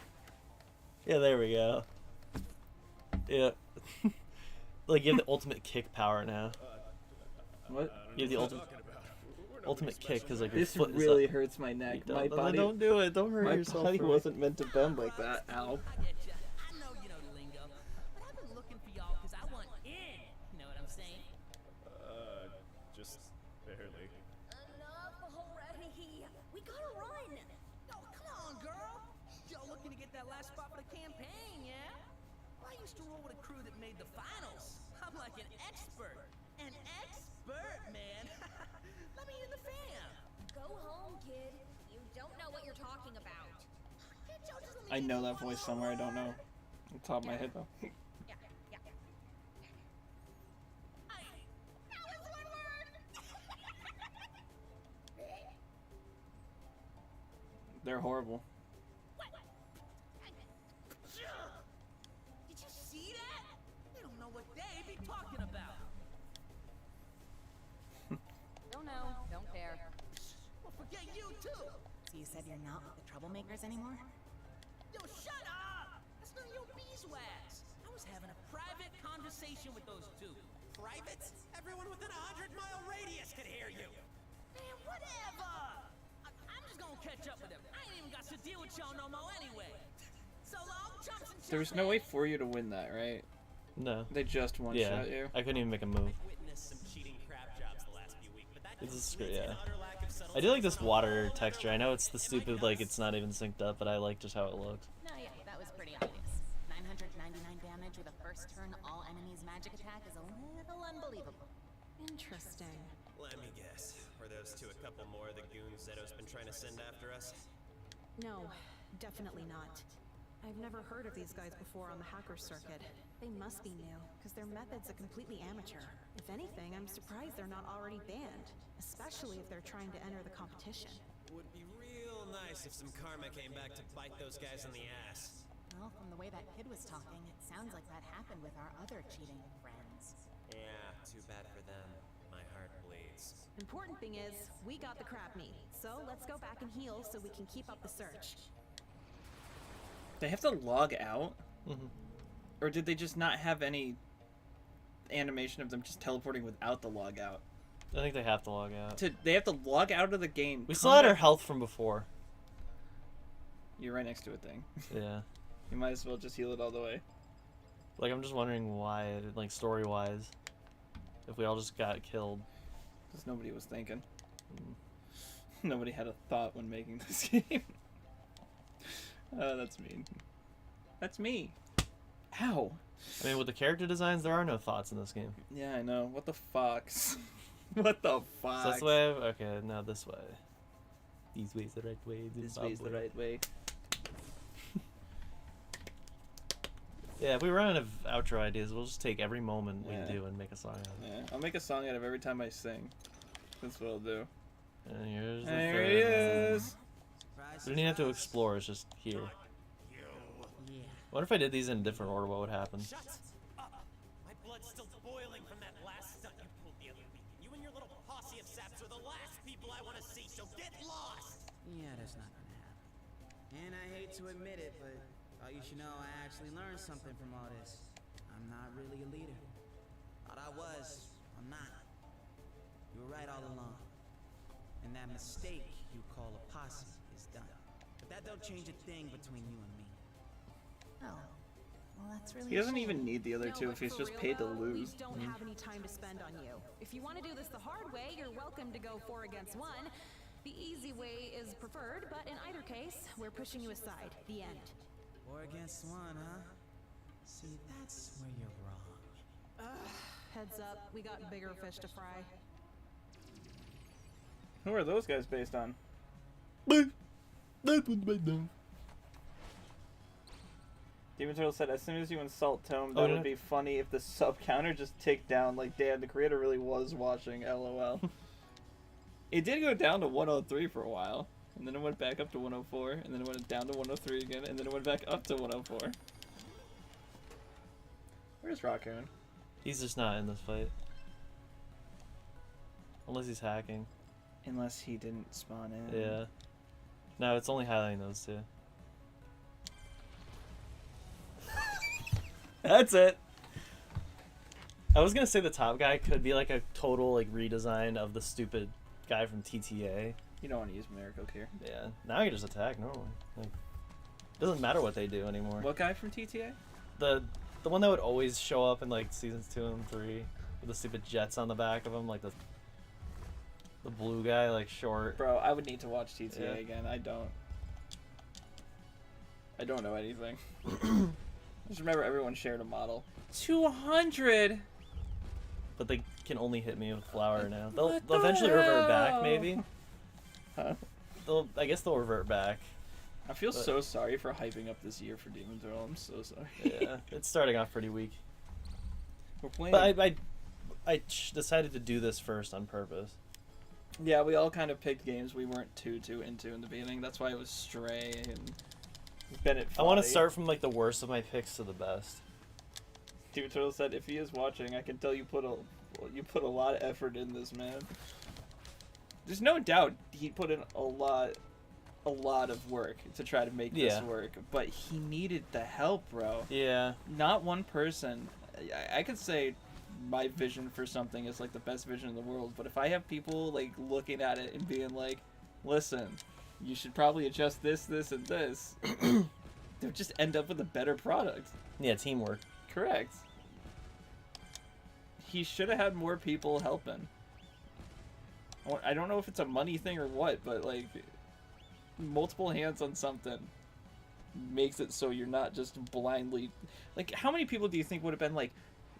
C: Yeah, there we go. Yeah. Like, you have the ultimate kick power now.
B: What?
C: You have the ultimate kick because like your
B: This
C: foot
B: really
C: is up.
B: hurts my neck.
C: Don't,
B: My body.
C: Don't do it. Don't hurt
B: my
C: yourself.
B: body
C: for me.
B: wasn't meant to bend like that. Ow.
N: I get ya. I know you know the lingo, but I've been looking for y'all because I want in. You know what I'm saying?
E: Just barely.
G: Enough already. We gotta run.
N: Yo, come on, girl. Y'all looking to get that last spot for the campaign, yeah? Well, I used to roll with a crew that made the finals. I'm like an expert. An expert, man. Let me in the fam.
I: Go home, kid. You don't know what you're talking about.
N: Can't y'all just let me
B: I
N: in
B: know
N: the
B: that voice somewhere. I don't know. On top of my head though.
I: Yeah.
N: That was one word.
B: They're horrible.
N: Did you see that? They don't know what they be talking about.
J: Don't know, don't care.
N: Well, forget you too.
O: So you said you're not with the troublemakers anymore?
N: Yo, shut up! That's none of your beeswax. I was having a private conversation with those two.
F: private? Everyone within a 100-mile radius could hear you.
N: Man, whatever! I'm just gonna catch up with him. I ain't even got to deal with y'all no more anyway. So long, chumps and chumps.
B: There was no way for you to win that, right?
C: No.
B: They just one-shot you.
C: I couldn't even make a move.
F: Witnessed some cheating crab jobs the last few weeks, but that
C: This is great, yeah. I do like this water texture. I know it's the stupid, like, it's not even synced up, but I like just how it looks.
O: No, yeah, that was pretty obvious. 999 damage with a first turn all enemies magic attack is a little unbelievable.
J: Interesting.
F: Let me guess. Were those two a couple more of the goons Zeto's been trying to send after us?
J: No, definitely not. I've never heard of these guys before on the hacker circuit. They must be new, because their methods are completely amateur. If anything, I'm surprised they're not already banned, especially if they're trying to enter the competition.
F: Would be real nice if some karma came back to bite those guys in the ass.
O: Well, from the way that kid was talking, it sounds like that happened with our other cheating friends.
F: Yeah, too bad for them. My heart bleeds.
J: Important thing is, we got the crab meat, so let's go back and heal so we can keep up the search.
B: They have to log out? Or did they just not have any animation of them just teleporting without the log out?
C: I think they have to log out.
B: They have to log out of the game.
C: We still had our health from before.
B: You're right next to a thing.
C: Yeah.
B: You might as well just heal it all the way.
C: Like, I'm just wondering why, like, story-wise, if we all just got killed.
B: Because nobody was thinking. Nobody had a thought when making this game. Oh, that's mean. That's me. Ow.
C: I mean, with the character designs, there are no thoughts in this game.
B: Yeah, I know. What the fox? What the fox?
C: So this way? Okay, now this way. These ways the right way.
B: This way's the right way.
C: Yeah, if we run out of outro ideas, we'll just take every moment we do and make a song out of it.
B: Yeah, I'll make a song out of every time I sing. That's what I'll do.
C: And here's the
B: there it is.
C: We don't even have to explore, it's just here. What if I did these in a different order? What would happen?
F: Shut up! My blood's still boiling from that last stunt you pulled the other week. You and your little posse of saps are the last people I want to see, so get lost!
Q: Yeah, that's not gonna happen. And I hate to admit it, but you should know I actually learned something from all this. I'm not really a leader. Thought I was. I'm not. You were right all along. And that mistake you call a posse is done. But that don't change a thing between you and me.
O: Oh. Well, that's really
B: He doesn't even need the other two if he's just paid to lose.
J: We don't have any time to spend on you. If you want to do this the hard way, you're welcome to go 4 against 1. The easy way is preferred, but in either case, we're pushing you aside. The end.
Q: 4 against 1, huh? See, that's where you're wrong.
J: Heads up, we got bigger fish to fry.
B: Who are those guys based on? Demon Turtle said, as soon as you insult Tome, that would be funny if the sub counter just ticked down. Like, damn, the creator really was watching, LOL. It did go down to 103 for a while, and then it went back up to 104, and then it went down to 103 again, and then it went back up to 104. Where's Raccoon?
C: He's just not in this fight. Unless he's hacking.
B: Unless he didn't spawn in.
C: Yeah. No, it's only highlighting those two.
B: That's it.
C: I was gonna say the top guy could be like a total like redesign of the stupid guy from TTA.
B: You don't want to use Miracle here.
C: Yeah. Now you just attack normally. Like, doesn't matter what they do anymore.
B: What guy from TTA?
C: The one that would always show up in like seasons 2 and 3 with the stupid jets on the back of him, like the blue guy, like short.
B: Bro, I would need to watch TTA again. I don't know anything. Just remember everyone shared a model. 200!
C: But they can only hit me with flower now. They'll eventually revert back, maybe.
B: Huh?
C: I guess they'll revert back.
B: I feel so sorry for hyping up this year for Demon Turtle. I'm so sorry.
C: Yeah, it's starting off pretty weak.
B: We're playing.
C: But I decided to do this first on purpose.
B: Yeah, we all kind of picked games we weren't too into in the beginning. That's why it was Stray and Bennett.
C: I want to start from like the worst of my picks to the best.
B: Demon Turtle said, "If he is watching, I can tell you put a lot of effort in this, man." There's no doubt he put in a lot of work to try to make this work, but he needed the help, bro.
C: Yeah.
B: Not one person. I could say my vision for something is like the best vision in the world, but if I have people like looking at it and being like, listen, you should probably adjust this, this, and this, they'll just end up with a better product.
C: Yeah, teamwork.
B: Correct. He should have had more people helping. I don't know if it's a money thing or what, but like multiple hands on something makes it so you're not just blindly like, how many people do you think would have been like,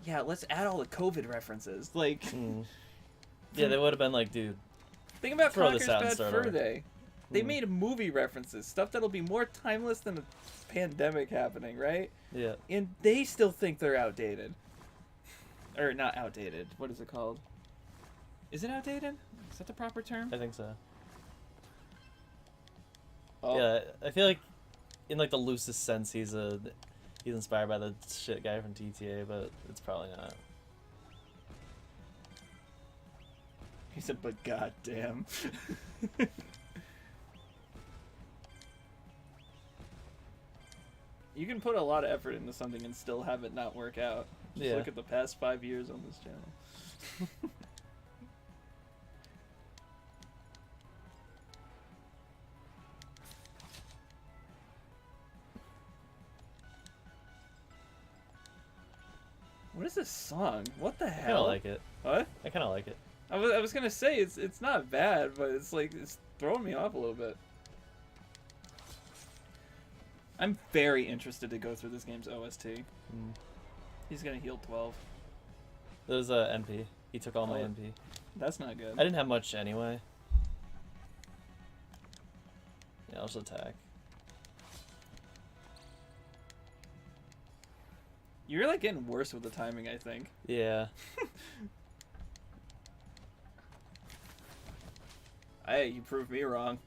B: yeah, let's add all the COVID references, like
C: yeah, they would have been like, dude,
B: think about
C: throw
B: Conker's
C: this out and
B: Bad
C: start
B: Fur
C: over.
B: Day. They made movie references, stuff that'll be more timeless than a pandemic happening, right?
C: Yeah.
B: And they still think they're outdated. Or not outdated, what is it called? Is it outdated? Is that the proper term?
C: I think so.
B: Oh.
C: Yeah, I feel like in like the loosest sense he's inspired by the shit guy from GTA, but it's probably not.
B: He said, but goddamn. You can put a lot of effort into something and still have it not work out. Just look at the past 5 years on this channel. What is this song? What the hell?
C: I kind of like it.
B: What?
C: I kind of like it.
B: I was gonna say it's not bad, but it's like it's throwing me off a little bit. I'm very interested to go through this game's OST. He's gonna heal 12.
C: There's a MP. He took all my MP.
B: That's not good.
C: I didn't have much anyway. Yeah, I'll just attack.
B: You're like getting worse with the timing, I think.
C: Yeah.
B: Hey, you proved me wrong.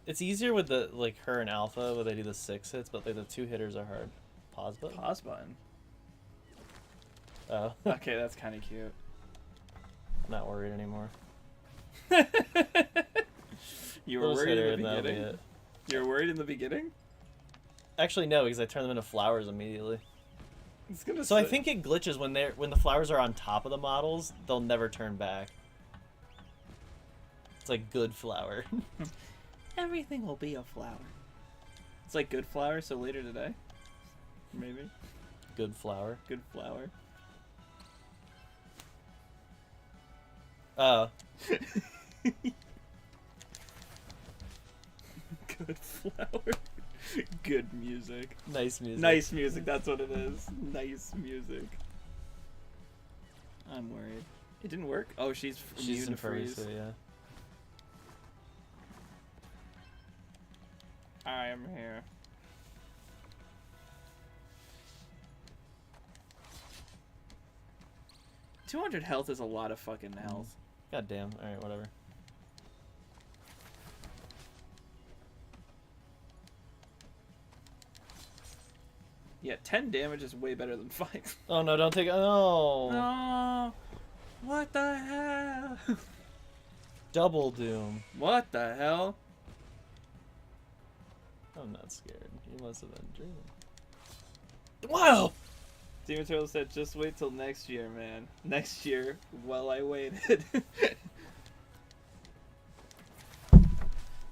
C: It's easier with the like her and Alpha where they do the 6 hits, but like the 2 hitters are hard. Pause button.
B: Pause button.
C: Oh.
B: Okay, that's kind of cute.
C: I'm not worried anymore.
B: You were
C: Little
B: worried
C: hitter
B: in the
C: and that'll be
B: beginning?
C: it.
B: You were worried in the beginning?
C: Actually, no, because I turn them into flowers immediately.
B: It's gonna
C: So I think it glitches when the flowers are on top of the models. They'll never turn back. It's like good flower.
B: Everything will be a flower. It's like good flower, so later today. Maybe.
C: Good flower.
B: Good flower.
C: Oh.
B: Good flower. Good music.
C: Nice music.
B: Nice music, that's what it is. Nice music. I'm worried. It didn't work? Oh, she's immune to freeze.
C: So, yeah.
B: I am here. $200 health is a lot of fucking health.
C: God damn. Alright, whatever.
B: Yeah, 10 damage is way better than 5.
C: Oh no, don't take it. Oh.
B: No. What the hell?
C: Double doom.
B: What the hell?
C: I'm not scared. You must have been dreaming. Wow!
B: Demon Turtle said, just wait till next year, man. Next year, while I waited.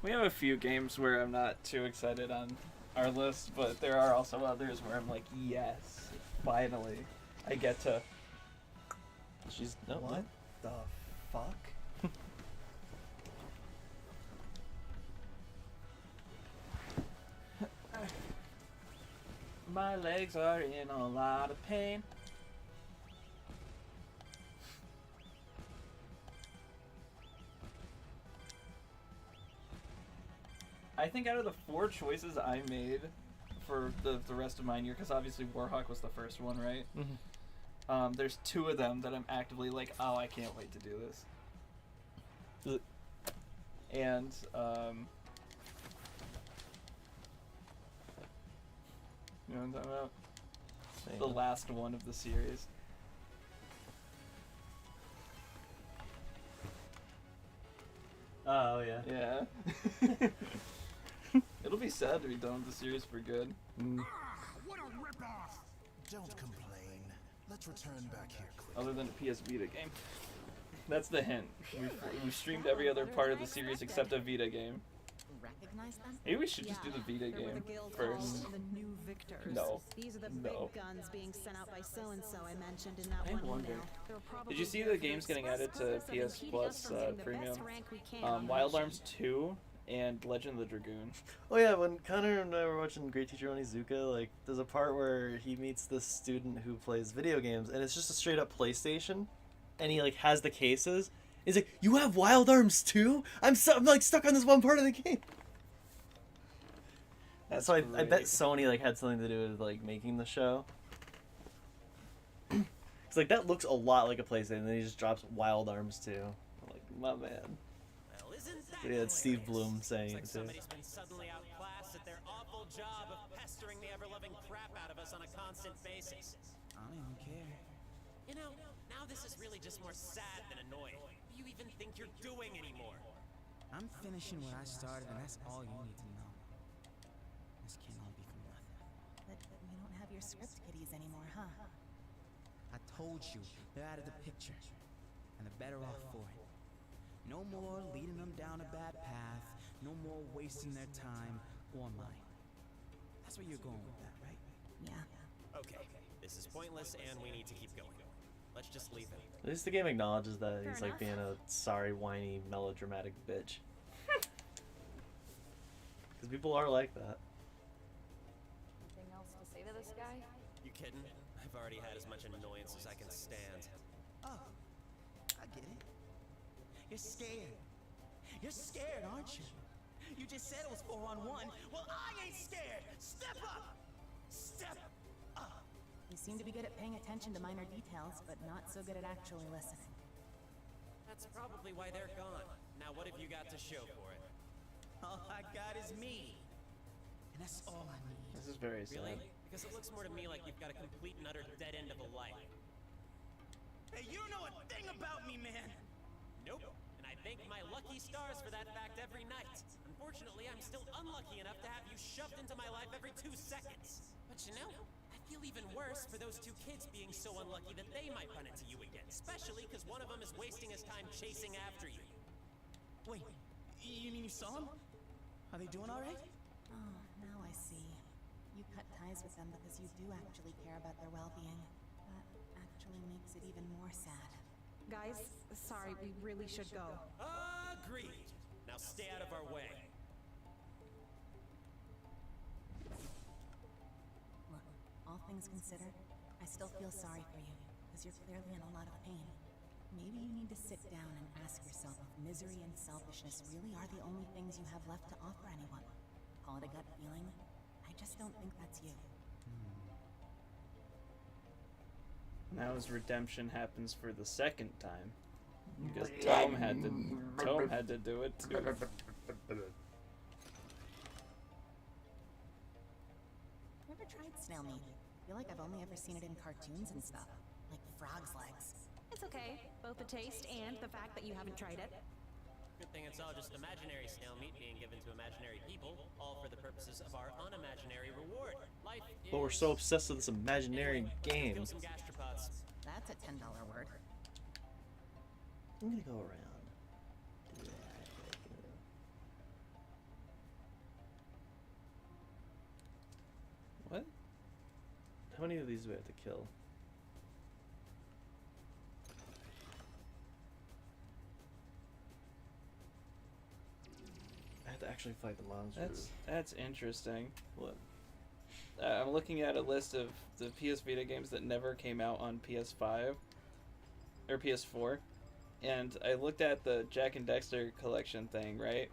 B: We have a few games where I'm not too excited on our list, but there are also others where I'm like, yes, finally, I get to...
C: She's... No,
B: what the fuck? My legs are in a lot of pain. I think out of the 4 choices I made for the rest of mine year, because obviously Warhawk was the first one, right?
C: Mm-hmm.
B: There's 2 of them that I'm actively like, oh, I can't wait to do this. And, you know what I'm talking about? The last one of the series.
C: Oh, yeah.
B: Yeah. It'll be sad to be done with the series for good.
E: What a ripoff! Don't complain.
K: Let's return back here quickly.
B: Other than a PS Vita game. That's the hint. We've streamed every other part of the series except a Vita game.
O: Recognize them?
B: Maybe we should just do the Vita game first.
J: The new victors.
B: No.
J: These are the
B: No.
J: big guns being sent out by so-and-so I mentioned in that one
B: wonder.
J: email. They were probably
B: Did you see
J: here
B: the
J: for the
B: games getting
J: express
B: added to
J: purpose of
B: PS
J: impeding
B: Plus
J: us from getting the
B: Premium?
J: best rank we can on the
B: Wild
J: mission.
B: Arms 2 and Legend of the Dragoon.
C: Oh yeah, when Connor and I were watching Great Teacher Onizuka, like there's a part where he meets this student who plays video games, and it's just a straight up PlayStation, and he like has the cases. He's like, "You have Wild Arms too? I'm like stuck on this one part of the game."
B: That's
C: so I bet
B: great.
C: Sony like had something to do with like making the show. It's like that looks a lot like a PlayStation, and then he just drops Wild Arms too. I'm like, my man.
F: Well, isn't that
C: Yeah, it's Steve
F: hilarious?
C: Bloom saying
F: It's
C: it
F: like
C: too.
F: somebody's been suddenly outclassed at their awful job of pestering the ever-loving crap out of us on a constant basis.
Q: I don't even care.
F: You know, now this is really just more sad than annoying. What do you even think you're doing anymore?
Q: I'm finishing what I started, and that's all you need to know. This can't all be for nothing.
O: But we don't have your script kiddies anymore, huh?
Q: I told you, they're out of the picture, and they're better off for it. No more leading them down a bad path, no more wasting their time or mine. That's where you're going with that, right?
O: Yeah.
F: Okay, this is pointless and we need to keep going. Let's just leave it.
C: At least the game acknowledges that
J: Fair
C: he's like
J: enough.
C: being a sorry, whiny, melodramatic bitch. Because people are like that.
R: Anything else to say to this guy?
F: You kidding? I've already had as much annoyance as I can stand.
Q: Oh, I get it. You're scared. You're scared, aren't you? You just said it was 4-on-1. Well, I ain't scared. Step up. Step up.
O: You seem to be good at paying attention to minor details, but not so good at actually listening.
F: That's probably why they're gone. Now what have you got to show for it?
Q: All I got is me. And that's all I need.
B: This is very sad.
F: Really? Because it looks more to me like you've got a complete and utter dead end of a life.
Q: Hey, you don't know a thing about me, man.
F: Nope. And I thank my lucky stars for that fact every night. Unfortunately, I'm still unlucky enough to have you shoved into my life every 2 seconds. But you know, I feel even worse for those 2 kids being so unlucky that they might run into you again. Especially because one of them is wasting his time chasing after you.
Q: Wait, you mean you saw them? Are they doing all right?
O: Oh, now I see. You cut ties with them because you do actually care about their well-being. That actually makes it even more sad.
J: Guys, sorry, we really should go.
F: Agreed. Now stay out of our way.
O: Look, all things considered, I still feel sorry for you, because you're clearly in a lot of pain. Maybe you need to sit down and ask yourself if misery and selfishness really are the only things you have left to offer anyone. Call it a gut feeling. I just don't think that's you.
B: Now his redemption happens for the second time. Because Tome had to do it too.
O: Never tried snail meat. I feel like I've only ever seen it in cartoons and stuff. Like frog's legs.
J: It's okay. Both the taste and the fact that you haven't tried it.
F: Good thing it's all just imaginary snail meat being given to imaginary people, all for the purposes of our unimaginary reward. Life is...
C: But we're so obsessed with this imaginary game.
F: Kill some gastropods.
O: That's a $10 word.
C: I'm gonna go around.
B: What?
C: How many of these do we have to kill? I have to actually fight the monsters.
B: That's interesting.
C: What?
B: I'm looking at a list of the PS Vita games that never came out on PS5 or PS4, and I looked at the Jack and Dexter collection thing, right?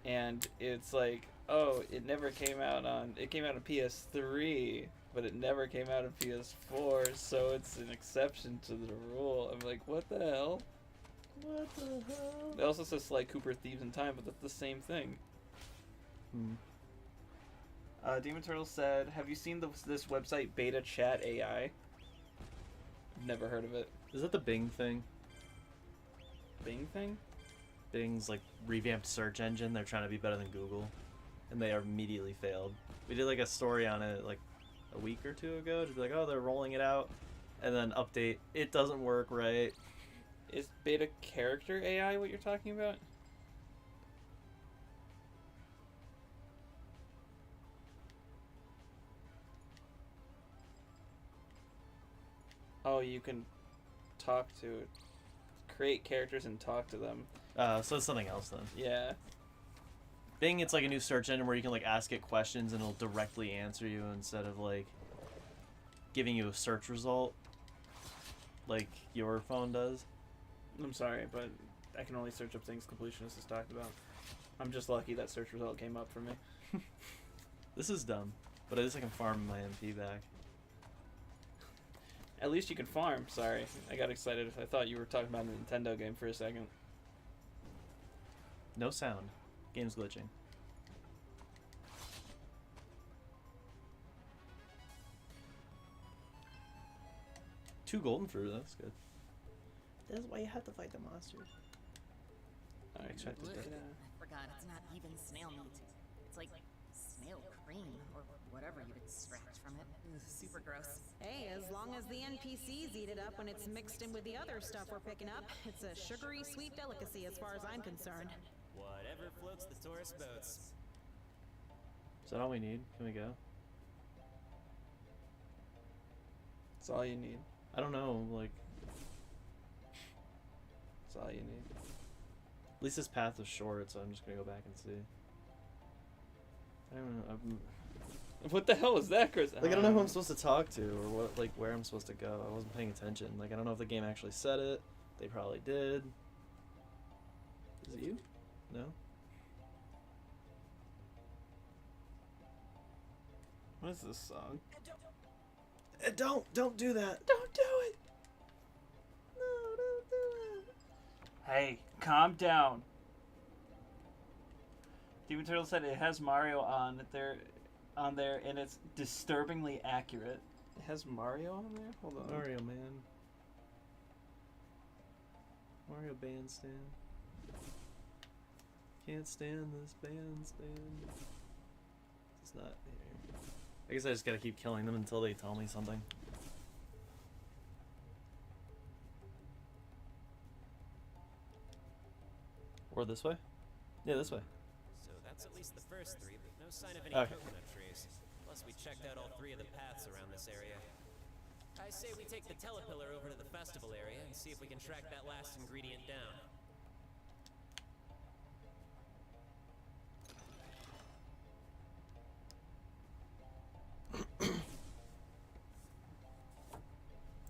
B: And it's like, oh, it never came out on. It came out on PS3, but it never came out on PS4, so it's an exception to the rule. I'm like, what the hell?
C: What the hell?
B: It also says Sly Cooper Thieves in Time, but that's the same thing. Demon Turtle said, have you seen this website, Beta Chat AI? Never heard of it.
C: Is that the Bing thing?
B: Bing thing?
C: Bing's like revamped search engine. They're trying to be better than Google, and they immediately failed. We did like a story on it like a week or two ago. Just like, oh, they're rolling it out, and then update. It doesn't work right.
B: Is beta character AI what you're talking about? Oh, you can talk to, create characters and talk to them.
C: So it's something else then.
B: Yeah.
C: Bing, it's like a new search engine where you can like ask it questions and it'll directly answer you instead of like giving you a search result like your phone does.
B: I'm sorry, but I can only search up things Completionist has talked about. I'm just lucky that search result came up for me.
C: This is dumb, but at least I can farm my MP back.
B: At least you can farm. Sorry, I got excited. I thought you were talking about a Nintendo game for a second.
C: No sound. Game's glitching. Two golden fruit, that's good. That's why you have to fight the monsters.
B: I expected that.
O: I forgot, it's not even snail meat. It's like snail cream, or whatever you'd extract from it. Super gross.
J: Hey, as long as the NPCs eat it up when it's mixed in with the other stuff we're picking up, it's a sugary sweet delicacy as far as I'm concerned.
F: Whatever floats the tourist boats.
C: Is that all we need? Can we go?
B: That's all you need.
C: I don't know, like...
B: That's all you need.
C: At least this path is short, so I'm just gonna go back and see. I don't know.
B: What the hell is that, Chris?
C: Like, I don't know who I'm supposed to talk to or what, like, where I'm supposed to go. I wasn't paying attention. Like, I don't know if the game actually said it. They probably did. Is it you? No?
B: What is this song?
C: Don't do that.
B: Don't do it.
C: No, don't do it.
B: Hey, calm down. Demon Turtle said it has Mario on there, and it's disturbingly accurate. It has Mario on there? Hold on.
C: Mario, man. Mario bandstand. Can't stand this bandstand. It's not here. I guess I just gotta keep killing them until they tell me something. Or this way? Yeah, this way.
F: So that's at least the first three, but no sign of any
C: Okay.
F: coconut trees. Plus we checked out all three of the paths around this area. I say we take the telepillar over to the festival area and see if we can track that last ingredient down.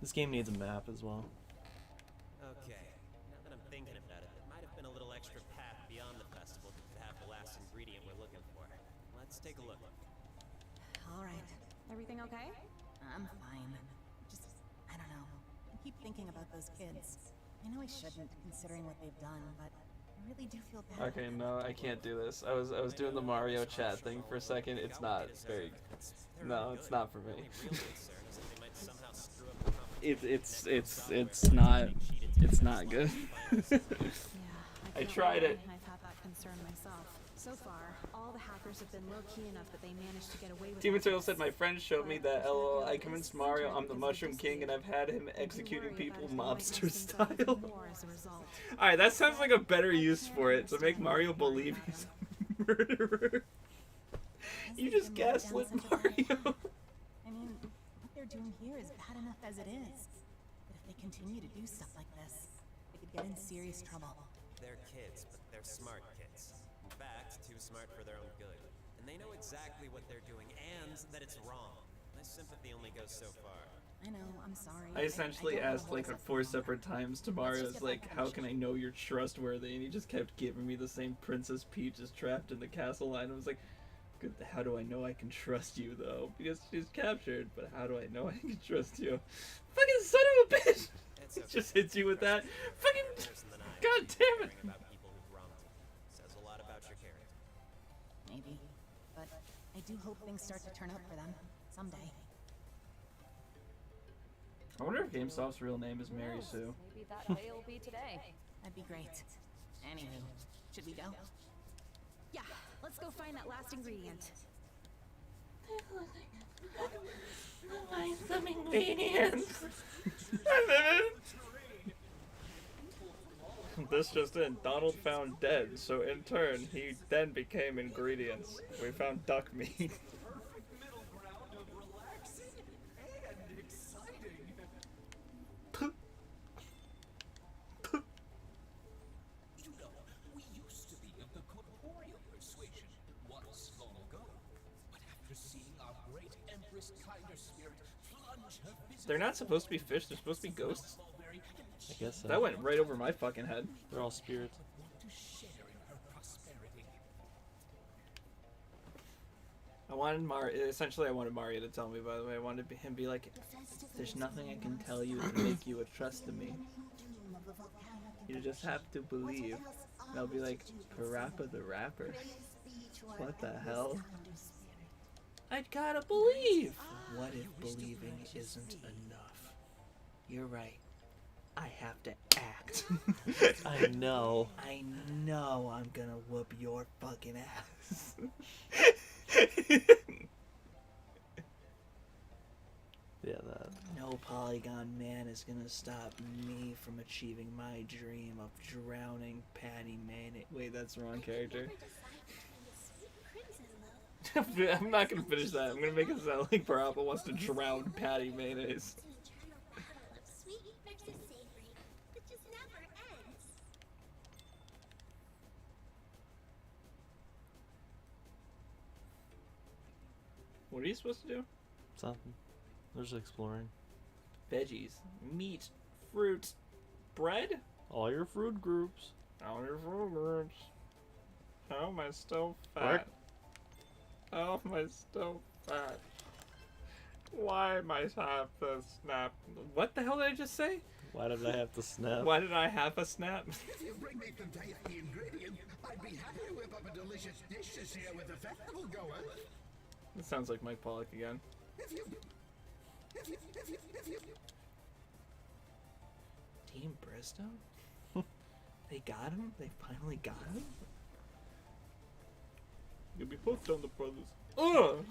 C: This game needs a map as well.
F: Okay, now that I'm thinking about it, there might have been a little extra path beyond the festival that could have the last ingredient we're looking for. Let's take a look.
O: Alright.
J: Everything okay?
O: I'm fine. Just, I don't know. I keep thinking about those kids. I know I shouldn't, considering what they've done, but I really do feel bad.
B: Okay, no, I can't do this. I was doing the Mario chat thing for a second. It's not very. No, it's not for me. It's not good. I tried it.
J: I've had that concern myself. So far, all the hackers have been low-key enough that they managed to get away with
B: Demon
J: it.
B: Turtle said, my friend showed me that LOL, I convinced Mario I'm the Mushroom King and I've had him executing people mobster style. Alright, that sounds like a better use for it, to make Mario believe he's a murderer. You just gaslit Mario.
O: I mean, what they're doing here is bad enough as it is. But if they continue to do stuff like this, they could get in serious trouble.
F: They're kids, but they're smart kids. In fact, too smart for their own good. And they know exactly what they're doing and that it's wrong. My sympathy only goes so far.
O: I know, I'm sorry.
B: I essentially asked like 4 separate times to Mario's like, how can I know you're trustworthy? And he just kept giving me the same Princess Peach is trapped in the castle line. I was like, good, how do I know I can trust you though? Because she's captured, but how do I know I can trust you? Fucking son of a bitch! He just hits you with that. Fucking god damn it!
F: Says a lot about your character.
O: Maybe. But I do hope things start to turn out for them. Someday.
B: I wonder if GameStop's real name is Mary Sue.
R: Maybe that day will be today.
O: That'd be great. Anywho, should we go?
J: Yeah, let's go find that last ingredient.
B: Find some ingredients. This just in, Donald found dead, so in turn, he then became ingredients. We found duck meat.
S: You know, we used to be of the corporeal persuasion once long ago. But after seeing our great Empress Kinder Spirit plunge her physical...
B: They're not supposed to be fish, they're supposed to be ghosts.
C: I guess so.
B: That went right over my fucking head.
C: They're all spirits.
S: to share in her prosperity.
B: I wanted Mario, essentially I wanted Mario to tell me, by the way. I wanted him to be like, there's nothing I can tell you to make you a trust in me. You just have to believe. And I'll be like, Parappa the Rapper. What the hell? I gotta believe! What if believing isn't enough? You're right. I have to act.
C: I know.
B: I know I'm gonna whoop your fucking ass.
C: Yeah, that.
B: No Polygon Man is gonna stop me from achieving my dream of drowning Patty Mayonnaise. Wait, that's the wrong character. I'm not gonna finish that. I'm gonna make it sound like Parappa wants to drown Patty Mayonnaise. What are you supposed to do?
C: Something. They're just exploring.
B: Veggies, meat, fruit, bread?
C: All your fruit groups.
B: All your fruit groups. How am I still fat?
C: Correct.
B: How am I still fat? Why am I have to snap? What the hell did I just say?
C: Why did I have to snap?
B: Why did I have a snap?
S: If you bring me some tasty ingredients, I'd be happy to whip up a delicious dish to share with the festival goers.
B: It sounds like Mike Pollock again. Team Bristow? They got him? They finally got him? You'll be both on the brothers. Ugh!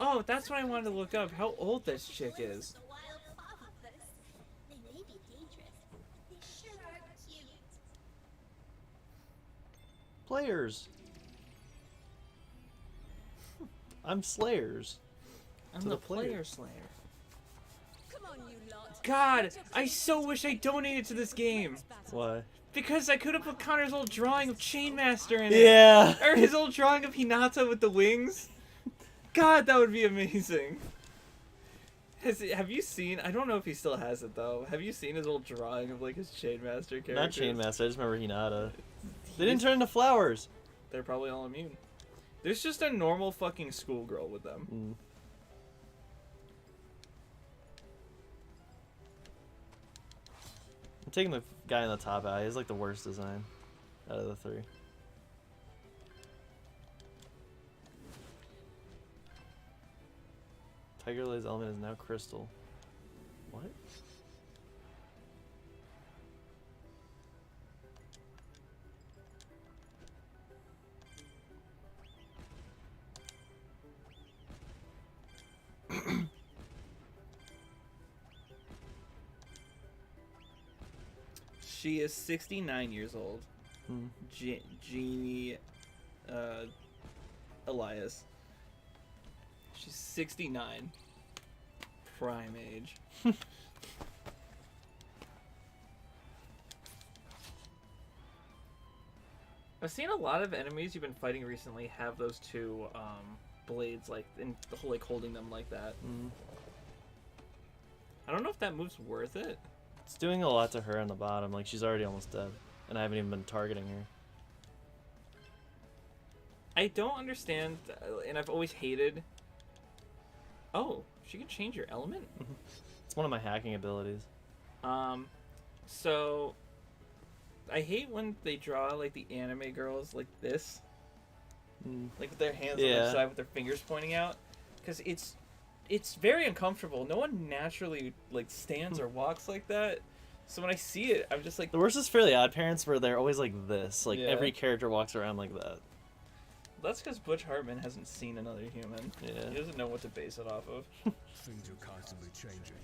B: Oh, that's what I wanted to look up. How old this chick is.
L: They may be dangerous, but they sure are cute.
C: Players. I'm Slayers.
B: I'm the player slayer.
G: Come on, you lot.
B: God, I so wish I donated to this game.
C: Why?
B: Because I could have put Connor's old drawing of Chainmaster in it.
C: Yeah.
B: Or his old drawing of Hinata with the wings. God, that would be amazing. Have you seen, I don't know if he still has it though. Have you seen his old drawing of like his Chainmaster character?
C: Not Chainmaster, I just remember Hinata. They didn't turn into flowers.
B: They're probably all immune. There's just a normal fucking schoolgirl with them.
C: Mm. I'm taking the guy in the top out. He's like the worst design out of the three. Tiger Lily's element is now crystal. What?
B: She is 69 years old.
C: Hmm.
B: Jeannie Elias. She's 69. Prime age. I've seen a lot of enemies you've been fighting recently have those two blades like holding them like that.
C: Mm.
B: I don't know if that move's worth it.
C: It's doing a lot to her on the bottom. Like, she's already almost dead. And I haven't even been targeting her.
B: I don't understand, and I've always hated... Oh, she can change your element?
C: It's one of my hacking abilities.
B: So... I hate when they draw, like, the anime girls like this.
C: Mm.
B: Like, with their hands on their side with their fingers pointing out. Because it's very uncomfortable. No one naturally, like, stands or walks like that. So when I see it, I'm just like...
C: The worst is Fairly Odd Parents, where they're always like this. Like,
B: Yeah.
C: every character walks around like that.
B: That's because Butch Hartman hasn't seen another human.
C: Yeah.
B: He doesn't know what to base it off of.
K: Things are constantly changing.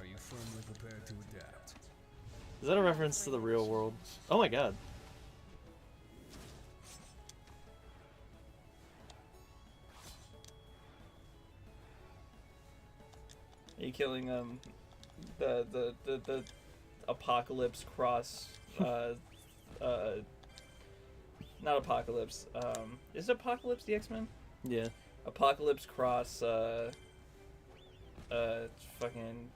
K: Are you firmly prepared to adapt?
C: Is that a reference to the real world? Oh my god.
B: Are you killing the Apocalypse cross not Apocalypse, is Apocalypse the X-Men?
C: Yeah.
B: Apocalypse cross fucking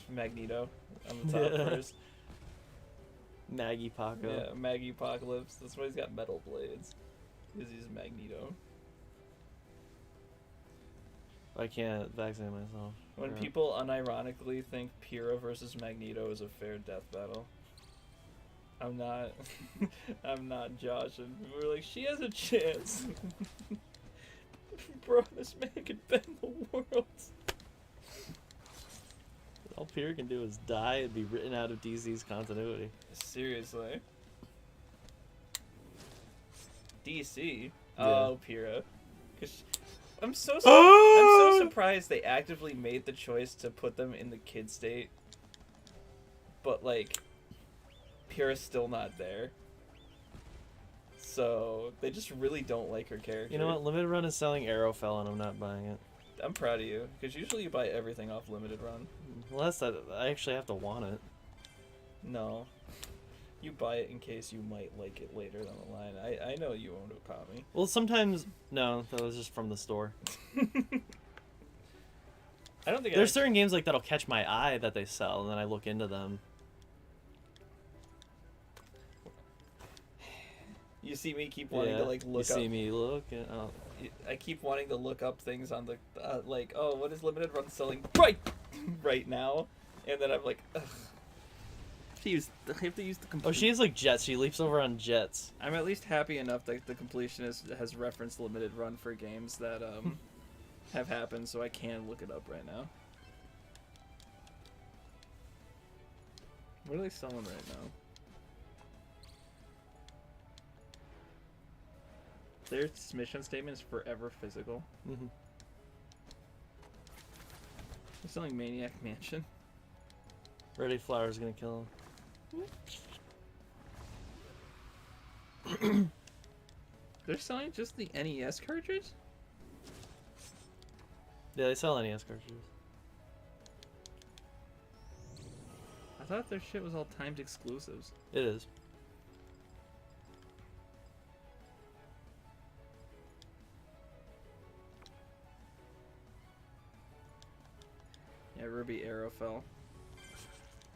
B: Magneto on the top first.
C: Maggie Paco.
B: Yeah, Maggie Apocalypse. That's why he's got metal blades. Because he's Magneto.
C: I can't vaccinate myself.
B: When people unironically think Pyrrha versus Magneto is a fair death battle. I'm not I'm not Josh, and we're like, she has a chance. Bro, this man can bend the world.
C: All Pyrrha can do is die and be written out of DC's continuity.
B: Seriously. DC?
C: Yeah.
B: Oh, Pyrrha. I'm so surprised they actively made the choice to put them in the kid state. But, like, Pyrrha's still not there. So, they just really don't like her character.
C: You know what? Limited Run is selling Arrowfell and I'm not buying it.
B: I'm proud of you, because usually you buy everything off Limited Run.
C: Well, that's that. I actually have to want it.
B: No. You buy it in case you might like it later down the line. I know you owned Okami.
C: Well, sometimes... No, that was just from the store.
B: I don't think
C: There's certain games like that'll catch my eye that they sell, and then I look into them.
B: You see me keep wanting to like look
C: you
B: up.
C: see me look. And, oh.
B: I keep wanting to look up things on the like, oh, what is Limited Run selling right now, and then I'm like, ugh. I have to use the complete.
C: Oh, she has like jets. She leaps over on jets.
B: I'm at least happy enough that the completionist has referenced Limited Run for games that have happened, so I can look it up right now. What are they selling right now? Their mission statement is forever physical.
C: Mm-hmm.
B: They're selling Maniac Mansion.
C: Ready Flower's gonna kill him.
B: They're selling just the NES cartridge?
C: Yeah, they sell NES cartridges.
B: I thought their shit was all timed exclusives.
C: It is.
B: Yeah, Ruby Arrowfell.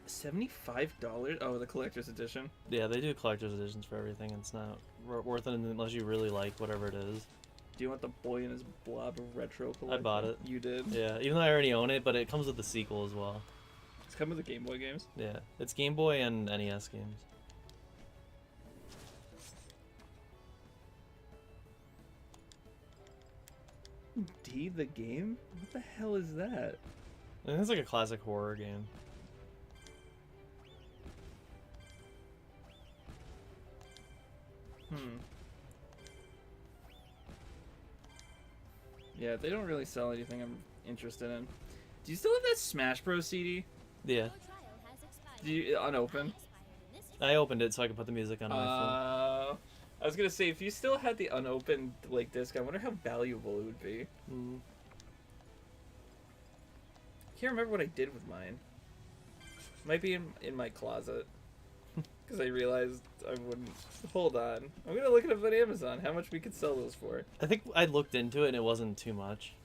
B: $75? Oh, the collector's edition.
C: Yeah, they do collector's editions for everything. It's not worth it unless you really like whatever it is.
B: Do you want the Boy and His Blob retro collection?
C: I bought it.
B: You did?
C: Yeah, even though I already own it, but it comes with the sequel as well.
B: It's come with the Game Boy games?
C: Yeah, it's Game Boy and NES games.
B: D the game? What the hell is that?
C: I think it's like a classic horror game.
B: Yeah, they don't really sell anything I'm interested in. Do you still have that Smash Bros. CD?
C: Yeah.
B: Do you unopened?
C: I opened it so I could put the music on my phone.
B: I was gonna say, if you still had the unopened like disc, I wonder how valuable it would be. I can't remember what I did with mine. Might be in my closet. Because I realized I wouldn't. Hold on. I'm gonna look it up on Amazon. How much we could sell those for?
C: I think I looked into it and it wasn't too much.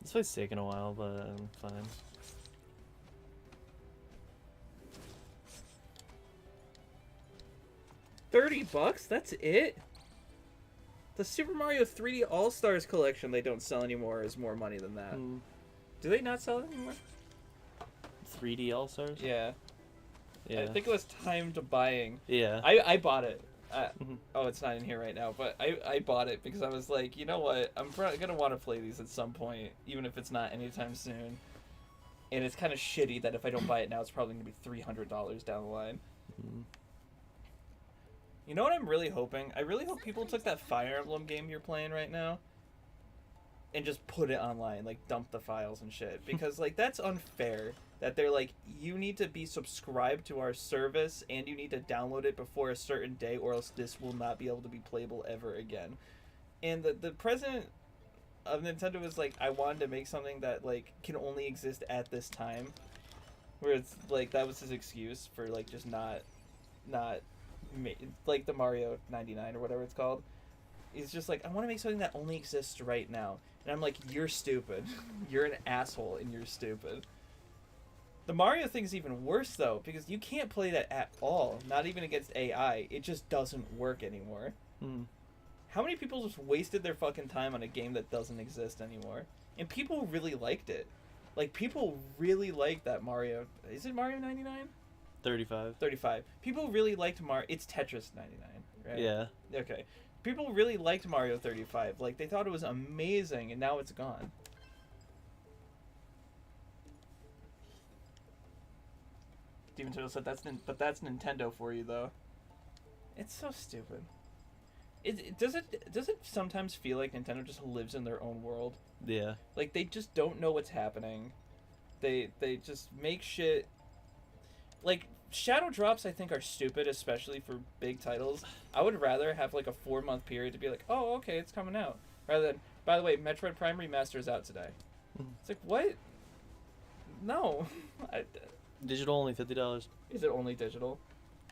C: This fight's taking a while, but I'm fine.
B: $30? That's it? The Super Mario 3D All-Stars collection they don't sell anymore is more money than that. Do they not sell it anymore?
C: 3D All-Stars?
B: Yeah.
C: Yeah.
B: I think it was timed buying.
C: Yeah.
B: I bought it. Oh, it's not in here right now, but I bought it because I was like, you know what? I'm gonna want to play these at some point, even if it's not anytime soon. And it's kind of shitty that if I don't buy it now, it's probably going to be $300 down the line.
C: Mm.
B: You know what I'm really hoping? I really hope people took that Fire Emblem game you're playing right now and just put it online, like dump the files and shit. Because like that's unfair that they're like, you need to be subscribed to our service and you need to download it before a certain day or else this will not be able to be playable ever again. And the president of Nintendo was like, I wanted to make something that like can only exist at this time. Where it's like that was his excuse for like just not like the Mario 99 or whatever it's called. He's just like, I want to make something that only exists right now. And I'm like, you're stupid. You're an asshole and you're stupid. The Mario thing's even worse though, because you can't play that at all. Not even against AI. It just doesn't work anymore.
C: Mm.
B: How many people just wasted their fucking time on a game that doesn't exist anymore? And people really liked it. Like, people really liked that Mario... Is it Mario 99?
C: 35.
B: 35. People really liked Mario... It's Tetris 99, right?
C: Yeah.
B: Okay. People really liked Mario 35. Like, they thought it was amazing, and now it's gone. Steven Turtle said, but that's Nintendo for you, though. It's so stupid. Does it sometimes feel like Nintendo just lives in their own world?
C: Yeah.
B: Like, they just don't know what's happening. They just make shit... Like, shadow drops, I think, are stupid, especially for big titles. I would rather have, like, a 4-month period to be like, oh, okay, it's coming out. Rather than, by the way, Metroid Prime Remaster is out today. It's like, what? No.
C: Digital only $50.
B: Is it only digital?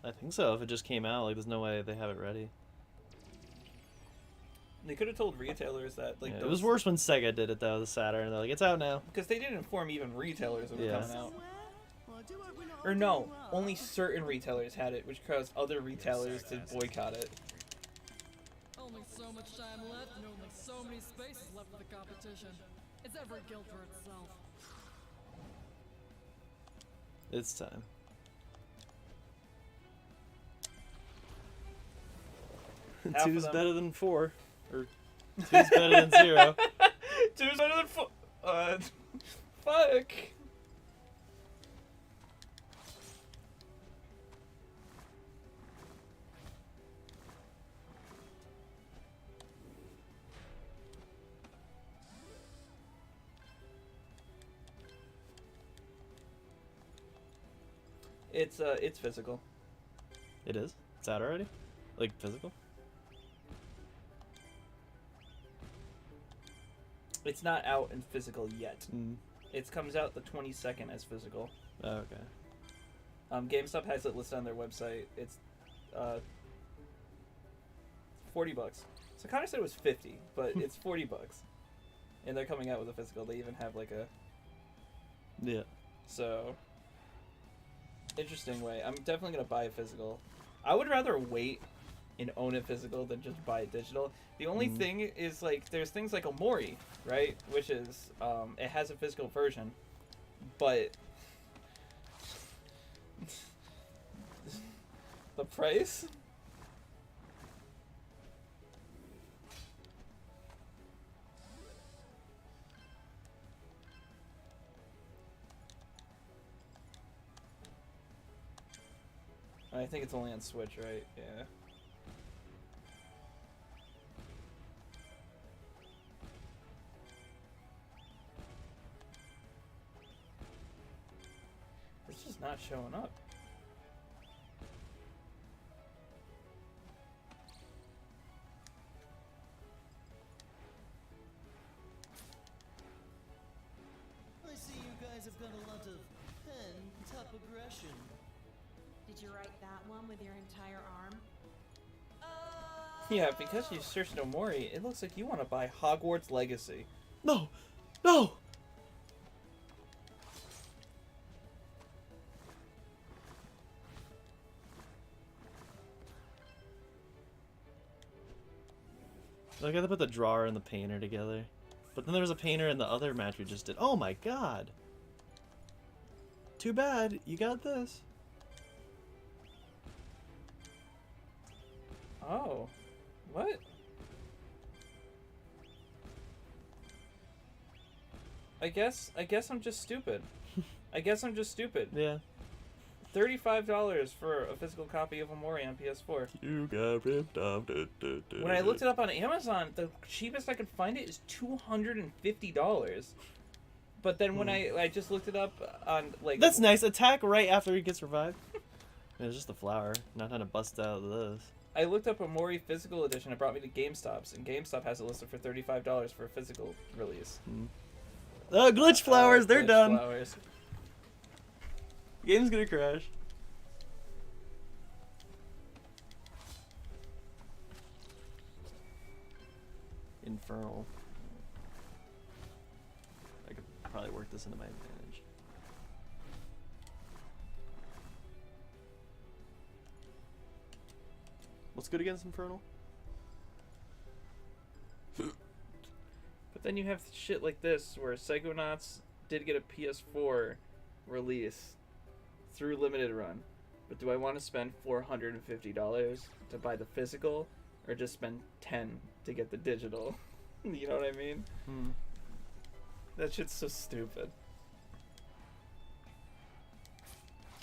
C: I think so. If it just came out, like, there's no way they have it ready.
B: They could have told retailers that, like,
C: Yeah, it was worse when Sega did it though, the Saturn. They're like, it's out now.
B: Because they didn't inform even retailers it was
C: Yeah.
B: coming out. Or no, only certain retailers had it, which caused other retailers to boycott it.
G: Only so much time left and only so many spaces left for the competition. It's every guild for itself.
C: It's time.
B: Half of
C: 2's
B: them.
C: better than 4. Or 2's better than 0.
B: 2's better than 4. Fuck. It's physical.
C: It is? It's out already? Like, physical?
B: It's not out in physical yet.
C: Mm.
B: It comes out the 22nd as physical.
C: Oh, okay.
B: GameStop has it listed on their website. It's $40. So Connor said it was 50, but it's $40. And they're coming out with a physical. They even have like a...
C: Yeah.
B: So... Interesting way. I'm definitely going to buy a physical. I would rather wait and own it physical than just buy it digital. The only thing is, like, there's things like Omori, right? Which is, it has a physical version, but the price? I think it's only on Switch, right? Yeah. It's just not showing up.
T: I see you guys have got a lot of pen top aggression.
J: Did you write that one with your entire arm?
B: Yeah, because you searched Omori, it looks like you want to buy Hogwarts Legacy.
C: No! No! I gotta put the drawer and the painter together. But then there was a painter in the other match we just did. Oh my god! Too bad, you got this.
B: Oh. What? I guess I'm just stupid. I guess I'm just stupid.
C: Yeah.
B: $35 for a physical copy of Omori on PS4.
C: You got ripped off.
B: When I looked it up on Amazon, the cheapest I could find it is $250. But then when I just looked it up on like
C: That's nice. Attack right after he gets revived. It's just a flower. Not trying to bust out of this.
B: I looked up Omori physical edition. It brought me to GameStop's, and GameStop has it listed for $35 for a physical release.
C: Glitch flowers. They're
B: Glitch
C: done.
B: Flowers.
C: Game's gonna crash. Infernal. I could probably work this into my advantage. What's good against Infernal?
B: But then you have shit like this, where Psychonauts did get a PS4 release through limited run. But do I want to spend $450 to buy the physical, or just spend $10 to get the digital? You know what I mean? That shit's so stupid.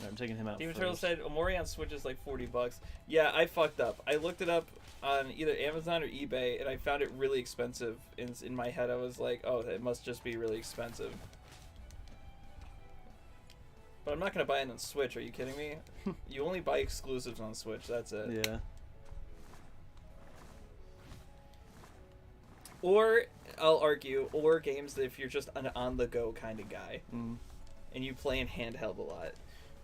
C: I'm taking him out
B: Demon
C: first.
B: Turtle said Omori on Switch is like $40. Yeah, I fucked up. I looked it up on either Amazon or eBay, and I found it really expensive. In my head, I was like, oh, it must just be really expensive. But I'm not going to buy it on Switch. Are you kidding me? You only buy exclusives on Switch. That's it.
C: Yeah.
B: Or, I'll argue, or games that if you're just an on-the-go kind of guy. And you play in handheld a lot.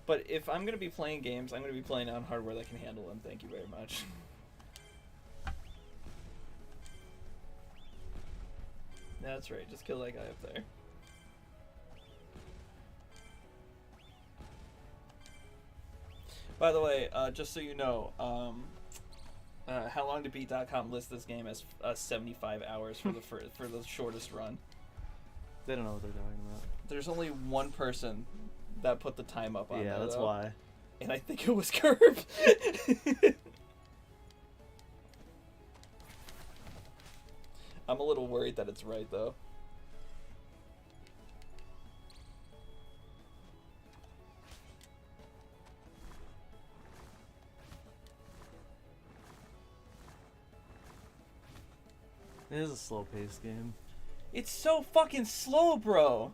B: But if I'm going to be playing games, I'm going to be playing on hardware that can handle them. Thank you very much. That's right. Just kill that guy up there. By the way, just so you know, HowLongToBeat.com lists this game as 75 hours for the for the shortest run.
C: They don't know what they're talking about.
B: There's only one person that put the time up on
C: Yeah,
B: that,
C: that's
B: though.
C: why.
B: And I think it was Curb. I'm a little worried that it's right, though.
C: It is a slow-paced game.
B: It's so fucking slow, bro.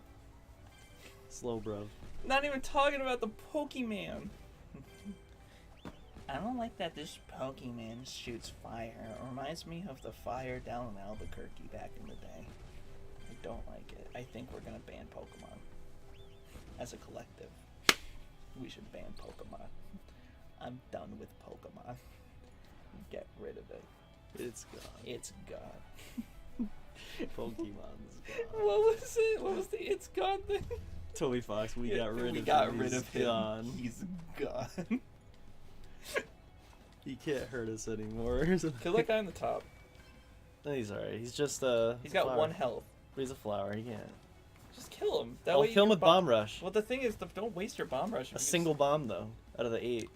C: Slow, bro.
B: Not even talking about the Pokemon. I don't like that this Pokemon shoots fire. It reminds me of the fire down in Albuquerque back in the day. I don't like it. I think we're gonna ban Pokemon. As a collective. We should ban Pokemon. I'm done with Pokemon. Get rid of it.
C: It's gone.
B: It's gone.
C: Pokemon's gone.
B: What was it? What was the it's gone thing?
C: Toby Fox, we got rid of him.
B: We got rid of him.
C: Gone.
B: He's gone.
C: He can't hurt us anymore.
B: Kill that guy on the top.
C: No, he's alright. He's just
B: He's got
C: flower.
B: 1 health.
C: But he's a flower. He can't.
B: Just kill him.
C: I'll kill him with bomb rush.
B: Well, the thing is, don't waste your bomb rush.
C: A single bomb though, out of the 8.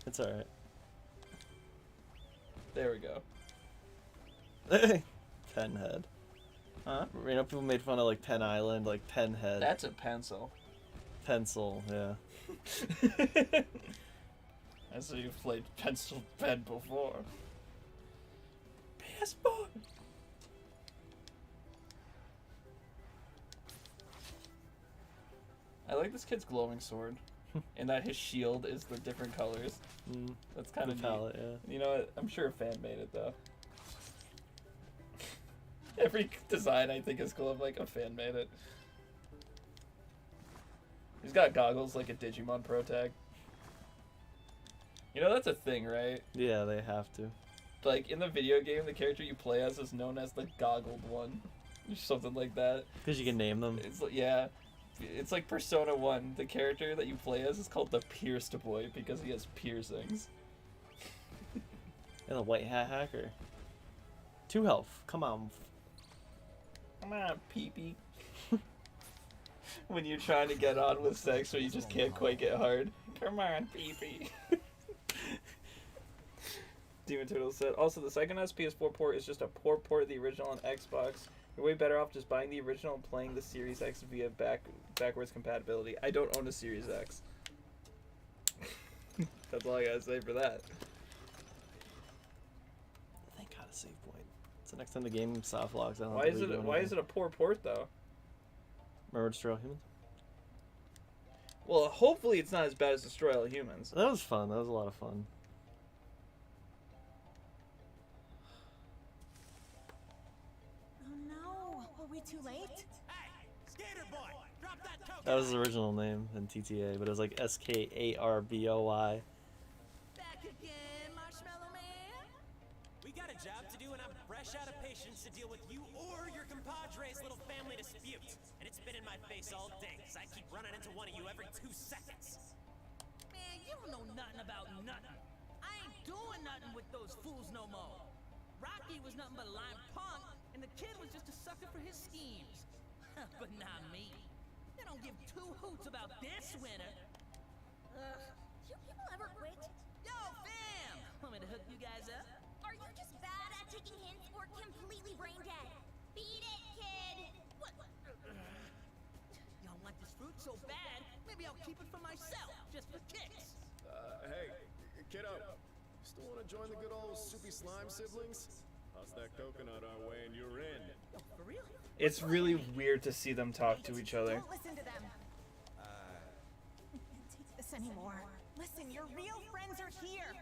C: It's alright.
B: There we go.
C: 10 head.
B: Huh?
C: You know, people made fun of like 10 Island, like 10 head.
B: That's a pencil.
C: Pencil, yeah.
B: I saw you've played Pencil Pen before. PS4. I like this kid's glowing sword, and that his shield is the different colors. That's kind of neat.
C: Palette, yeah.
B: You know what? I'm sure a fan made it though. Every design I think is cool. I'm like, a fan made it. He's got goggles like a Digimon Pro Tag. You know that's a thing, right?
C: Yeah, they have to.
B: Like in the video game, the character you play as is known as the goggled one, or something like that.
C: Because you can name them.
B: It's like, yeah, it's like Persona 1. The character that you play as is called the Pierced Boy because he has piercings.
C: And a white hat hacker. 2 health. Come on.
B: Come on, pee-pee. When you're trying to get on with sex where you just can't quite get hard. Come on, pee-pee. Demon Turtle said, also the Psychonauts PS4 port is just a poor port of the original on Xbox, You're way better off just buying the original and playing the Series X via backwards compatibility. I don't own a Series X. That's all I gotta say for that.
C: Thank God, a save point. It's the next time the game soft locks.
B: Why is it a poor port though?
C: Remember Destroy All Humans?
B: Well, hopefully it's not as bad as Destroy All Humans.
C: That was fun. That was a lot of fun.
O: Oh no! Were we too late?
F: Skater boy, drop that token.
C: That was his original name in TTA, but it was like SKARBOY.
N: Back again, Marshmallow Man?
F: We got a job to do, and I'm fresh out of patience to deal with you or your compadre's little family dispute. And it's been in my face all day, because I keep running into one of you every 2 seconds.
N: Man, you don't know nothing about nothing. I ain't doing nothing with those fools no more. Rocky was nothing but a lime punk, and the kid was just a sucker for his schemes. But not me. They don't give 2 hoots about this winner.
I: Do people ever quit?
N: Yo, fam! Want me to hook you guys up?
I: Are you just bad at taking hints or completely brain dead? Beat it, kid! What?
N: Y'all want this fruit so bad, maybe I'll keep it for myself, just for kicks.
E: Hey, kiddo. Still want to join the good old soupy slime siblings? Toss that coconut our way and you're in.
N: Yo, for real?
B: It's really weird to see them talk to each other.
O: Don't listen to them. I can't take this anymore. Listen, your real friends are here.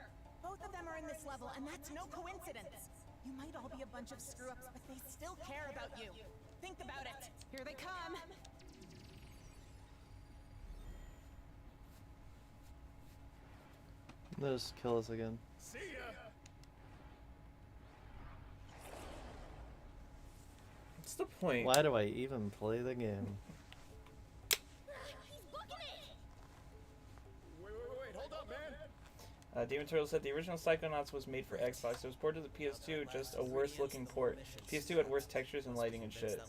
O: Both of them are in this level, and that's no coincidence. You might all be a bunch of screw-ups, but they still care about you. Think about it. Here they come.
C: They'll just kill us again.
E: See ya!
B: What's the point?
C: Why do I even play the game?
I: He's booking it!
E: Wait, hold up, man!
B: Demon Turtle said the original Psychonauts was made for Xbox. It was ported to the PS2, just a worse looking port. PS2 had worse textures and lighting and shit.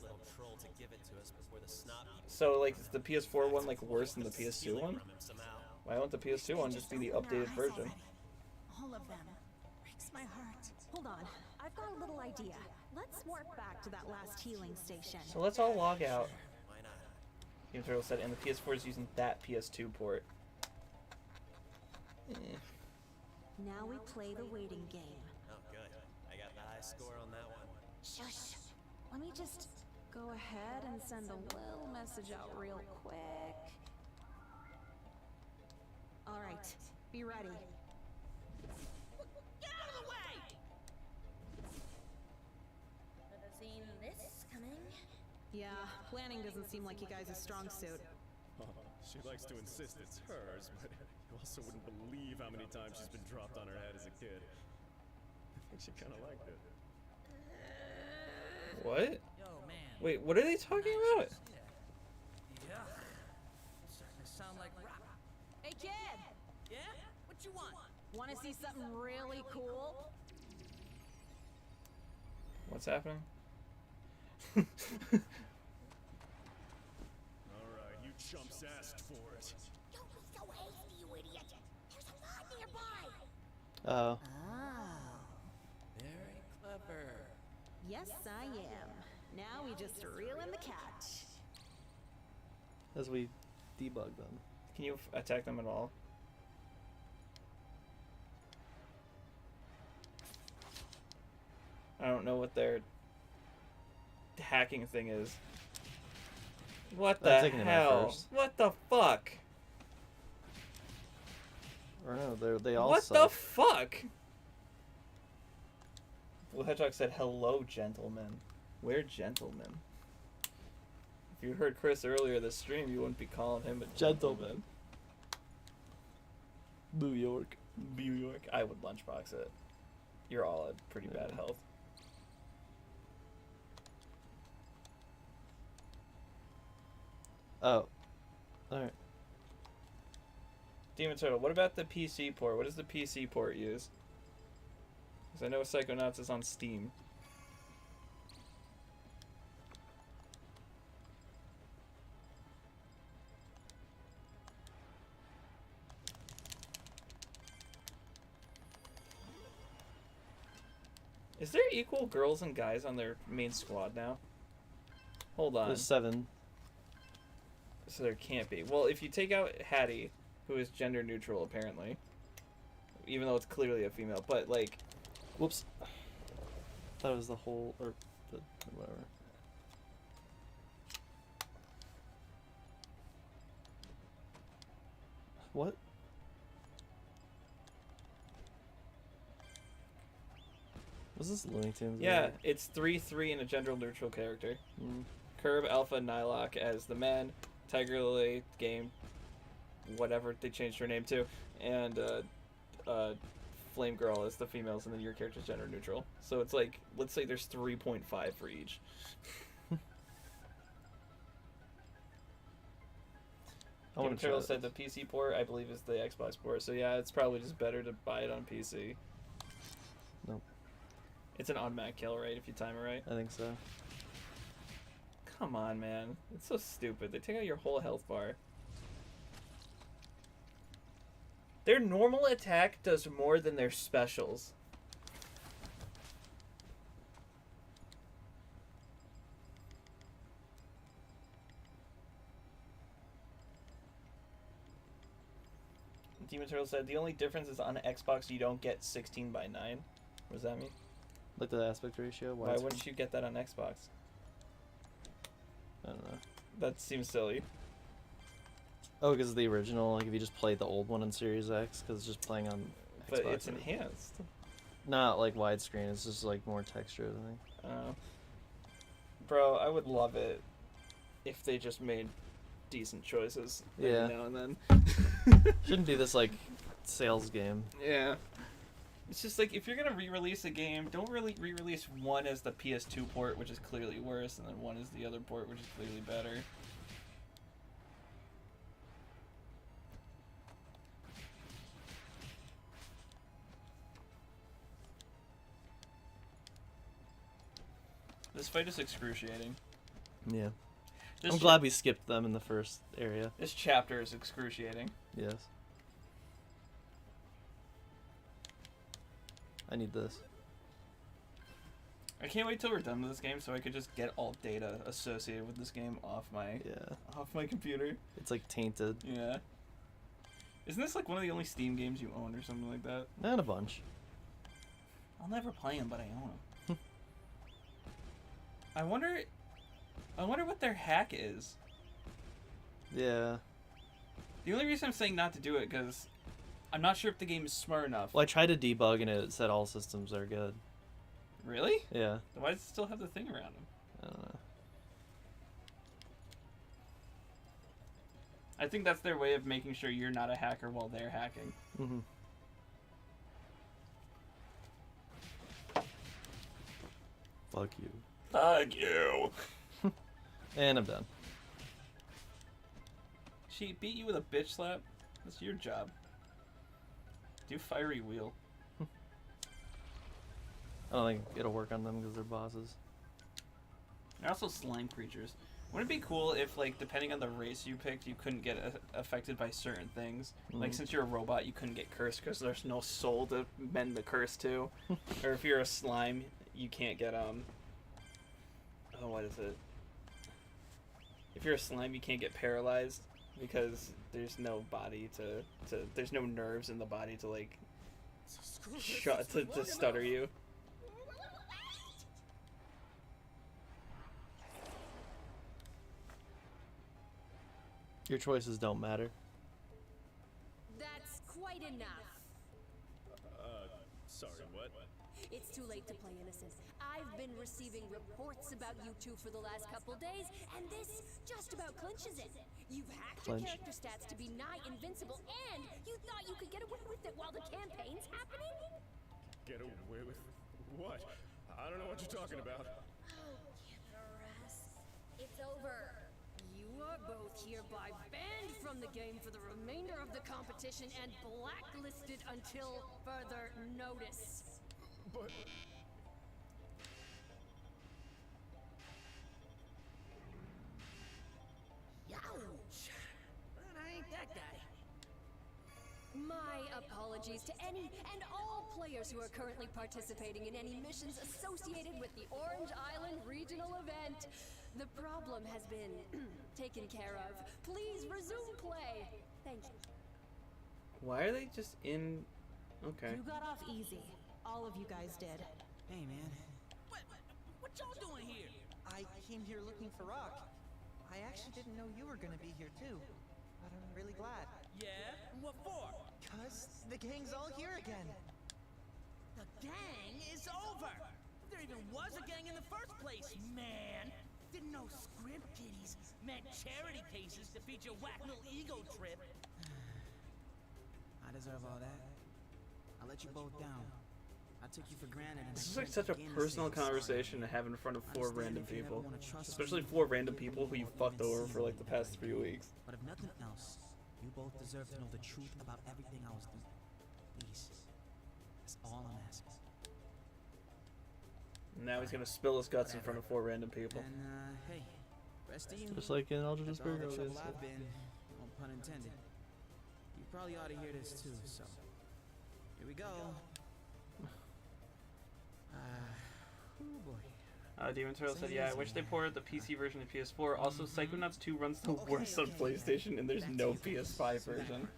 B: So, like, is the PS4 one, like, worse than the PS2 one? Why won't the PS2 one just be the updated version?
O: All of them. Breaks my heart.
J: Hold on. I've got a little idea. Let's warp back to that last healing station.
B: So let's all log out. Demon Turtle said, and the PS4 is using that PS2 port.
J: Now we play the waiting game.
F: Oh, good. I got the high score on that one.
J: Shush. Let me just go ahead and send a little message out real quick. All right, be ready.
N: Get out of the way!
I: Should have seen this coming.
J: Yeah, planning doesn't seem like you guys' strong suit.
E: She likes to insist it's hers, but you also wouldn't believe how many times she's been dropped on her head as a kid. I think she kind of liked it.
B: What?
N: Yo, man.
B: Wait, what are they talking about?
N: Yeah. Starting to sound like rock.
J: Hey, kid!
N: Yeah? What you want?
J: Want to see something really cool?
B: What's happening?
E: Alright, you chumps asked for it.
L: Don't be so hasty, you idiot. There's a lot nearby.
C: Oh.
M: Very clever.
J: Yes, I am. Now we just reel in the catch.
C: As we debug them.
B: Can you attack them at all? I don't know what their hacking thing is. What the hell? What the fuck?
C: Or no, they all
B: What
C: suck.
B: the fuck? Blue Hedgehog said, hello, gentlemen. We're gentlemen. If you heard Chris earlier this stream, you wouldn't be calling him a gentleman. New York. New York. I would lunchbox it. You're all at pretty bad health.
C: Oh. Alright.
B: Demon Turtle, what about the PC port? What does the PC port use? Because I know Psychonauts is on Steam. Is there equal girls and guys on their main squad now? Hold on.
C: There's 7.
B: So there can't be. Well, if you take out Hattie, who is gender neutral apparently, even though it's clearly a female, but like,
C: whoops. That was the whole, or the whatever. What? Was this Looney Tunes?
B: Yeah, it's 3-3 and a gender neutral character. Curb, Alpha, Nylok as the men, Tiger Lily, Game, whatever they changed her name to, and Flame Girl as the females, and then your character's gender neutral. So it's like, let's say there's 3.5 for each. Material said the PC port, I believe, is the Xbox port. So yeah, it's probably just better to buy it on PC.
C: Nope.
B: It's an automatic kill, right? If you time it right.
C: I think so.
B: Come on, man. It's so stupid. They take out your whole health bar. Their normal attack does more than their specials. Demon Turtle said the only difference is on Xbox you don't get 16:9. What does that mean?
C: Like the aspect ratio?
B: Why wouldn't you get that on Xbox?
C: I don't know.
B: That seems silly.
C: Oh, because the original, like if you just played the old one on Series X, because it's just playing on Xbox.
B: But it's enhanced.
C: Not like widescreen, it's just like more texture, I think.
B: Bro, I would love it if they just made decent choices every now and then.
C: Shouldn't be this like sales game.
B: Yeah. It's just like, if you're gonna re-release a game, don't really re-release one as the PS2 port, which is clearly worse, and then one as the other port, which is clearly better. This fight is excruciating.
C: Yeah.
B: This
C: I'm glad we skipped them in the first area.
B: This chapter is excruciating.
C: Yes. I need this.
B: I can't wait till we're done with this game so I could just get all data associated with this game off my computer.
C: It's like tainted.
B: Yeah. Isn't this like one of the only Steam games you own or something like that?
C: Not a bunch.
B: I'll never play them, but I own them. I wonder what their hack is.
C: Yeah.
B: The only reason I'm saying not to do it because I'm not sure if the game is smart enough.
C: Well, I tried to debug and it said all systems are good.
B: Really?
C: Yeah.
B: Then why does it still have the thing around them?
C: I don't know.
B: I think that's their way of making sure you're not a hacker while they're hacking.
C: Mm-hmm. Fuck you.
B: Fuck you.
C: And I'm done.
B: She beat you with a bitch slap? That's your job. Do fiery wheel.
C: I don't think it'll work on them because they're bosses.
B: They're also slime creatures. Wouldn't it be cool if, like, depending on the race you picked, you couldn't get affected by certain things? Like, since you're a robot, you couldn't get cursed because there's no soul to mend the curse to. Or if you're a slime, you can't get, oh, what is it? If you're a slime, you can't get paralyzed because there's no body to there's no nerves in the body to, like, to stutter you.
C: Your choices don't matter.
U: That's quite enough.
H: Sorry, what?
U: It's too late to play innocent. I've been receiving reports about you two for the last couple days, and this just about clinches it. You've hacked your character stats to be nigh invincible, and you thought you could get away with it while the campaign's happening?
D: Get away with what? I don't know what you're talking about.
U: Oh, get the rest. It's over. You are both hereby banned from the game for the remainder of the competition and blacklisted until further notice.
D: But...
U: Youch! But I ain't that guy. My apologies to any and all players who are currently participating in any missions associated with the Orange Island Regional event. The problem has been taken care of. Please resume play. Thank you.
B: Why are they just in? Okay.
J: You got off easy. All of you guys did.
Q: Hey, man.
N: What y'all doing here?
P: I came here looking for Rock. I actually didn't know you were gonna be here too, but I'm really glad.
N: Yeah? What for?
P: 'Cause the gang's all here again.
N: The gang is over. There even was a gang in the first place, man. Didn't know script kiddies meant charity cases to feed your whack little ego trip.
Q: I deserve all that. I let you both down. I took you for granted. And
B: This is like such a personal conversation to have in front of 4 random people. Especially 4 random people who you fucked over for like the past 3 weeks.
Q: But if nothing else, you both deserve to know the truth about everything I was doing. Please. That's all I'm asking.
B: Now he's gonna spill his guts in front of 4 random people.
Q: And hey, rest of you.
C: Just like in Aldridge
Q: After all the
C: Burger,
Q: trouble
C: obviously.
Q: I've been, no pun intended. You probably ought to hear this too, so here we go. Oh boy.
B: Demon Turtle said, yeah, I wish they ported the PC version to PS4. Also, Psychonauts 2 runs the worst on PlayStation, and there's no PS5 version.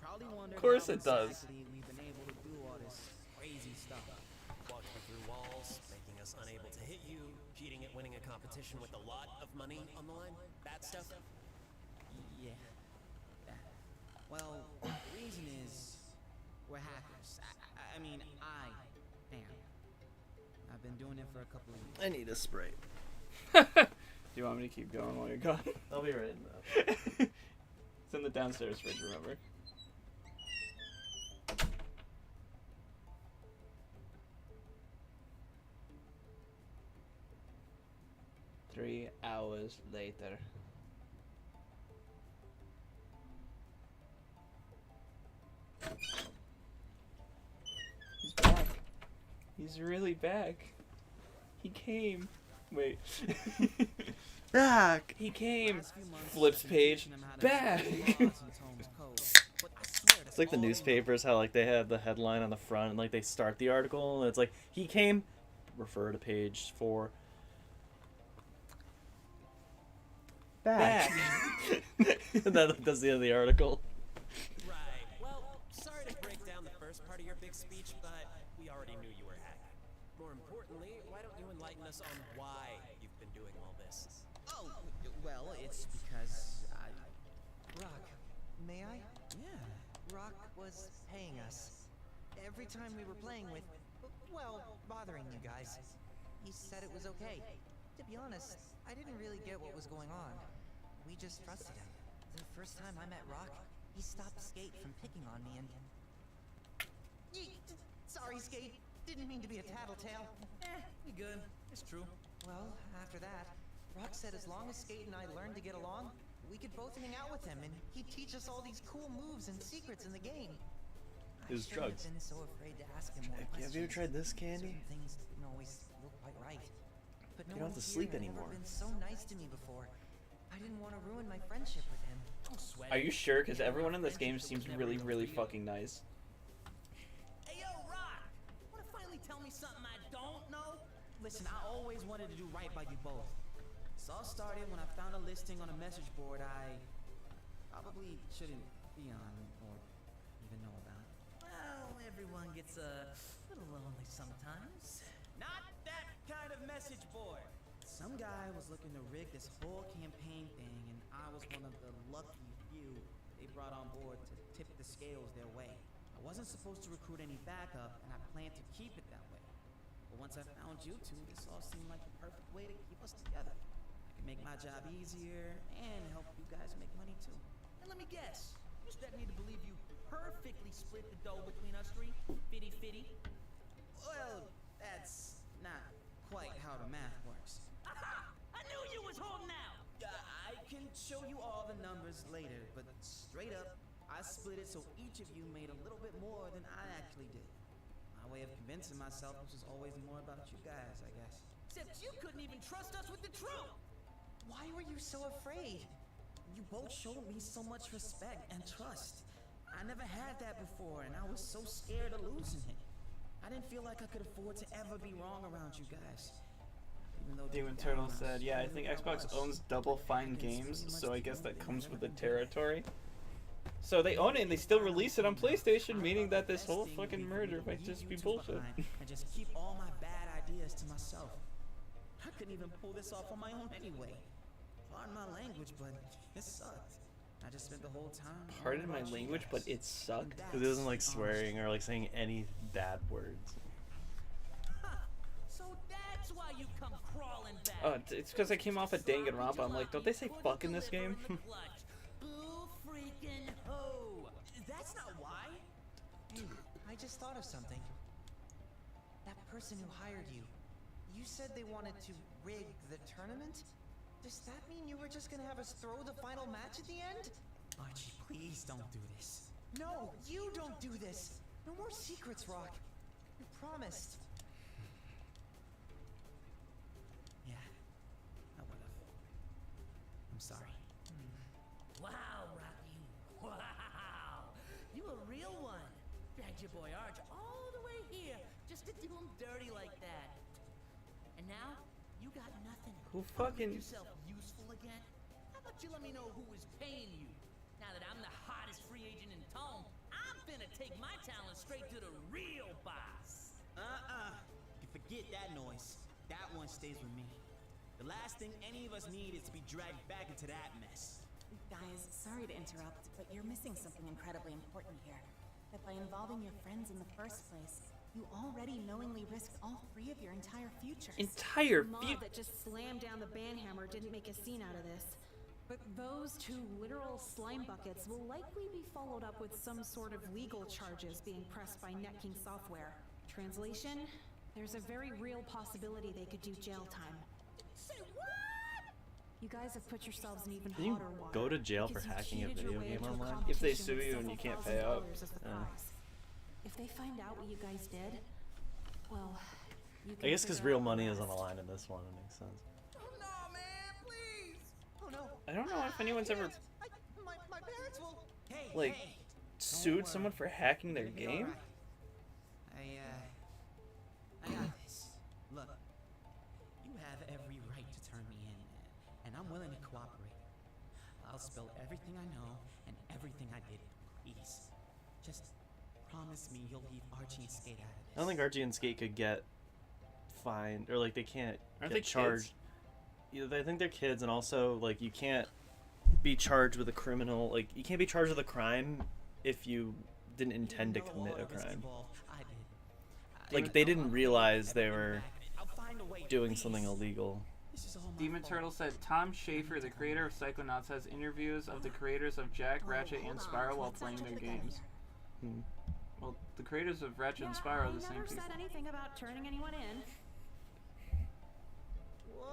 B: Of course it does.
Q: We've been able to do all this crazy stuff.
F: Walking through walls, making us unable to hit you, cheating at winning a competition with a lot of money on the line. That stuff.
Q: Yeah. That. Well, the reason is we're hackers. I mean, I am. I've been doing it for a couple of years.
C: I need a Sprite.
B: Do you want me to keep going while you're gone?
C: I'll be right in.
B: It's in the downstairs fridge, remember? Three hours later. He's back. He's really back. He came. Wait.
C: Back!
B: He came. Flips page. Back!
C: It's like the newspapers, how like they have the headline on the front and like they start the article and it's like, he came, refer to page 4. Back. And then that's the end of the article.
F: Right. Well, sorry to break down the first part of your big speech, but we already knew you were hacking. More importantly, why don't you enlighten us on why you've been doing all this?
Q: Oh, well, it's because
P: Rock, may I?
Q: Yeah.
P: Rock was paying us. Every time we were playing with, well, bothering you guys. He said it was okay. To be honest, I didn't really get what was going on. We just trusted him. The first time I met Rock, he stopped Skate from picking on me and... Sorry, Skate. Didn't mean to be a tattletale.
N: You good. It's true.
P: Well, after that, Rock said as long as Skate and I learned to get along, we could both hang out with him and he'd teach us all these cool moves and secrets in the game.
C: His drugs.
P: I've been so afraid to ask him more
C: Have you ever tried this candy?
P: Certain things didn't always look quite right. But no
C: You don't have
P: one
C: to
P: here
C: sleep
P: had
C: anymore.
P: ever been so nice to me before. I didn't want to ruin my friendship with him.
N: Don't sweat.
B: Are you sure? Because everyone in this game seems really, really fucking nice.
N: Hey, yo, Rock! Wanna finally tell me something I don't know?
Q: Listen, I always wanted to do right by you both. This all started when I found a listing on a message board I probably shouldn't be on or even know about.
N: Well, everyone gets a little lonely sometimes. Not that kind of message board.
Q: Some guy was looking to rig this whole campaign thing, and I was one of the lucky few they brought on board to tip the scales their way. I wasn't supposed to recruit any backup, and I planned to keep it that way. But once I found you two, this all seemed like the perfect way to keep us together. I could make my job easier and help you guys make money too.
N: And let me guess, you expect me to believe you perfectly split the dough between us three? 50-50?
Q: Well, that's not quite how the math works.
N: Aha! I knew you was holding out!
Q: I can show you all the numbers later, but straight up, I split it so each of you made a little bit more than I actually did. My way of convincing myself was just always more about you guys, I guess.
N: Except you couldn't even trust us with the truth!
P: Why were you so afraid?
Q: You both showed me so much respect and trust. I never had that before, and I was so scared of losing it. I didn't feel like I could afford to ever be wrong around you guys. even though
B: Demon
Q: deep down,
B: Turtle
Q: I
B: said, yeah, I think
Q: swear
B: Xbox
Q: was.
B: owns Double Fine
Q: Back in
B: Games,
Q: school,
B: so I
Q: must
B: guess
Q: have
B: that
Q: known
B: comes
Q: they
B: with the
Q: never did.
B: territory. So they own it and they still release it on PlayStation, meaning that this whole fucking merger might just be bullshit.
Q: And just keep all my bad ideas to myself. I couldn't even pull this off on my own anyway. Pardon my language, but it sucked. I just spent the whole time.
B: Pardon my language, but it sucked.
C: Because he doesn't like swearing or like saying any bad words.
N: So that's why you come crawling back.
B: Oh, it's because I came off of Danganronpa. I'm like, don't they say fuck in this game?
N: Boo freaking ho! That's not why.
P: Hey, I just thought of something. That person who hired you, you said they wanted to rig the tournament? Does that mean you were just gonna have us throw the final match at the end?
Q: Archie, please don't do this.
P: No, you don't do this! No more secrets, Rock. You promised.
Q: Yeah, I would've. I'm sorry.
N: Wow, Rocky. Wow. You a real one. Dragged your boy Arch all the way here just to do him dirty like that. And now, you got nothing.
B: Who
N: Wanna
B: fucking-
N: make yourself useful again? How about you let me know who is paying you? Now that I'm the hottest free agent in Tome, I'm finna take my talent straight to the real boss.
Q: You forget that noise. That one stays with me. The last thing any of us need is to be dragged back into that mess.
O: Guys, sorry to interrupt, but you're missing something incredibly important here. That by involving your friends in the first place, you already knowingly risked all three of your entire futures.
B: Entire
J: The mob
B: future.
J: that just slammed down the banhammer didn't make a scene out of this. But those two literal slime buckets will likely be followed up with some sort of legal charges being pressed by NetKing Software. Translation? There's a very real possibility they could do jail time.
N: Say what?
J: You guys have put yourselves in even
C: Can you
J: hotter water.
C: go to jail for
J: because you
C: hacking a
J: cheated your
C: video
J: way
C: game
J: into a
C: online?
B: If they
J: competition
B: sue
J: with
B: you and you
J: several
B: can't pay out.
J: $1,000 as the
C: Yeah.
J: prize. If they find out what you guys did, well, you can
C: I guess because
J: figure
C: real
J: out
C: money
J: the
C: is on the
J: rest.
C: line in this one, it makes sense.
N: Oh no, man, please.
P: Oh no.
B: I don't know if anyone's ever
P: My parents will.
Q: Hey,
B: like
Q: hey.
B: sued someone for hacking their
Q: It'll be
B: game.
Q: alright. I got this. Look, you have every right to turn me in, and I'm willing to cooperate. I'll spill everything I know and everything I did. Please, just promise me you'll leave Archie and Skate out of this.
C: I don't think Archie and Skate could get fined, or like they can't
B: Aren't
C: get
B: they
C: charged.
B: kids?
C: Yeah, I think they're kids, and also like you can't be charged with a criminal. Like you can't be charged with a crime if you didn't intend to commit a crime.
Q: I did.
C: Like they didn't realize they were doing something illegal.
B: Demon Turtle said Tom Schafer, the creator of Psychonauts, has interviews of the creators of Jack, Ratchet, and Spyro while playing their games.
C: Hmm.
B: Well, the creators of Ratchet and Spyro are the same
J: I never
B: people.
J: said anything about turning anyone in.
P: What?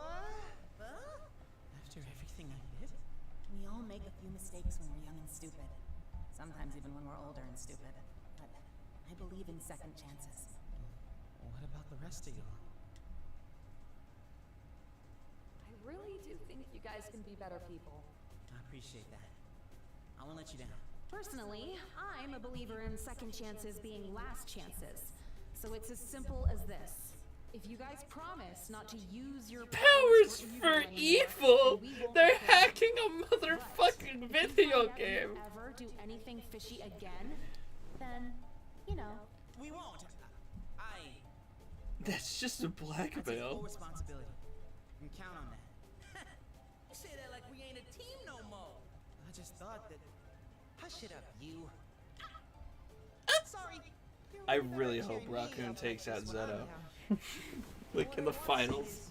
Q: After everything I did?
O: We all make a few mistakes when we're young and stupid. Sometimes even when we're older and stupid. But I believe in second chances.
Q: What about the rest of y'all?
R: I really do think you guys can be better people.
Q: I appreciate that. I won't let you down.
J: Personally, I'm a believer in second chances being last chances. So it's as simple as this. If you guys promise not to use your
B: Powers for
J: anymore,
B: evil!
J: then we won't
B: They're
J: be punished.
B: hacking a motherfucking
J: If you
B: video
J: find out you
B: game!
J: ever do anything fishy again, then, you know.
Q: We won't. I
B: That's just a
Q: take full
B: blackmail.
Q: responsibility. You can count on that.
N: You say that like we ain't a team no more.
Q: I just thought that.
P: Hush it up, you. Sorry.
B: I really hope Raccoon takes out Zeta. Like in the finals.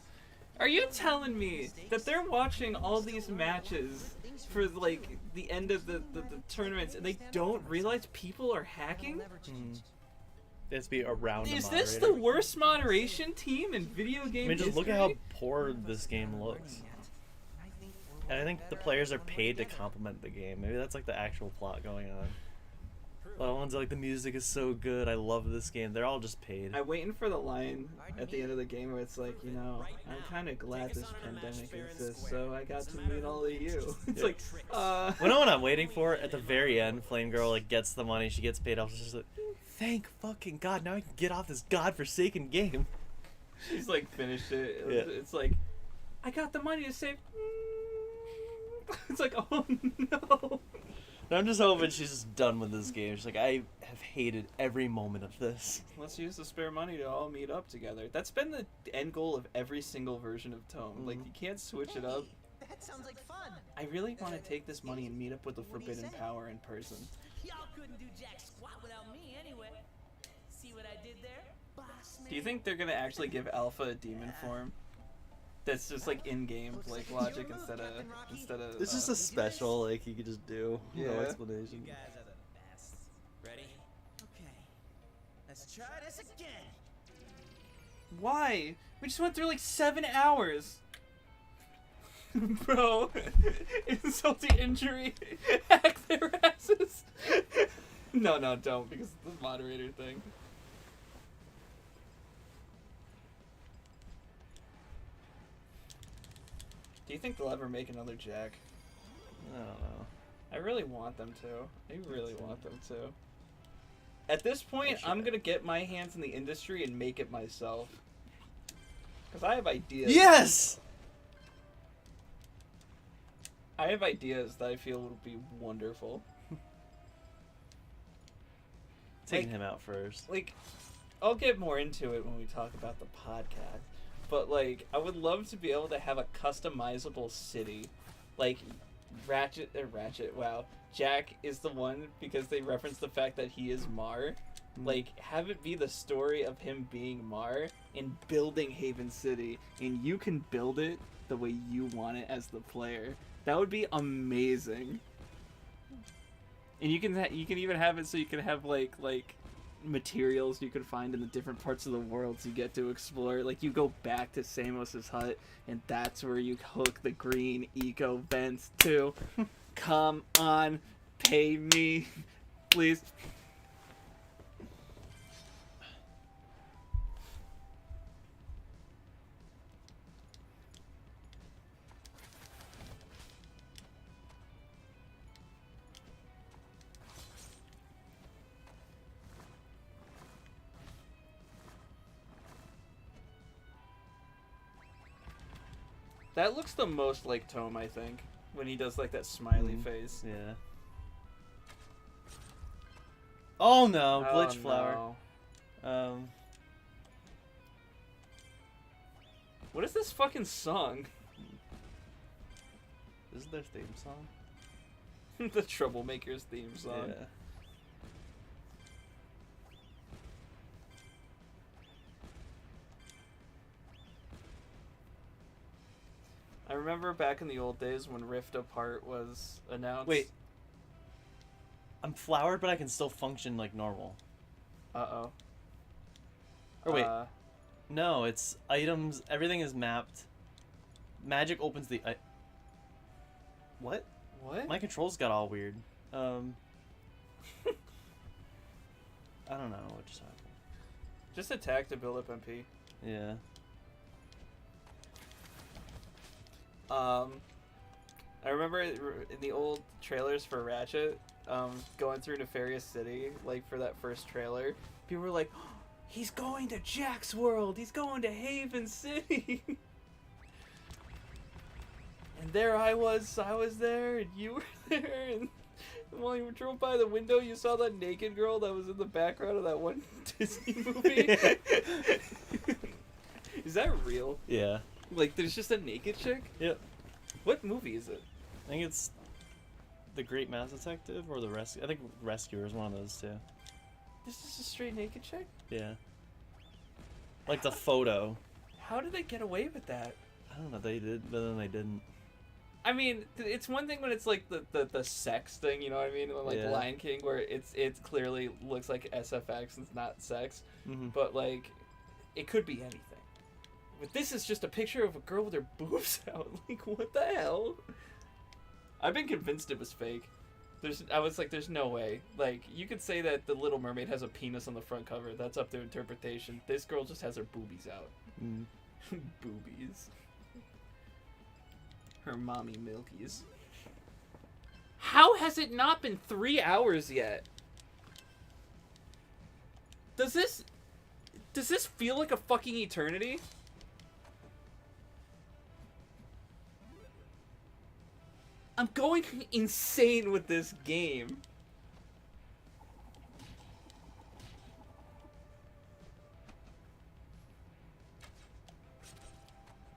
B: Are you telling me that they're watching all these matches for like the end of the tournaments and they don't realize people are hacking?
C: It has to be around
B: Is
C: the
B: this the
C: moderator.
B: worst moderation team in video game
C: I mean, just
B: history?
C: look at how poor this game looks. And I think the players are paid to compliment the game. Maybe that's like the actual plot going on. The other ones are like, the music is so good, I love this game. They're all just paid.
B: I'm waiting for the line at the end of the game where it's like, you know, I'm kind of glad this pandemic exists, so I got to meet all of you. It's like,
C: Well, you know what I'm waiting for? At the very end, Flame Girl like gets the money, she gets paid off. She's just like, thank fucking God, now I can get off this godforsaken game.
B: She's like finished it.
C: Yeah.
B: It's like, I got the money to save. It's like, oh no.
C: I'm just hoping she's just done with this game. She's like, I have hated every moment of this.
B: Let's use the spare money to all meet up together. That's been the end goal of every single version of Tome. Like, you can't switch it up.
P: That sounds like fun.
B: I really want to take this money and meet up with the Forbidden Power in person.
N: Y'all couldn't do jack squat without me anyway. See what I did there? Boss man.
B: Do you think they're gonna actually give Alpha a demon form? That's just like in-game like logic instead of.
C: This is a special like you could just do.
B: Yeah.
C: No explanation.
Q: You guys are the best. Ready? Okay. Let's try this again.
B: Why? We just went through like 7 hours. Bro, insult to injury, hack their asses. No, don't, because it's the moderator thing. Do you think they'll ever make another Jack?
C: I don't know.
B: I really want them to. I really want them to. At this point, I'm gonna get my hands in the industry and make it myself. Because I have ideas.
C: Yes!
B: I have ideas that I feel would be wonderful.
C: Taking him out first.
B: Like, I'll get more into it when we talk about the podcast. But, like, I would love to be able to have a customizable city. Like, Ratchet, wow. Jack is the one because they reference the fact that he is Mar. Like, have it be the story of him being Mar and building Haven City. And you can build it the way you want it as the player. That would be amazing. And you can even have it so you can have, like materials you can find in the different parts of the world so you get to explore. Like, you go back to Samos's hut, and that's where you hook the green eco vents to. Come on, pay me, please. That looks the most like Tome, I think, when he does like that smiley face.
C: Yeah. Oh no, glitch flower.
B: No. What is this fucking song?
C: This is their theme song.
B: The Troublemakers theme song.
C: Yeah.
B: I remember back in the old days when Rift Apart was announced.
C: Wait. I'm flowered, but I can still function like normal.
B: Uh-oh.
C: Or wait. No, it's items. Everything is mapped. Magic opens the... What?
B: What?
C: My controls got all weird. I don't know what just happened.
B: Just attack to build up MP.
C: Yeah.
B: I remember in the old trailers for Ratchet, going through Nefarious City, like for that first trailer, people were like, oh, he's going to Jack's world, he's going to Haven City. And there I was there, and you were there, and while you drove by the window, you saw that naked girl that was in the background of that one Disney movie. Is that real?
C: Yeah.
B: Like, there's just a naked chick?
C: Yep.
B: What movie is it?
C: I think it's The Great Mass Detective or The Rescue. I think Rescuer is one of those two.
B: This is a straight naked chick?
C: Yeah. Like the photo.
B: How did they get away with that?
C: I don't know. They did, but then they didn't.
B: I mean, it's one thing when it's like the sex thing, you know what I mean? Like
C: Yeah.
B: Lion King, where it clearly looks like SFX and it's not sex.
C: Mhm.
B: But, like, it could be anything. But this is just a picture of a girl with her boobs out. Like, what the hell? I've been convinced it was fake. I was like, there's no way. Like, you could say that The Little Mermaid has a penis on the front cover. That's up to interpretation. This girl just has her boobies out.
C: Mm.
B: Boobies. Her mommy milkies. How has it not been 3 hours yet? Does this... Does this feel like a fucking eternity? I'm going insane with this game.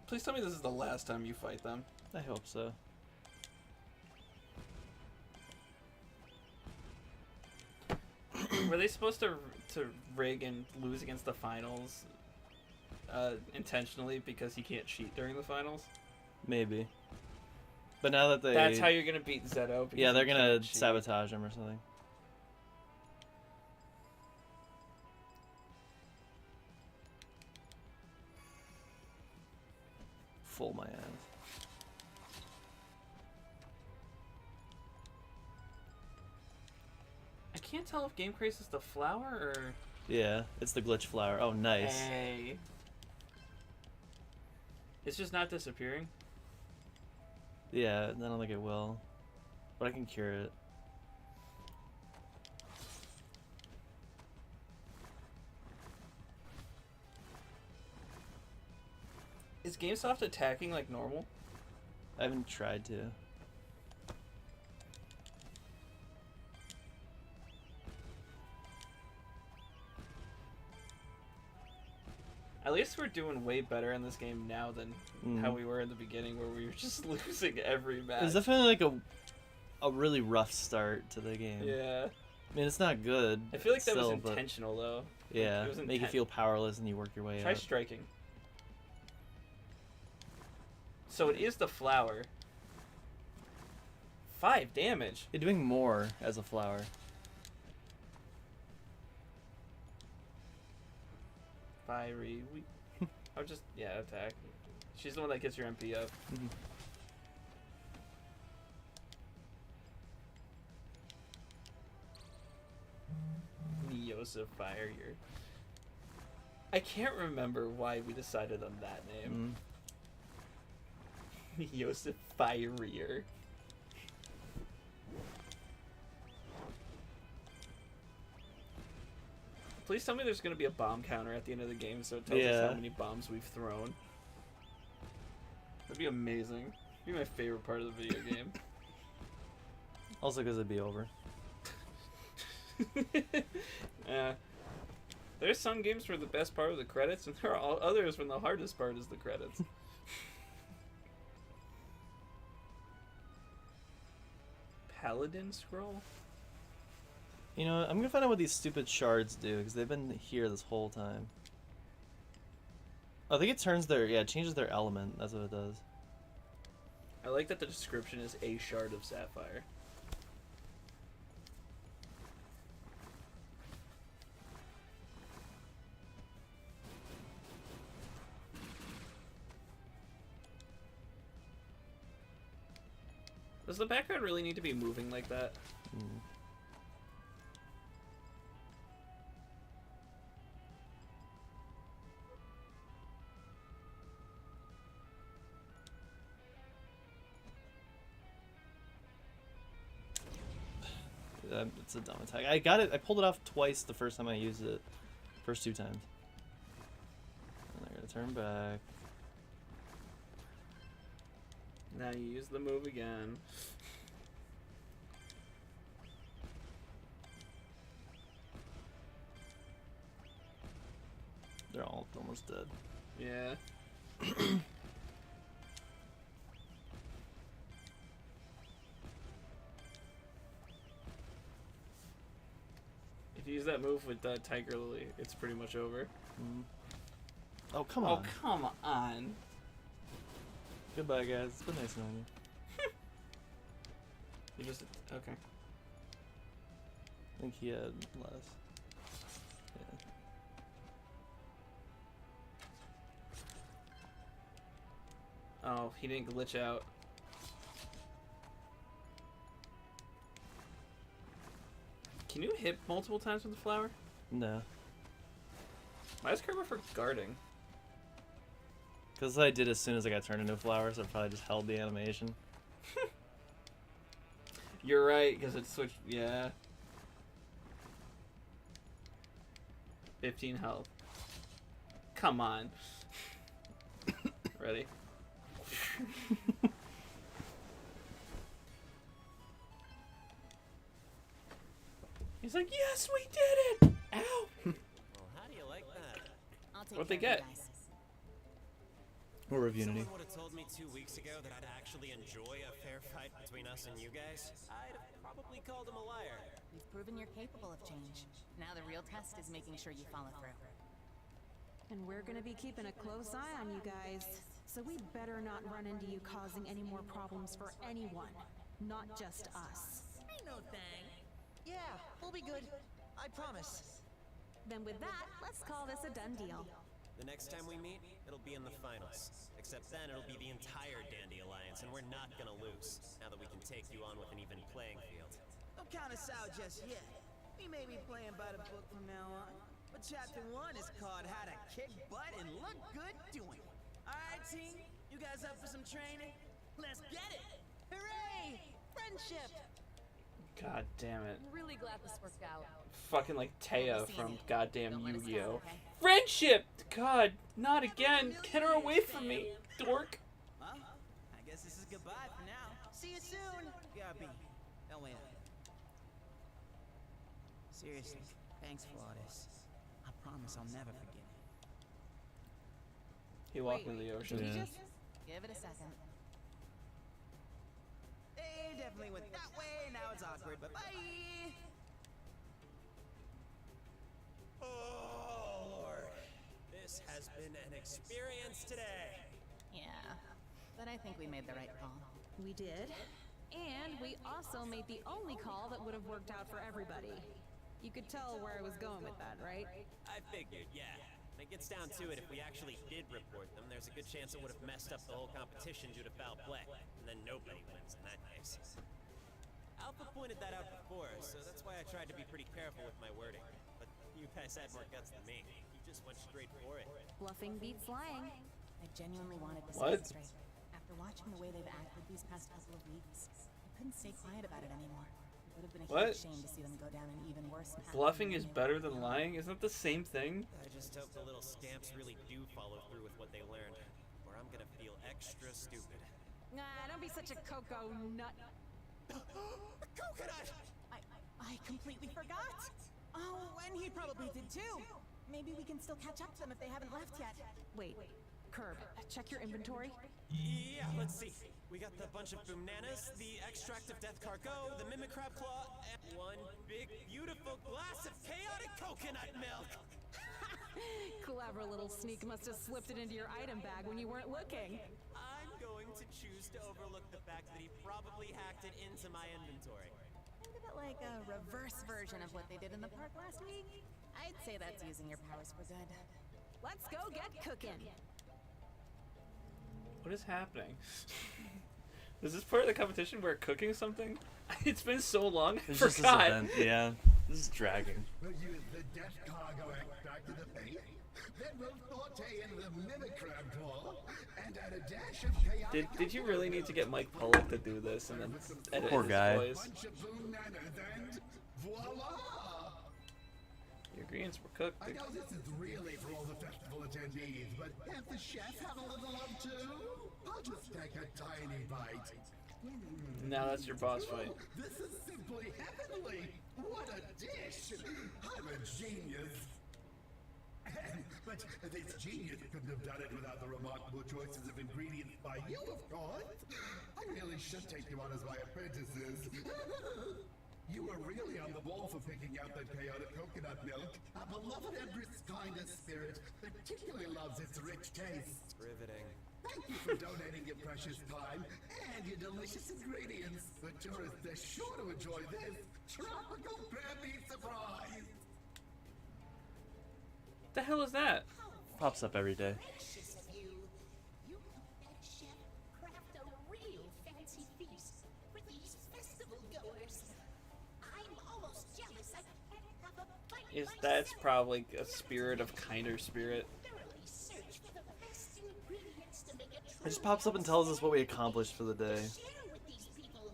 B: Please tell me this is the last time you fight them.
C: I hope so.
B: Were they supposed to rig and lose against the finals intentionally because he can't cheat during the finals?
C: Maybe. But now that they...
B: That's how you're gonna beat Zeto.
C: Yeah, they're gonna sabotage him or something. Full my ass.
B: I can't tell if Game Craze is the flower or...
C: Yeah, it's the glitch flower. Oh, nice.
B: Hey. It's just not disappearing?
C: Yeah, I don't think it will. But I can cure it.
B: Is GameSoft attacking like normal?
C: I haven't tried to.
B: At least we're doing way better in this game now than how we were in the beginning, where we were just losing every match.
C: It's definitely like a really rough start to the game.
B: Yeah.
C: I mean, it's not good.
B: I feel like that
C: still,
B: was intentional, though.
C: Yeah,
B: It was
C: make you feel powerless and you work your way
B: Try
C: up.
B: striking. So it is the flower. 5 damage.
C: You're doing more as a flower.
B: Fiery. I'll just, attack. She's the one that gets your MP up. Yosef Fire. I can't remember why we decided on that name. Yosef Fire. Please tell me there's going to be a bomb counter at the end of the game so it tells us how many bombs we've thrown. That'd be amazing. It'd be my favorite part of the video game.
C: Also because it'd be over.
B: Yeah. There's some games where the best part are the credits, and there are others when the hardest part is the credits. Paladin scroll?
C: You know, I'm gonna find out what these stupid shards do, because they've been here this whole time. I think it turns their, it changes their element, that's what it does.
B: I like that the description is a shard of sapphire. Does the background really need to be moving like that?
C: It's a dumb attack. I got it. I pulled it off twice the first time I used it. First 2 times. And I gotta turn back.
B: Now you use the move again.
C: They're all almost dead.
B: Yeah. If you use that move with Tiger Lily, it's pretty much over.
C: Oh, come on.
B: Oh, come on.
C: Goodbye, guys. It's been nice knowing you.
B: You just... Okay.
C: I think he had less. Yeah.
B: Oh, he didn't glitch out. Can you hit multiple times with the flower?
C: No.
B: Why is Kerber for guarding?
C: Because I did as soon as I got turned into a flower, so I probably just held the animation.
B: You're right, because it switched. Yeah. 15 health. Come on. Ready? He's like, yes, we did it! Ow!
F: Well, how do you like that?
O: I'll take
B: What'd they
O: care of
B: get?
O: you guys.
C: Or of Unity.
F: Someone would have told me 2 weeks ago that I'd actually enjoy a fair fight between us and you guys. I'd have probably called him a liar.
O: You've proven you're capable of change. Now the real test is making sure you follow through.
J: And we're gonna be keeping a close eye on you guys. So we better not run into you causing any more problems for anyone. Not just us.
N: Ain't no thing.
P: Yeah, we'll be good. I promise.
J: Then with that, let's call this a done deal.
F: The next time we meet, it'll be in the finals. Except then it'll be the entire Dandy Alliance, and we're not gonna lose, now that we can take you on with an even playing field.
Q: Don't count us out just yet. We may be playing by the book from now on, but chapter 1 is called How to Kick Butt and Look Good Doing It. Alright, team? You guys up for some training? Let's get it!
P: Hooray! Friendship!
B: God damn it.
R: Really glad this worked out.
B: Fucking like Taya from goddamn Yu-Gi-Oh! Friendship! God, not again! Get her away from me, dork!
Q: Well, I guess this is goodbye for now.
P: See you soon!
Q: BRB. Don't wait up. Seriously, thanks for all this. I promise I'll never forget it.
B: He walked into the ocean.
O: Did you just give it a second?
Q: They definitely went that way, now it's awkward, but bye!
F: Oh, Lord. This has been an experience today.
O: Yeah, but I think we made the right call.
J: We did. And we also made the only call that would have worked out for everybody. You could tell where I was going with that, right?
F: I figured, yeah. When it gets down to it, if we actually did report them, there's a good chance it would have messed up the whole competition due to foul play. And then nobody wins in that case. Alpha pointed that out before, so that's why I tried to be pretty careful with my wording. But you guys had more guts than me. You just went straight for it.
J: Bluffing beats lying.
O: I genuinely wanted to
B: What?
O: set it straight. After watching the way they've acted these past couple of weeks, I couldn't stay quiet about it anymore. It would have been a
B: What?
O: huge shame to see them go down an even worse path.
B: Bluffing is better than lying? Isn't that the same thing?
F: I just hope the little scamps really do follow through with what they learned, or I'm gonna feel extra stupid.
J: Nah, don't be such a cocoa nut.
F: Coconut!
O: I completely forgot! Oh, and he probably did too! Maybe we can still catch up to them if they haven't left yet.
J: Wait, Curb, check your inventory.
F: Yeah, let's see. We got the bunch of bananas, the extract of death cargo, the mimic crab claw, and one big, beautiful glass of chaotic coconut milk!
J: Clever little sneak must have slipped it into your item bag when you weren't looking.
F: I'm going to choose to overlook the fact that he probably hacked it into my inventory.
O: Think of it like a reverse version of what they did in the park last week. I'd say that's using your powers for good.
J: Let's go get cooking.
B: What is happening? Is this part of the competition where cooking something? It's been so long, I
C: It's just this
B: forgot.
C: event, yeah. This is dragging.
K: We'll use the death cargo extract of the bait, then we'll saute in the mimic crab claw, and add a dash of chaotic
B: Did you really need to get Mike Pollock to do this and then edit
C: Poor
B: his
C: guy.
B: voice?
K: bunch of bananas and voila!
B: Your ingredients were cooked.
K: I know this is really for all the festival attendees, but can't the chef have a little love too? I'll just take a tiny bite.
B: Now that's your boss fight.
K: This is simply heavenly! What a dish! I'm a genius! But this genius couldn't have done it without the remarkable choices of ingredients by you, of course! I really should take you on as my apprentices. You were really on the ball for picking out that chaotic coconut milk. Our beloved Empress Kindness Spirit particularly loves its rich taste.
F: Riveting.
K: Thank you for donating your precious time and your delicious ingredients. The tourists are sure to enjoy this tropical crabby surprise.
B: The hell is that?
C: Pops up every day.
L: Gracious of you. You helped that chef craft a real fancy feast for these festival goers. I'm almost jealous I can't have a bite
B: That's probably a spirit of kinder spirit.
L: thoroughly search for the best ingredients to make a
C: It just pops up and tells us what we accomplished for the day.
L: share with these people.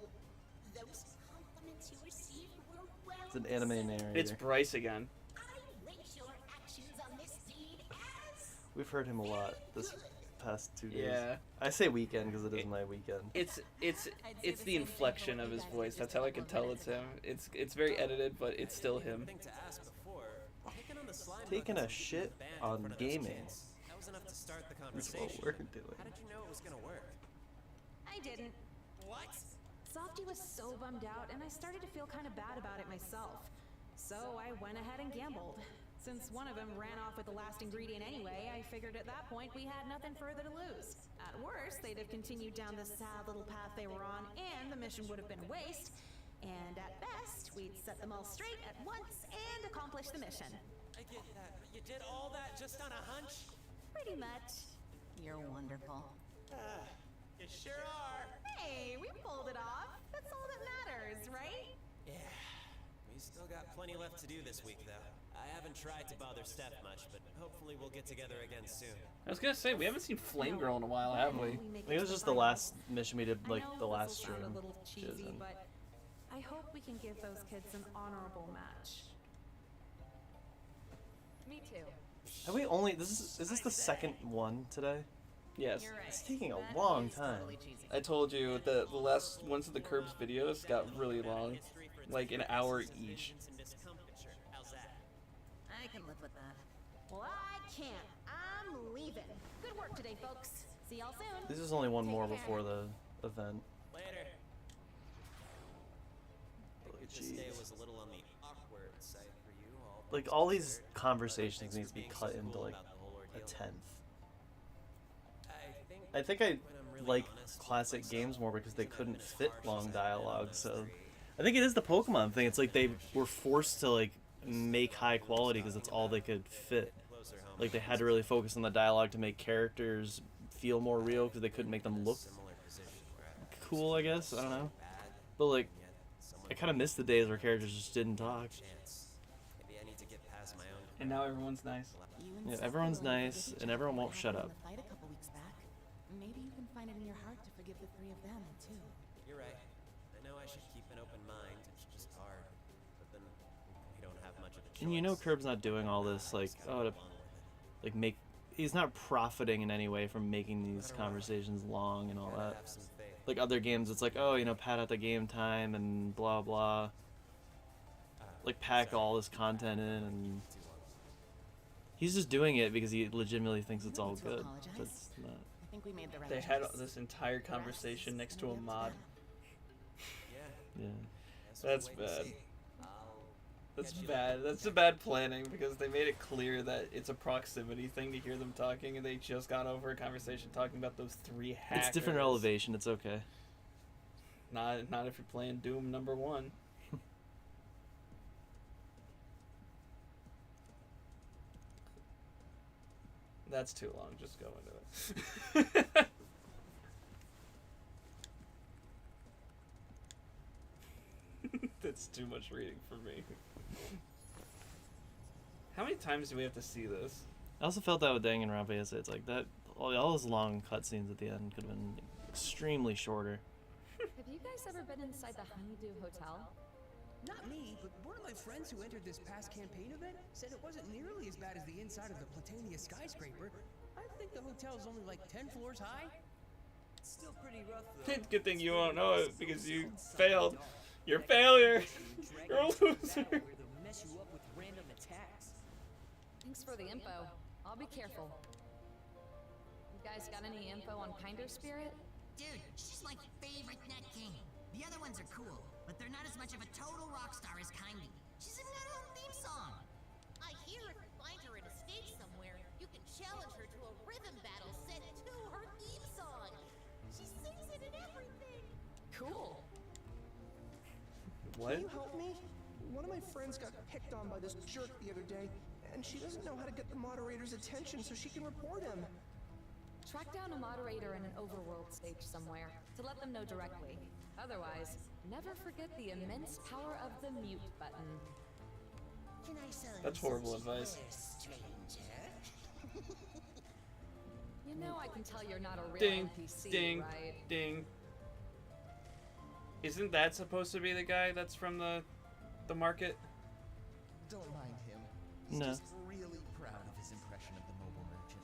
L: Those compliments you received were well
C: It's an anime narrator.
B: It's Bryce again.
L: I rate your actions on this deed as
C: We've heard him a lot this past 2 days.
B: Yeah.
C: I say weekend because it is my weekend.
B: It's the inflection of his voice. That's how I can tell it's him. It's very edited, but it's still him.
C: Taking a shit on gaming.
F: That was enough to start the
C: That's
F: conversation.
C: what we're doing.
F: How did you know it was gonna work?
J: I didn't.
F: What?
J: Softy was so bummed out, and I started to feel kind of bad about it myself. So I went ahead and gambled. Since one of them ran off with the last ingredient anyway, I figured at that point we had nothing further to lose. At worst, they'd have continued down the sad little path they were on, and the mission would have been a waste. And at best, we'd set them all straight at once and accomplish the mission.
F: I get that, but you did all that just on a hunch?
J: Pretty much.
O: You're wonderful.
F: You sure are.
J: Hey, we pulled it off. That's all that matters, right?
F: Yeah. We still got plenty left to do this week, though. I haven't tried to bother Steph much, but hopefully we'll get together again soon.
B: I was gonna say, we haven't seen Flame Girl in a while, have we?
C: I think it was just the last mission we did, like the last stream.
J: A little cheesy, but I hope we can give those kids an honorable match.
R: Me too.
C: Have we only? Is this the second one today?
B: Yes.
C: It's taking a long time.
B: I told you the last ones of the Curbs videos got really long, like an hour each.
J: I can live with that. Well, I can't. I'm leaving. Good work today, folks. See y'all soon.
C: This is only one more before the event.
F: Later. This day was a little on the awkward side for you all.
C: Like all these conversations need to be cut into like a tenth. I think I like classic games more because they couldn't fit long dialogue. So I think it is the Pokemon thing. It's like they were forced to like make high quality because that's all they could fit. Like they had to really focus on the dialogue to make characters feel more real because they couldn't make them look cool, I guess. I don't know. But like I kind of miss the days where characters just didn't talk.
F: Maybe I need to get past my own.
B: And now everyone's nice.
C: Yeah, everyone's nice and everyone won't shut up.
O: Fight a couple weeks back. Maybe you can find it in your heart to forgive the three of them too.
F: You're right. I know I should keep an open mind. It's just hard. But then we don't have much of a choice.
C: And you know Curb's not doing all this like to like make he's not profiting in any way from making these conversations long and all that. Like other games it's like, oh, you know, pad out the game time and blah blah. Like pack all this content in and he's just doing it because he legitimately thinks it's all good. That's not.
O: I think we made the right
B: They had this entire conversation next to a mod.
C: Yeah.
B: That's bad. That's bad. That's a bad planning because they made it clear that it's a proximity thing to hear them talking, and they just got over a conversation talking about those three hackers.
C: It's different elevation. It's okay.
B: Not if you're playing Doom #1. That's too long. Just go into it. That's too much reading for me. How many times do we have to see this?
C: I also felt that with Danganronpa yesterday. It's like that. All those long cutscenes at the end could have been extremely shorter.
R: Have you guys ever been inside the Honeydew Hotel?
N: Not me, but one of my friends who entered this past campaign event said it wasn't nearly as bad as the inside of the Platania skyscraper. I think the hotel's only like 10 floors high.
M: It's still pretty rough though.
B: Good thing you won't know it because you failed. You're a failure. You're a loser.
N: Mess you up with random attacks.
R: Thanks for the info. I'll be careful. You guys got any info on Kinder Spirit?
L: Dude, she's my favorite Net King. The other ones are cool, but they're not as much of a total rock star as Kindy. She's even got her own theme song. I hear if you find her in a stage somewhere, you can challenge her to a rhythm battle set to her theme song. She sings it and everything.
R: Cool.
B: What?
A: Can you help me? One of my friends got picked on by this jerk the other day, and she doesn't know how to get the moderator's attention so she can report him.
R: Track down a moderator in an overworld stage somewhere to let them know directly. Otherwise, never forget the immense power of the mute button.
L: Can I sell
B: That's horrible advice.
R: You know I can tell you're not a real
B: Ding,
R: NPC,
B: ding,
R: right?
B: ding. Isn't that supposed to be the guy that's from the market?
V: Don't mind him. He's
C: No.
V: just really proud of his impression of the mobile merchant.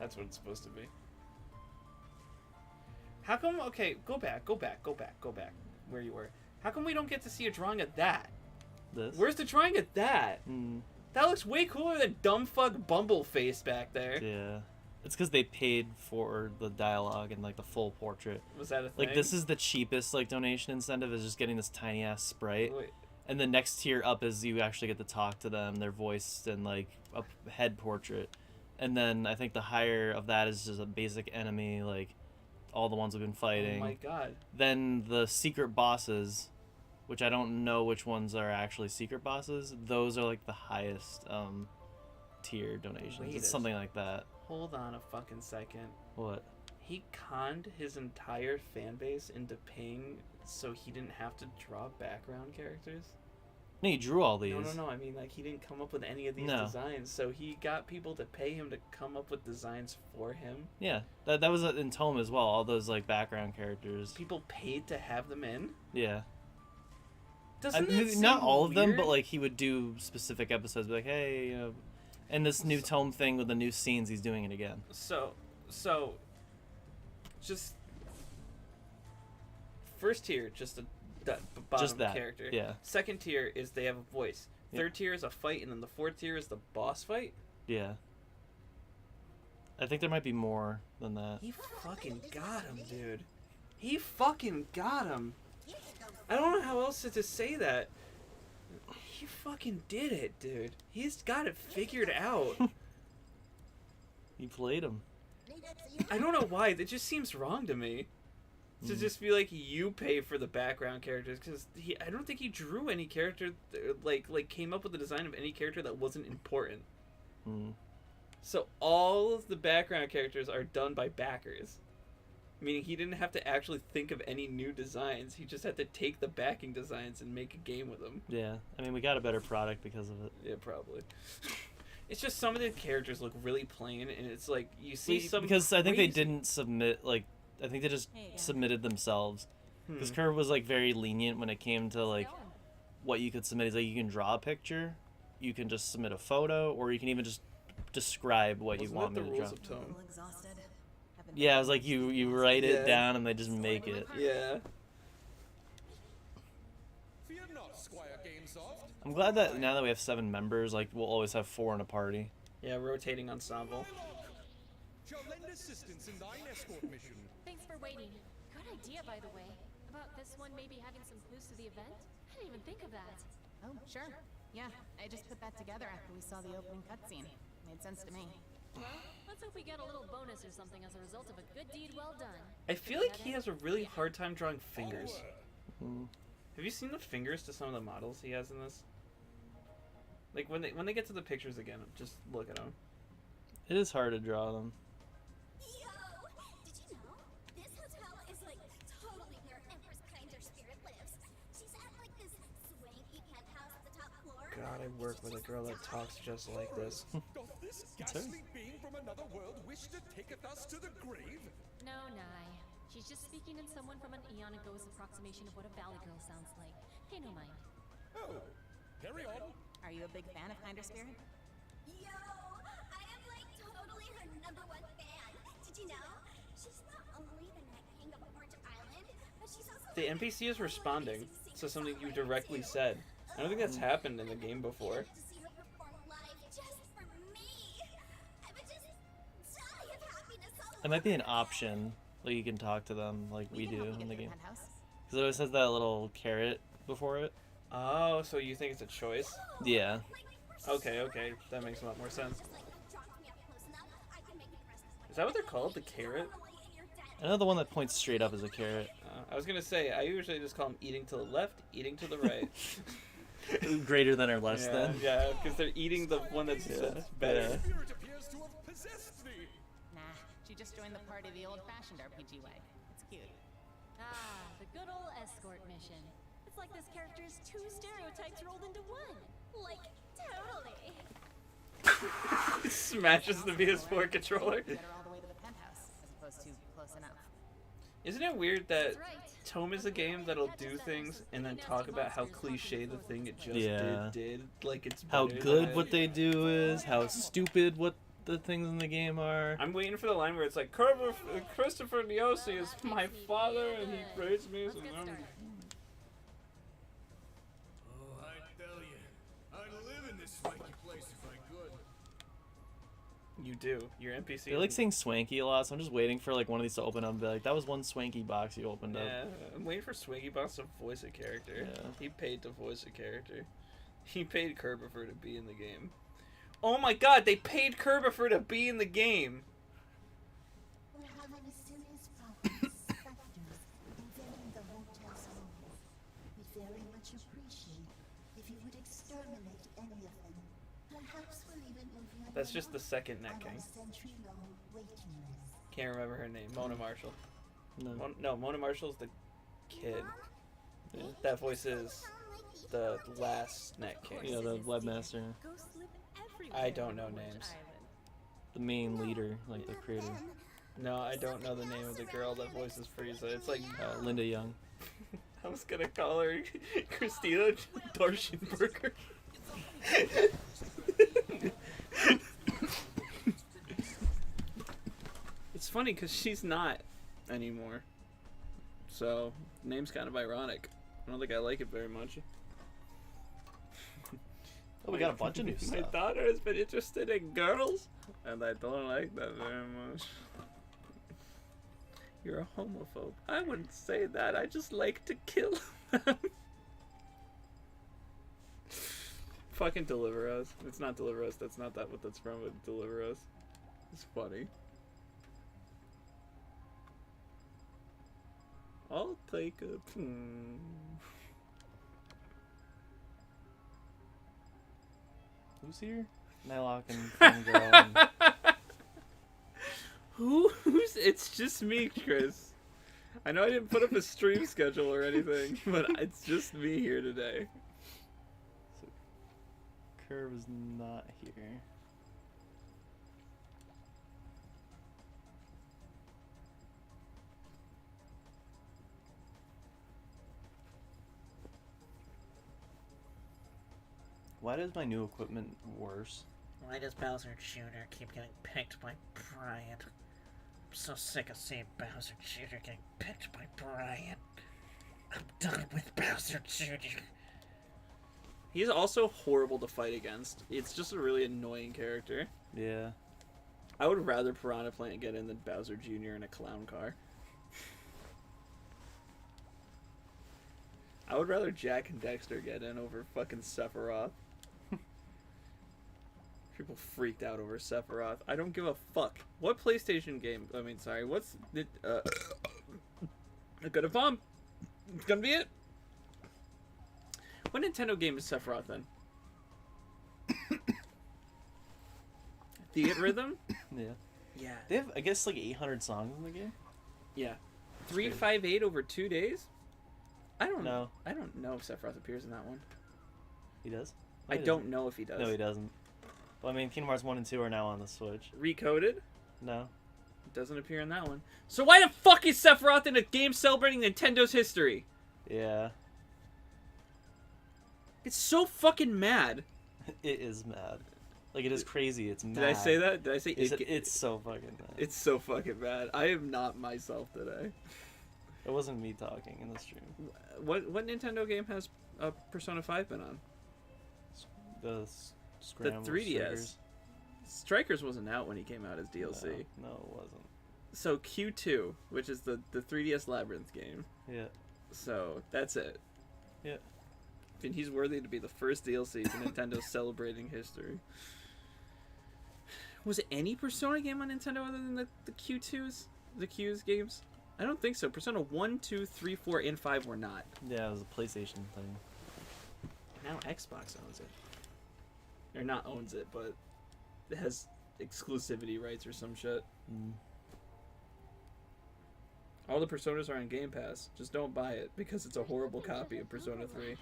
B: That's what it's supposed to be. How come? Okay, go back. Where you were. How come we don't get to see a drawing of that?
C: This?
B: Where's the drawing of that? That looks way cooler than dumb fuck Bumbleface back there.
C: Yeah. It's because they paid for the dialogue and like the full portrait.
B: Was that a thing?
C: Like this is the cheapest like donation incentive is just getting this tiny ass sprite.
B: Wait.
C: And the next tier up is you actually get to talk to them, their voice and like a head portrait. And then I think the higher of that is just a basic enemy, like all the ones we've been fighting.
B: Oh my god.
C: Then the secret bosses, which I don't know which ones are actually secret bosses, those are like the highest tier donations.
B: Wait
C: It's
B: a-
C: something like that.
B: Hold on a fucking second.
C: What?
B: He conned his entire fan base into paying so he didn't have to draw background characters?
C: No, you drew all these.
B: No. I mean, like, he didn't come up with any of these
C: No.
B: designs, so he got people to pay him to come up with designs for him.
C: Yeah, that was in Tome as well. All those like background characters.
B: People paid to have them in?
C: Yeah.
B: Doesn't that
C: not
B: seem
C: all of them,
B: weird?
C: but like he would do specific episodes, be like, hey, you know, and this new Tome thing with the new scenes, he's doing it again.
B: So, just first tier, just a bottom
C: Just that,
B: character.
C: yeah.
B: Second tier is they have a voice.
C: Yeah.
B: Third tier is a fight, and then the fourth tier is the boss fight.
C: Yeah. I think there might be more than that.
B: He fucking got him, dude. He fucking got him. I don't know how else to say that. He fucking did it, dude. He's got it figured out.
C: He played him.
B: I don't know why. That just seems wrong to me. To just be like, you pay for the background characters, because I don't think he drew any character, like came up with the design of any character that wasn't important. So all of the background characters are done by backers. Meaning he didn't have to actually think of any new designs. He just had to take the backing designs and make a game with them.
C: Yeah, I mean, we got a better product because of it.
B: Yeah, probably. It's just some of the characters look really plain, and it's like, you see some
C: Because I think they
B: crazy-
C: didn't submit, like, I think they just submitted themselves. Because Curve was, like, very lenient when it came to, like, what you could submit. He's like, you can draw a picture, you can just submit a photo, or you can even just describe what you want me to draw. Yeah, I was like, you write it down and they just make it.
B: Yeah.
D: Fear not, Squire Gamesoft.
C: I'm glad that now that we have 7 members, like, we'll always have 4 in a party.
B: Yeah, rotating ensemble.
D: Shall lend assistance in thine escort mission.
S: Thanks for waiting. Good idea, by the way. About this one maybe having some clues to the event? I didn't even think of that.
O: Oh, sure. Yeah, I just put that together after we saw the opening cutscene. Made sense to me.
S: Well, let's hope we get a little bonus or something as a result of a good deed well done.
B: I feel like he has a really hard time drawing fingers. Have you seen the fingers to some of the models he has in this? Like when they get to the pictures again, just look at them.
C: It is hard to draw them.
I: Yo! Did you know? This hotel is like totally where Empress Kinder Spirit lives. She's at like this swanky penthouse at the top floor.
B: God, I work with a girl that talks just like this.
D: Doth this ghastly being from another world wish to taketh us to the grave?
S: No, Nye. She's just speaking in someone from an eon ago's approximation of what a valley girl sounds like. Pay no mind.
D: Oh, carry on.
O: Are you a big fan of Kinder Spirit?
I: Yo! I am like totally her #1 fan. Did you know? She's not only the Night King of Orange Island, but she's also
B: The NPC is responding to something you directly said. I don't think that's happened in the game before.
I: to see her perform live just for me. I would just die of happiness all
C: It might be an option, like you can talk to them like we do in the game. Because it always has that little carrot before it.
B: Oh, so you think it's a choice?
C: Yeah.
B: Okay, that makes a lot more sense. Is that what they're called? The carrot?
C: I know the one that points straight up is a carrot.
B: I was gonna say, I usually just call them eating to the left, eating to the right.
C: Greater than or less than?
B: Yeah, because they're eating the one that's better.
D: Spirit appears to have possessed thee.
O: Nah, she just joined the party the old-fashioned RPG way. It's cute.
S: Ah, the good old escort mission. It's like this character's 2 stereotypes rolled into one.
I: Like, totally.
B: Smashes the PS4 controller.
O: Get her all the way to the penthouse, as opposed to close enough.
B: Isn't it weird that Tome is a game that'll do things and then talk about how cliche the thing it just did? Like it's
C: How
B: better
C: good
B: than
C: what
B: it.
C: they do is, how stupid what the things in the game are.
B: I'm waiting for the line where it's like, Christopher Niosi is my father, and he raised me.
E: Oh, I tell you, I'd live in this swanky place if I could.
B: You do. Your NPC.
C: They like saying swanky a lot, so I'm just waiting for like one of these to open up and be like, that was one swanky box you opened up.
B: Yeah, I'm waiting for Swiggy Boss to voice a character.
C: Yeah.
B: He paid to voice a character. He paid Kerbifer to be in the game. Oh my god, they paid Kerbifer to be in the game!
L: We're having a serious problem. Specters invading the hotel's halls. We'd very much appreciate if you would exterminate any of them. Perhaps we'll even move you
B: That's just the second Net King.
L: century-long waiting list.
B: Can't remember her name. Mona Marshall.
C: No.
B: No, Mona Marshall's the kid. Yeah. That voice is the last Net King.
C: Yeah, the webmaster.
B: I don't know names.
C: The main leader, like the creator.
B: No, I don't know the name of the girl that voices Frieza. It's like
C: Linda Young.
B: I was gonna call her Christina Dorschenberger. It's funny because she's not anymore. So, the name's kind of ironic. I don't think I like it very much.
C: Oh, we got a bunch of new
B: My
C: stuff.
B: daughter has been interested in girls, and I don't like that very much. You're a homophobe. I wouldn't say that. I just like to kill them. Fucking Deliver Us. It's not Deliver Us. That's not what that's from, but Deliver Us. It's funny. I'll take a...
C: Who's here? Nylock and Fun Girl. And...
B: Who's? It's just me, Chris. I know I didn't put up a stream schedule or anything, but it's just me here today.
C: So, Curve is not here. Why does my new equipment worse?
G: Why does Bowser Jr. keep getting picked by Brian? I'm so sick of seeing Bowser Jr. getting picked by Brian. I'm done with Bowser Jr.
B: He's also horrible to fight against. It's just a really annoying character.
C: Yeah.
B: I would rather Piranha Plant get in than Bowser Jr. in a clown car. I would rather Jack and Dexter get in over fucking Sephiroth. People freaked out over Sephiroth. I don't give a fuck. What PlayStation game? I mean, sorry. What's it? Gonna bomb. It's gonna be it. What Nintendo game is Sephiroth then? Theatrhythm?
C: Yeah.
B: Yeah.
C: They have, I guess, like 800 songs in the game.
B: Yeah. 358 over 2 days. I don't
C: know.
B: I don't know if Sephiroth appears in that one.
C: He does?
B: I don't know if he does.
C: No, he doesn't. Well, I mean, Kingdom Hearts 1 and 2 are now on the Switch.
B: Recoded?
C: No.
B: It doesn't appear in that one. So why the fuck is Sephiroth in a game celebrating Nintendo's history?
C: Yeah.
B: It's so fucking mad.
C: It is mad. Like, it is crazy. It's mad.
B: Did I say that? Did I say
C: it's so fucking mad.
B: It's so fucking bad. I am not myself today.
C: It wasn't me talking in the stream.
B: What Nintendo game has Persona 5 been on?
C: The Scramble
B: 3DS. Strikers wasn't out when he came out as DLC.
C: No, it wasn't.
B: So Q2, which is the 3DS Labyrinth game.
C: Yeah.
B: So that's it.
C: Yeah.
B: And he's worthy to be the first DLC to Nintendo celebrating history. Was it any Persona game on Nintendo other than the Q2s? The Q's games? I don't think so. Persona 1, 2, 3, 4, and 5 were not.
C: Yeah, it was a PlayStation thing.
B: Now Xbox owns it. Or not owns it, but it has exclusivity rights or some shit.
C: Mm.
B: All the Personas are on Game Pass. Just don't buy it because it's a horrible copy of Persona 3.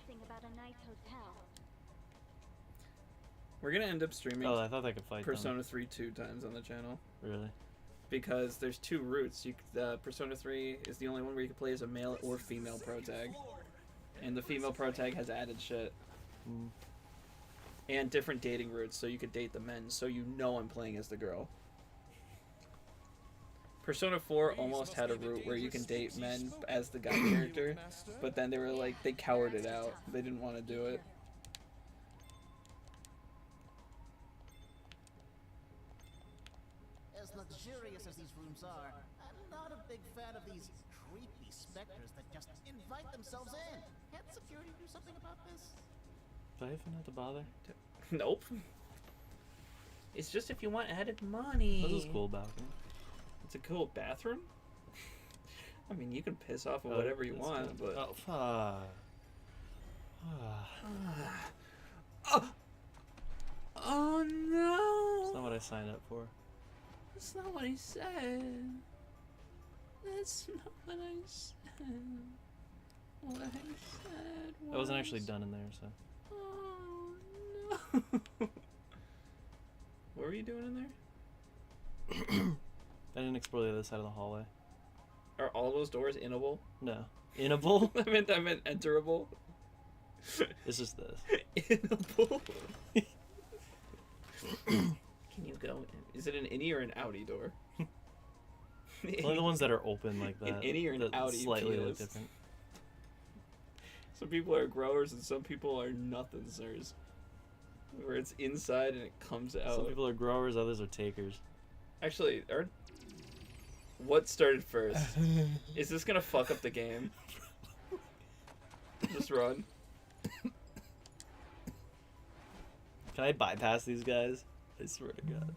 B: We're gonna end up streaming
C: Oh, I thought I could fight
B: Persona 3 2 times on the channel.
C: Really?
B: Because there's two routes. Persona 3 is the only one where you can play as a male or female pro tag. And the female pro tag has added shit.
C: Mm.
B: and different dating routes, so you could date the men, so you know I'm playing as the girl. Persona 4 almost had a route where you can date men as the guy character, but then they were like, they cowered it out. They didn't want to do it.
T: As luxurious as these rooms are, I'm not a big fan of these creepy specters that just invite themselves in. Can't security do something about this?
C: Do I even have to bother?
B: Nope. It's just if you want added money.
C: This is cool balcony.
B: It's a cool bathroom? I mean, you can piss off of whatever you want,
C: cool.
B: but...
C: Oh, fuck.
B: Oh no!
C: That's not what I signed up for.
B: That's not what he said. That's not what I said. What I said was...
C: I wasn't actually done in there, so...
B: Oh no! What were you doing in there?
C: I didn't explore the other side of the hallway.
B: Are all those doors innable?
C: No. Innable?
B: I meant enterable.
C: It's just this.
B: Innable? Can you go in? Is it an innie or an outie door?
C: Only the ones that are open like that.
B: An innie or an
C: that
B: outie
C: slightly look
B: appeals.
C: different.
B: Some people are growers and some people are nothingers. Where it's inside and it comes out.
C: Some people are growers, others are takers.
B: Actually, what started first? Is this gonna fuck up the game? Just run.
C: Can I bypass these guys? I swear to God.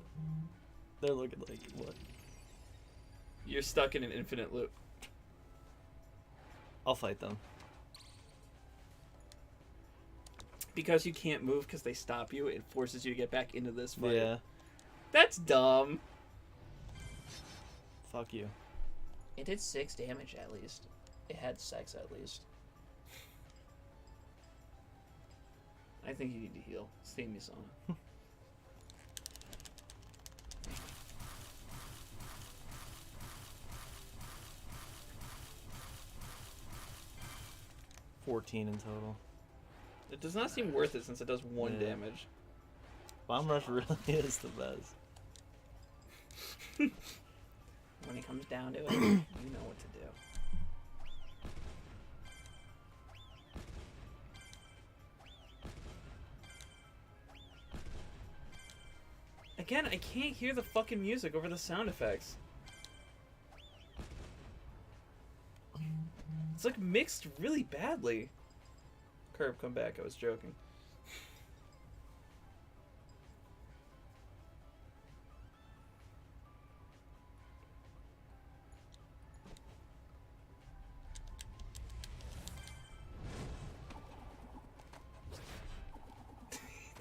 C: They're looking like, what?
B: You're stuck in an infinite loop.
C: I'll fight them.
B: Because you can't move because they stop you, it forces you to get back into this fight.
C: Yeah.
B: That's dumb.
C: Fuck you.
B: It did 6 damage at least. It had sex at least. I think you need to heal. Sing me song.
C: $14 in total.
B: It does not seem worth it since it does 1
C: Yeah.
B: damage.
C: Bomb Rush really is the best.
B: When it comes down to it, you know what to do. Again, I can't hear the fucking music over the sound effects. It's like mixed really badly. Curb, come back. I was joking.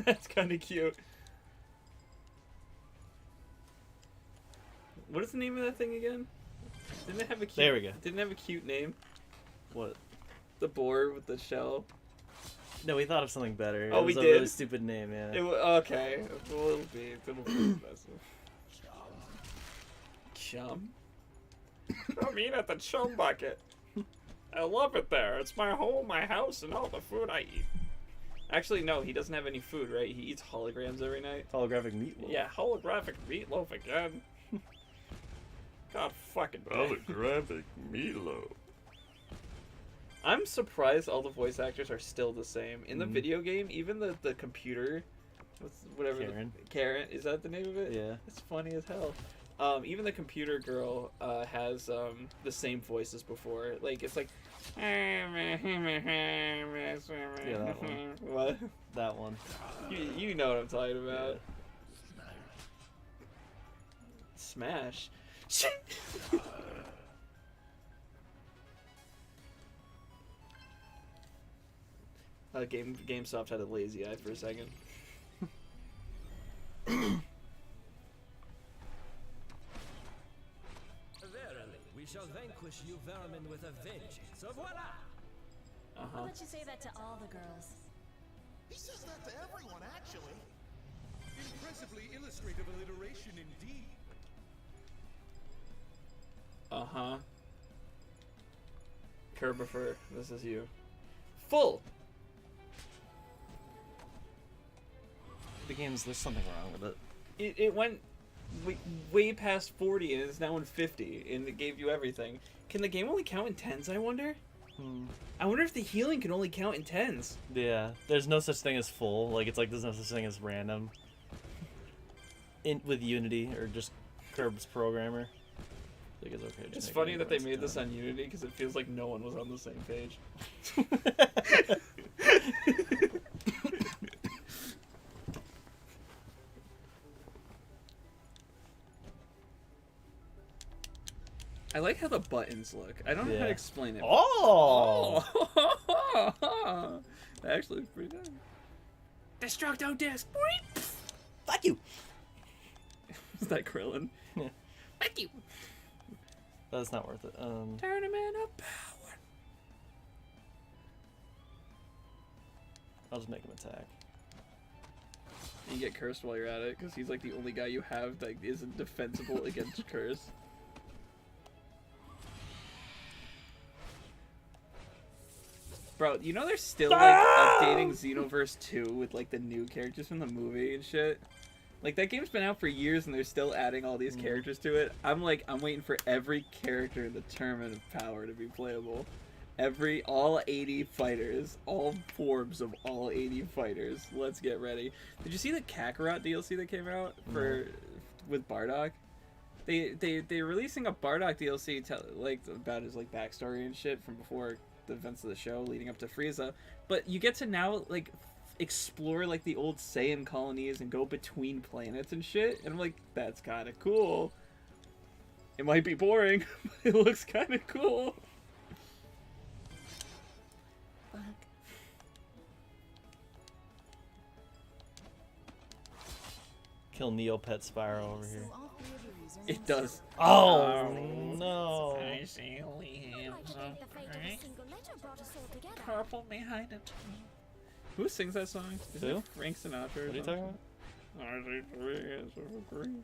B: That's kind of cute. What is the name of that thing again? Didn't it have a cute?
C: There we go.
B: Didn't it have a cute name?
C: What?
B: The boar with the shell.
C: No, we thought of something better.
B: Oh,
C: it was
B: we
C: a
B: did?
C: really stupid name, yeah.
B: Okay. Well, it'll be impressive. Chum? I'm eating at the chum bucket. I love it there. It's my home, my house, and all the food I eat. Actually, no, he doesn't have any food, right? He eats holograms every night.
C: Holographic meatloaf.
B: Yeah, holographic meatloaf again. God fucking
C: Holographic meatloaf.
B: I'm surprised all the voice actors are still the same. In the video game, even the computer, whatever.
C: Karen.
B: Karen, is that the name of it?
C: Yeah.
B: It's funny as hell. Even the computer girl has the same voice as before. Like, it's like...
C: Yeah, that one.
B: What?
C: That one.
B: You know what I'm talking about. Yeah. Smash. GameStop had a lazy eye for a second.
M: Verily, we shall vanquish you vermin with a vengeance. So voila!
S: I'll let you say that to all the girls.
K: He says that to everyone, actually.
D: Impressively illustrative alliteration indeed.
B: Kerbifer, this is you. Full!
C: the game's, there's something wrong with it.
B: It went way past 40 and is now in 50, and it gave you everything. Can the game only count in tens, I wonder? I wonder if the healing can only count in tens.
C: Yeah, there's no such thing as full. Like, it's like there's no such thing as random. With Unity, or just Curb's programmer. I think it's okay.
B: It's funny that they made this on Unity, because it feels like no one was on the same page. I like how the buttons look. I don't know how to explain it.
C: Oh!
B: That actually looks pretty good. Destructo Disc!
C: Fuck you!
B: Is that Krillin?
C: Yeah.
B: Fuck you!
C: That's not worth it.
B: Tournament of Power.
C: I'll just make him attack.
B: You get cursed while you're at it, because he's like the only guy you have that isn't defensible against curse. Bro, you know they're still like updating Xenoverse 2 with like the new characters from the movie and shit? Like that game's been out for years and they're still adding all these characters to it. I'm waiting for every character in the Tournament of Power to be playable. All 80 fighters, all forms of all 80 fighters. Let's get ready. Did you see the Kakarot DLC that came out with Bardock? They're releasing a Bardock DLC about his like backstory and shit from before the events of the show leading up to Frieza, but you get to now like explore like the old Saiyan colonies and go between planets and shit, and I'm like, that's kind of cool. It might be boring, but it looks kind of cool. Fuck.
C: Kill Neopet Spyro over here.
B: It does.
C: Oh, no.
G: I see we have some purple behind it.
B: Who sings that song? Is
C: Who?
B: it Frank Sinatra?
C: What are you talking about?
B: I see three is so green.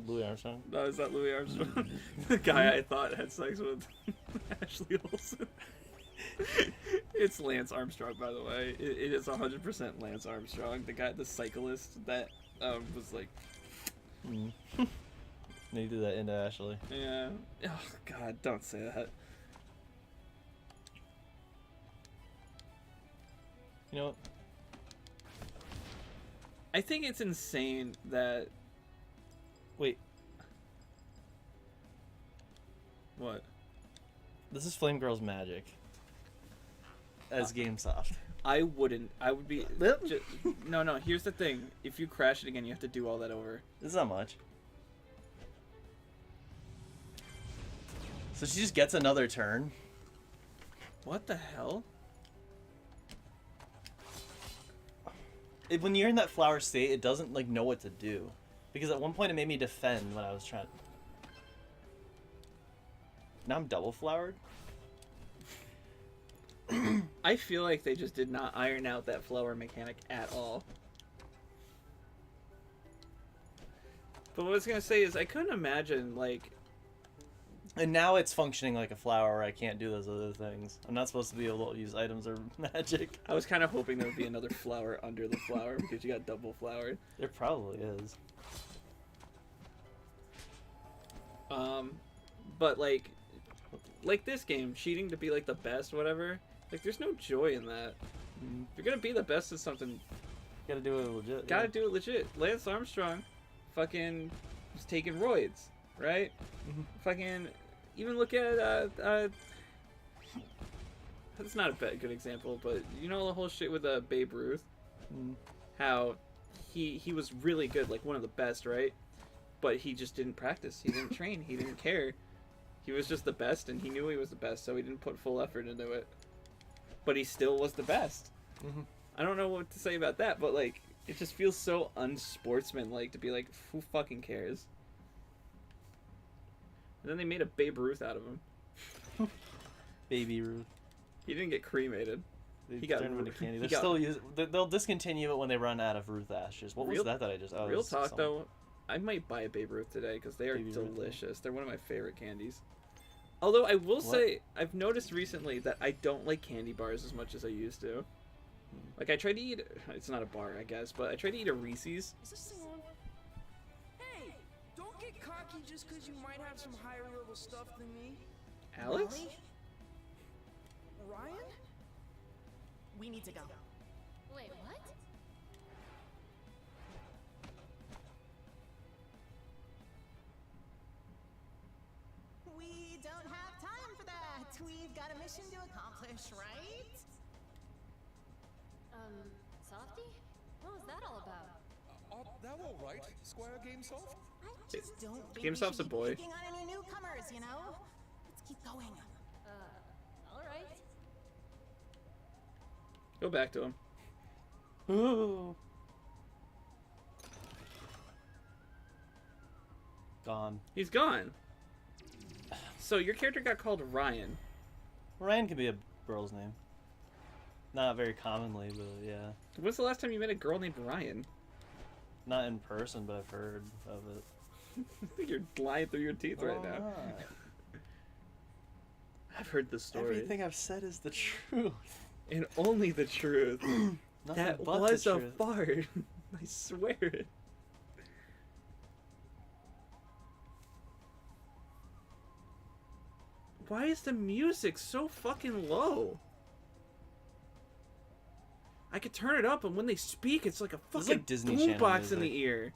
C: Louis Armstrong.
B: No, is that Louis Armstrong? The guy I thought had sex with Ashley Olsen. It's Lance Armstrong, by the way. It is 100% Lance Armstrong, the cyclist that was like.
C: They do that into Ashley.
B: Yeah. Oh God, don't say that.
C: You know what?
B: I think it's insane that.
C: Wait.
B: What?
C: This is Flame Girl's magic. As GameSoft.
B: I wouldn't. I would be. No. Here's the thing. If you crash it again, you have to do all that over.
C: This is not much. So she just gets another turn.
B: What the hell?
C: When you're in that flower state, it doesn't like know what to do. Because at one point it made me defend when I was trying. Now I'm double flowered.
B: I feel like they just did not iron out that flower mechanic at all. But what I was gonna say is I couldn't imagine like.
C: And now it's functioning like a flower. I can't do those other things. I'm not supposed to be able to use items or magic.
B: I was kind of hoping there would be another flower under the flower because you got double flowered.
C: There probably is.
B: But like this game, cheating to be like the best, whatever. Like, there's no joy in that. If you're gonna be the best at something,
C: you gotta do it legit.
B: Gotta do it legit. Lance Armstrong, fucking, was taking roids, right? Fucking, even look at that's not a good example, but you know the whole shit with Babe Ruth, how he was really good, like one of the best, right? But he just didn't practice. He didn't train. He didn't care. He was just the best, and he knew he was the best, so he didn't put full effort into it. But he still was the best. I don't know what to say about that, but like, it just feels so unsportsmanlike to be like, who fucking cares? And then they made a Babe Ruth out of him.
C: Baby Ruth.
B: He didn't get cremated.
C: He got turned into candy. They'll discontinue it when they run out of Ruth ashes. What was that I just? Oh,
B: real talk though, I might buy a Babe Ruth today because they are delicious. They're one of my favorite candies. Although I will say, I've noticed recently that I don't like candy bars as much as I used to. Like, I tried to eat... It's not a bar, I guess, but I tried to eat a Reese's.
N: Is this thing on? Hey, don't get cocky just because you might have some higher level stuff than me.
B: Alex?
N: Molly? Ryan?
O: We need to go.
S: Wait, what?
O: We don't have time for that. We've got a mission to accomplish, right?
S: Softy? What was that all about?
D: Are thou alright, Squire Gamesoft?
O: I just don't think
B: Gamesoft's
O: we
B: a
O: should
B: boy.
O: be picking on any newcomers, you know? Let's keep going.
S: Alright.
B: Go back to him.
C: Ooh. Gone.
B: He's gone. So your character got called Ryan.
C: Ryan can be a girl's name. Not very commonly, but yeah.
B: When's the last time you met a girl named Ryan?
C: Not in person, but I've heard of it.
B: I think you're lying through your teeth right now.
C: Not.
B: I've heard the story.
C: Everything I've said is the truth.
B: And only the truth. That
C: but
B: was
C: the
B: a
C: truth.
B: fart. I swear it. Why is the music so fucking low? I could turn it up, and when they speak, it's like a
C: This is
B: fucking
C: like Disney Channel
B: boombox in
C: music.
B: the ear.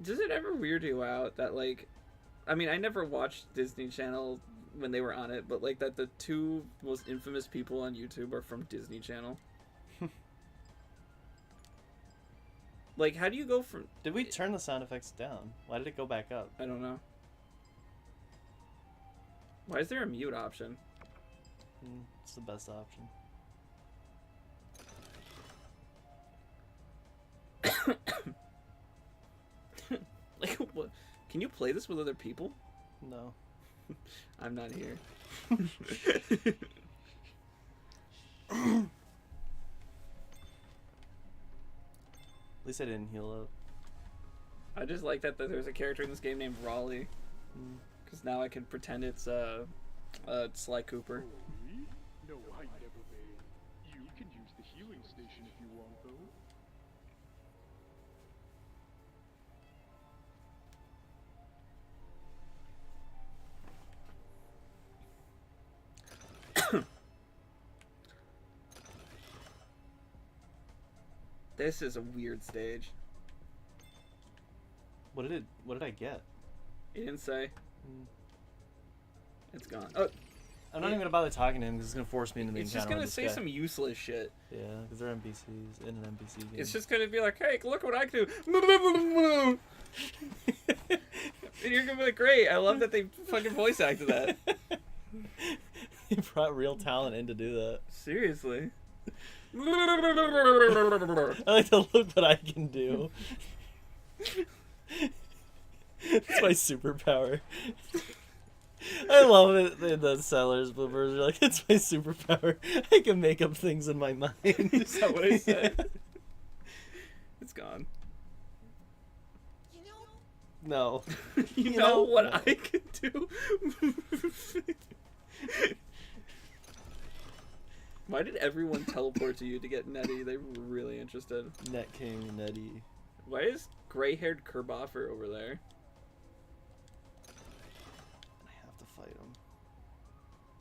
B: Does it ever weird you out that, like, I mean, I never watched Disney Channel when they were on it, but like that the two most infamous people on YouTube are from Disney Channel? Like, how do you go from...
C: Did we turn the sound effects down? Why did it go back up?
B: I don't know. Why is there a mute option?
C: It's the best option.
B: Like, what? Can you play this with other people?
C: No.
B: I'm not here.
C: At least I didn't heal up.
B: I just like that there's a character in this game named Raleigh. Because now I can pretend it's Sly Cooper.
H: No, I never may. You can use the healing station if you want, though.
B: This is a weird stage.
C: What did I get?
B: He didn't say. It's gone. Oh,
C: I'm not even gonna bother talking to him because it's gonna force me into the
B: it's
C: encounter
B: just gonna
C: with
B: say
C: this guy.
B: some useless shit.
C: Yeah, because they're NPCs in an NPC game.
B: It's just gonna be like, hey, look what I can do. And you're gonna be like, great, I love that they fucking voice acted that.
C: He brought real talent in to do that.
B: Seriously.
C: I like to look what I can do. It's my superpower. I love it in the Sellers bloopers. You're like, it's my superpower. I can make up things in my mind.
B: Is that what I said? It's gone.
C: No.
B: You know what I can do? Why did everyone teleport to you to get Nettie? They were really interested.
C: Net King, Nettie.
B: Why is gray-haired Kerboffer over there?
C: I have to fight him.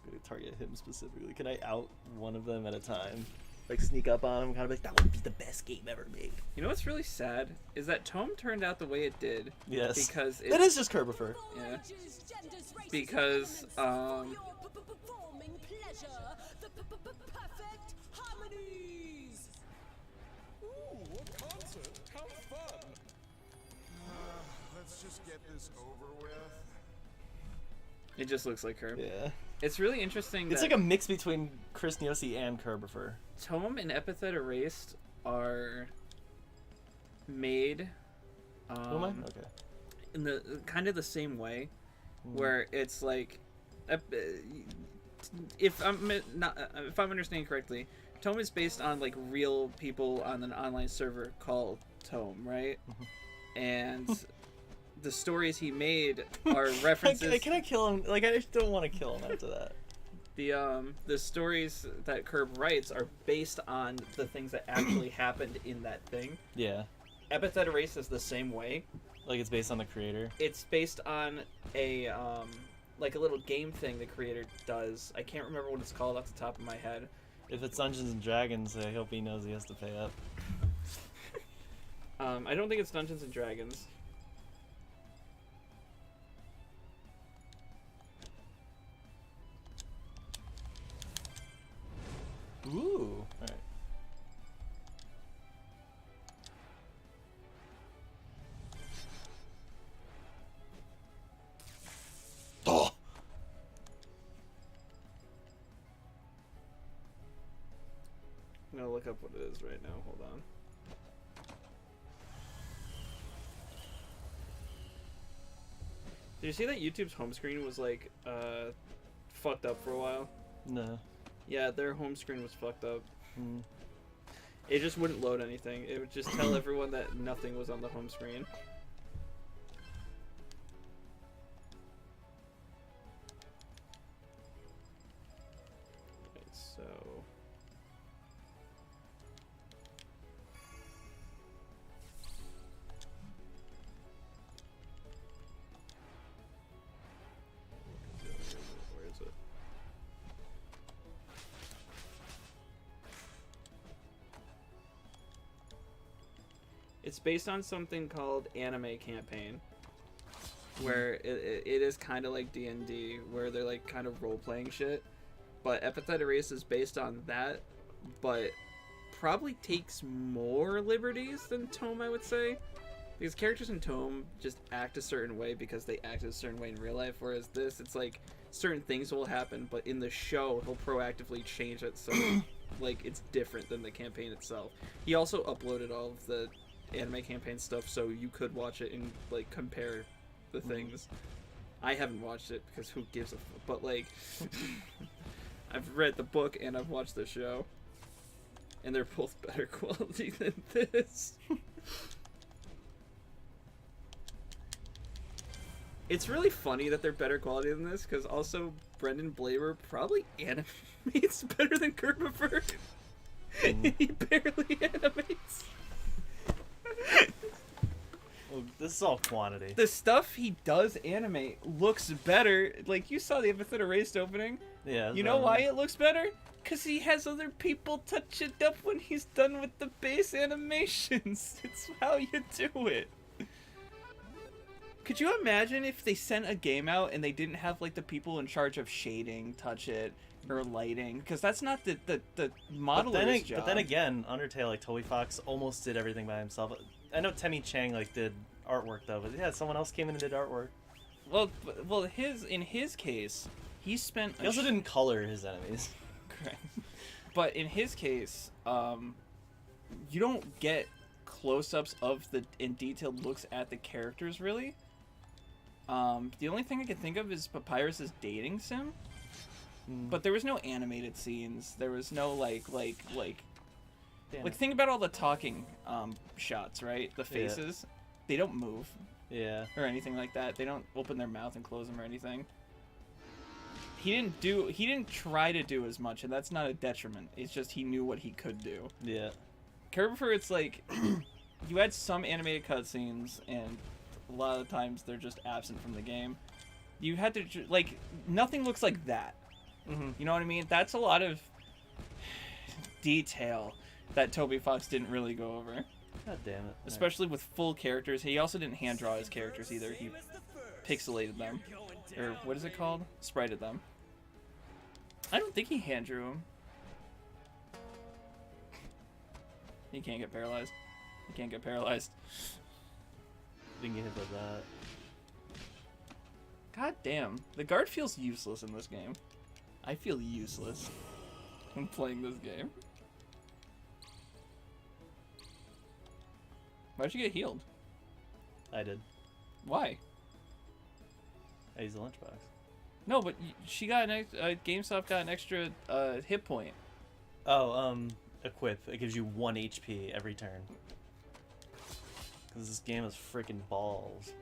C: I'm gonna target him specifically. Can I out one of them at a time? Like sneak up on him, kind of like, that would be the best game ever made.
B: You know what's really sad? Is that Tome turned out the way it did.
C: Yes.
B: Because
C: That is just Kerboffer.
B: Yeah. Because,
U: Performing pleasure, the perfect harmonies.
E: Ooh, a concert! How fun! Let's just get this over with.
B: it just looks like her.
C: Yeah.
B: It's really interesting
C: It's
B: that
C: like a mix between Chris Niosi and Kerboffer.
B: Tome and Epithet Erased are made
C: Who am I? Okay.
B: in the kind of the same way, where it's like, if I'm understanding correctly, Tome is based on like real people on an online server called Tome, right? And the stories he made are references.
C: Can I kill him? Like, I just don't want to kill him after that.
B: The stories that Curb writes are based on the things that actually happened in that thing.
C: Yeah.
B: Epithet Erase is the same way.
C: Like, it's based on the creator.
B: It's based on a like a little game thing the creator does. I can't remember what it's called off the top of my head.
C: If it's Dungeons and Dragons, I hope he knows he has to pay up.
B: I don't think it's Dungeons and Dragons.
C: Ooh. Alright.
B: Oh! I'm gonna look up what it is right now. Hold on. Did you see that YouTube's home screen was like fucked up for a while?
C: No.
B: Yeah, their home screen was fucked up. It just wouldn't load anything. It would just tell everyone that nothing was on the home screen. Right, so... Where is it? It's based on something called Anime Campaign, where it is kind of like D&D, where they're like kind of role-playing shit. But Epithet Erase is based on that, but probably takes more liberties than Tome, I would say. Because characters in Tome just act a certain way because they act a certain way in real life, whereas this, it's like certain things will happen, but in the show, he'll proactively change it so like it's different than the campaign itself. He also uploaded all of the Anime Campaign stuff so you could watch it and like compare the things. I haven't watched it because who gives a fuck, but like I've read the book and I've watched the show and they're both better quality than this. It's really funny that they're better quality than this because also Brendan Blaber probably animates better than Kerbifer. He barely animates.
C: Well, this is all quantity.
B: The stuff he does animate looks better. Like, you saw the Epithet Erased opening.
C: Yeah.
B: You know why it looks better? Because he has other people touch it up when he's done with the base animations. It's how you do it. Could you imagine if they sent a game out and they didn't have, like, the people in charge of shading touch it or lighting? Because that's not the modeler's job.
C: But then again, Undertale, like, Toby Fox almost did everything by himself. I know Temmie Chang, like, did artwork, though, but yeah, someone else came in and did artwork.
B: Well, in his case, he spent...
C: He also didn't color his enemies.
B: Correct. But in his case, you don't get close-ups of the in detailed looks at the characters, really. The only thing I can think of is Papyrus's dating sim. But there was no animated scenes. There was no, like think about all the talking shots, right? The faces, they don't move.
C: Yeah.
B: Or anything like that. They don't open their mouth and close them or anything. He didn't try to do as much, and that's not a detriment. It's just he knew what he could do.
C: Yeah.
B: Kerbifer, it's like you had some animated cutscenes, and a lot of the times they're just absent from the game. You had to like nothing looks like that. You know what I mean? That's a lot of detail that Toby Fox didn't really go over.
C: God damn it.
B: Especially with full characters. He also didn't hand draw his characters either. He pixelated them. Or what is it called? Sprited them. I don't think he hand drew them. He can't get paralyzed. He can't get paralyzed.
C: Didn't get hit by that.
B: God damn. The guard feels useless in this game. I feel useless when playing this game. Why'd you get healed?
C: I did.
B: Why?
C: I used the lunchbox.
B: No, but she got GameStop got an extra hit point.
C: Oh, equip. It gives you 1 HP every turn. Because this game is freaking balls.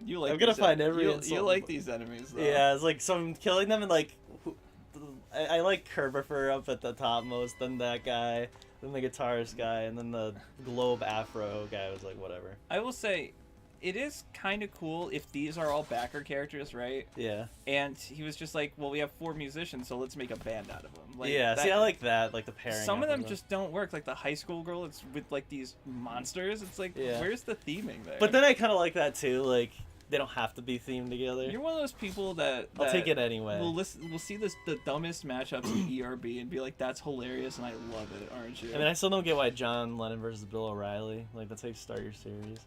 B: You like
C: I'm gonna
B: these
C: find every
B: you
C: insult.
B: like these enemies, though.
C: Yeah, it's like, so I'm killing them, and like, I like Kerbifer up at the top most, then that guy, then the guitarist guy, and then the globe afro guy was like, whatever.
B: I will say, it is kind of cool if these are all backer characters, right?
C: Yeah.
B: And he was just like, well, we have 4 musicians, so let's make a band out of them. Like,
C: yeah, see, I like that, like the pairing.
B: Some of them
C: them
B: just don't work. Like the high school girl, it's with like these monsters. It's like,
C: Yeah.
B: where's the theming there?
C: But then I kind of like that too, like, they don't have to be themed together.
B: You're one of those people that
C: I'll take it anyway.
B: We'll see the dumbest matchups in ERB and be like, that's hilarious, and I love it, aren't you?
C: I mean, I still don't get why John Lennon versus Bill O'Reilly, like, that's how you start your series.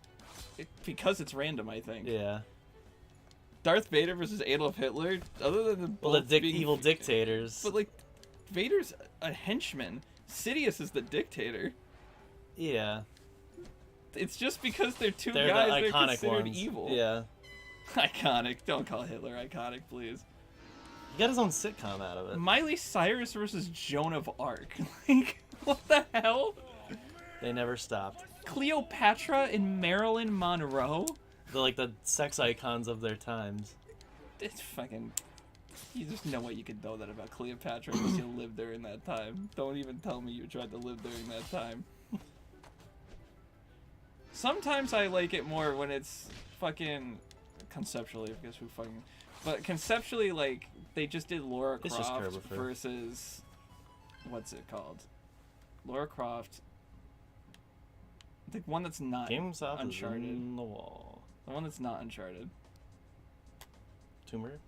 B: Because it's random, I think.
C: Yeah.
B: Darth Vader versus Adolf Hitler, other than
C: Evil dictators.
B: But like, Vader's a henchman. Sidious is the dictator.
C: Yeah.
B: It's just because they're two
C: They're
B: guys
C: the
B: they're
C: iconic
B: considered
C: ones.
B: evil.
C: Yeah.
B: Iconic. Don't call Hitler iconic, please.
C: He got his own sitcom out of it.
B: Miley Cyrus versus Joan of Arc. Like, what the hell?
C: They never stopped.
B: Cleopatra and Marilyn Monroe?
C: They're like the sex icons of their times.
B: It's fucking... You just know what you could know that about Cleopatra because you lived during that time. Don't even tell me you tried to live during that time. Sometimes I like it more when it's fucking... Conceptually, I guess who fucking... But conceptually, like, they just did Lara
C: It's just
B: Croft
C: Kerbifer.
B: versus... What's it called? Lara Croft... The one that's not
C: GameStop
B: Uncharted.
C: is in the wall.
B: The one that's not Uncharted.
C: Tomb Raider?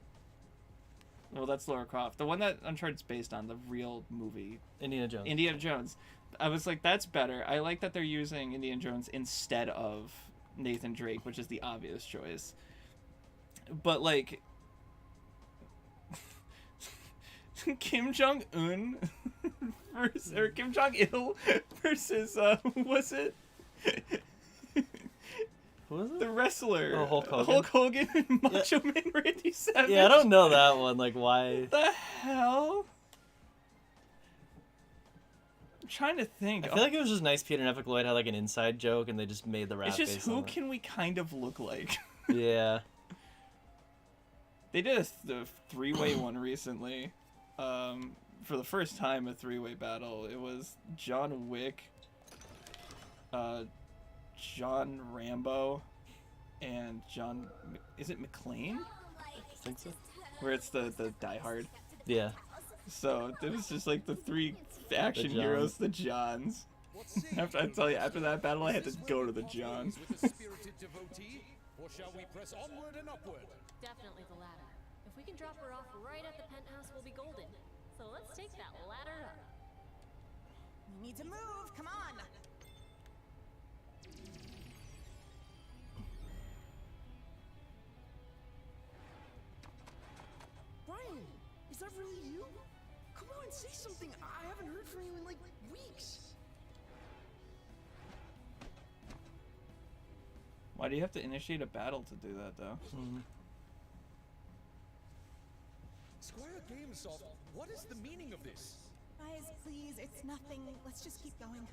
B: Well, that's Lara Croft. The one that Uncharted's based on, the real movie.
C: Indiana Jones.
B: Indiana Jones. I was like, that's better. I like that they're using Indiana Jones instead of Nathan Drake, which is the obvious choice. But, like... Kim Jong-un versus... Or Kim Jong-il versus, who was it?
C: Who was it?
B: The wrestler.
C: Oh, Hulk Hogan.
B: Hulk Hogan and Macho Man Randy Savage.
C: Yeah, I don't know that one. Like, why?
B: What the hell? I'm trying to think.
C: I feel like it was just nice Peter and Epic Lloyd had like an inside joke and they just made the rap.
B: It's just
C: based
B: who
C: on it.
B: can we kind of look like?
C: Yeah.
B: They did a three-way one recently. For the first time, a three-way battle. It was John Wick, John Rambo, and John... Is it McClane?
C: I think so.
B: Where it's the Die Hard.
C: Yeah.
B: So it was just like the 3 action
C: The
B: heroes, the Johns. After I tell you, after that battle, I had to go to the Johns.
D: With a spirited devotee, or shall we press onward and upward?
S: Definitely the latter. If we can drop her off right at the penthouse, we'll be golden. So let's take that ladder up.
O: We need to move, come on!
A: Brian, is that really you? Come on, say something. I haven't heard from you in like weeks.
B: Why do you have to initiate a battle to do that, though?
D: Square Gamesoft, what is the meaning of this?
O: Guys, please, it's nothing. Let's just keep going.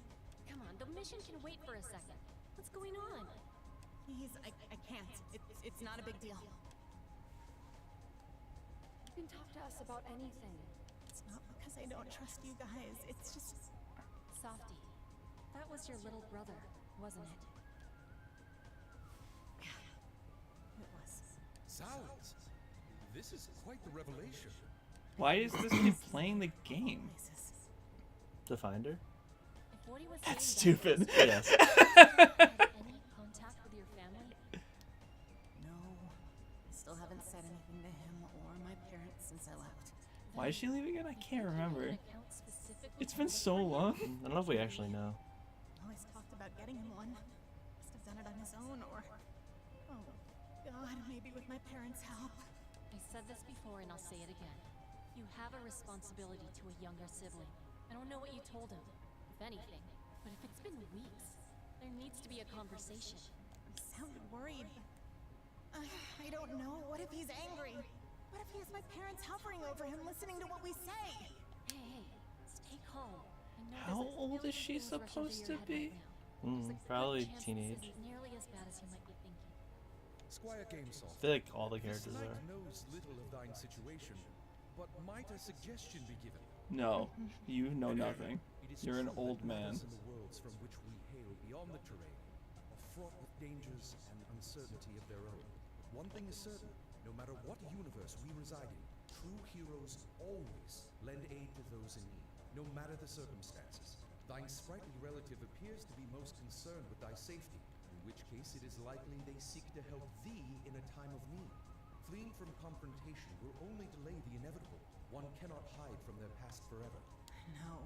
S: Come on, the mission can wait for a second. What's going on?
O: Please, I can't. It's not a big deal.
R: You can talk to us about anything.
O: It's not because I don't trust you guys. It's just...
S: Softy, that was your little brother, wasn't it?
O: It was.
D: Sounds. This is quite the revelation.
B: Why is this kid playing the game?
C: To find her?
S: If Woody was
B: That's
S: saying
B: stupid.
C: Yes.
S: any contact with your family?
O: No. I still haven't said anything to him or my parents since I left.
B: Why is she leaving again? I can't remember. It's been so long.
C: I don't know if we actually know.
O: Always talked about getting him one. Must have done it on his own or... Oh, God, maybe with my parents' help.
S: I said this before and I'll say it again. You have a responsibility to a younger sibling. I don't know what you told him, if anything, but if it's been weeks, there needs to be a conversation.
O: You sound worried. I don't know. What if he's angry? What if he has my parents hovering over him, listening to what we say?
S: Hey, stay calm. I know
B: How
S: there's a
B: old
S: million
B: is she
S: things rushing
B: supposed
S: through
B: to
S: your head
B: be?
S: right now. There's a good
C: Probably
S: chance this
C: teenage.
S: isn't nearly as bad as you might be thinking.
D: Squire Gamesoft,
C: I feel like all the
D: this
C: characters
D: knight
C: are.
D: knows little of thine situation, but might a suggestion be given?
B: No, you know nothing.
D: It is
B: You're an
D: true
B: old
D: that
B: man.
D: matters in the worlds from which we hail beyond the terrain are fraught with dangers and uncertainty of their own. One thing is certain, no matter what universe we reside in, true heroes always lend aid to those in need, no matter the circumstances. Thine sprightly relative appears to be most concerned with thy safety, in which case it is likely they seek to help thee in a time of need. Fleeing from confrontation will only delay the inevitable. One cannot hide from their past forever.
O: I know.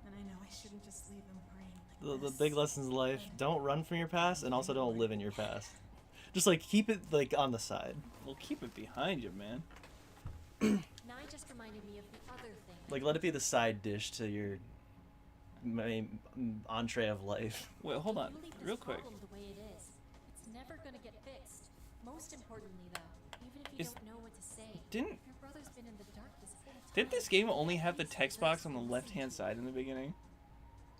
O: And I know I shouldn't just leave them praying like
C: The
O: this.
C: big lessons in life: don't run from your past, and also don't live in your past. Just like keep it like on the side.
B: Well, keep it behind you, man.
S: Now it just reminded me of the other thing.
C: Like let it be the side dish to your main entree of life.
B: Wait, hold on,
S: You leave this
B: real quick.
S: problem the way it is. It's never gonna get fixed. Most importantly, though, even if you
B: Is-
S: don't know what to say,
B: Didn't-
S: your brother's been in the dark this whole time.
B: Didn't this game only have the text box on the left-hand side in the beginning?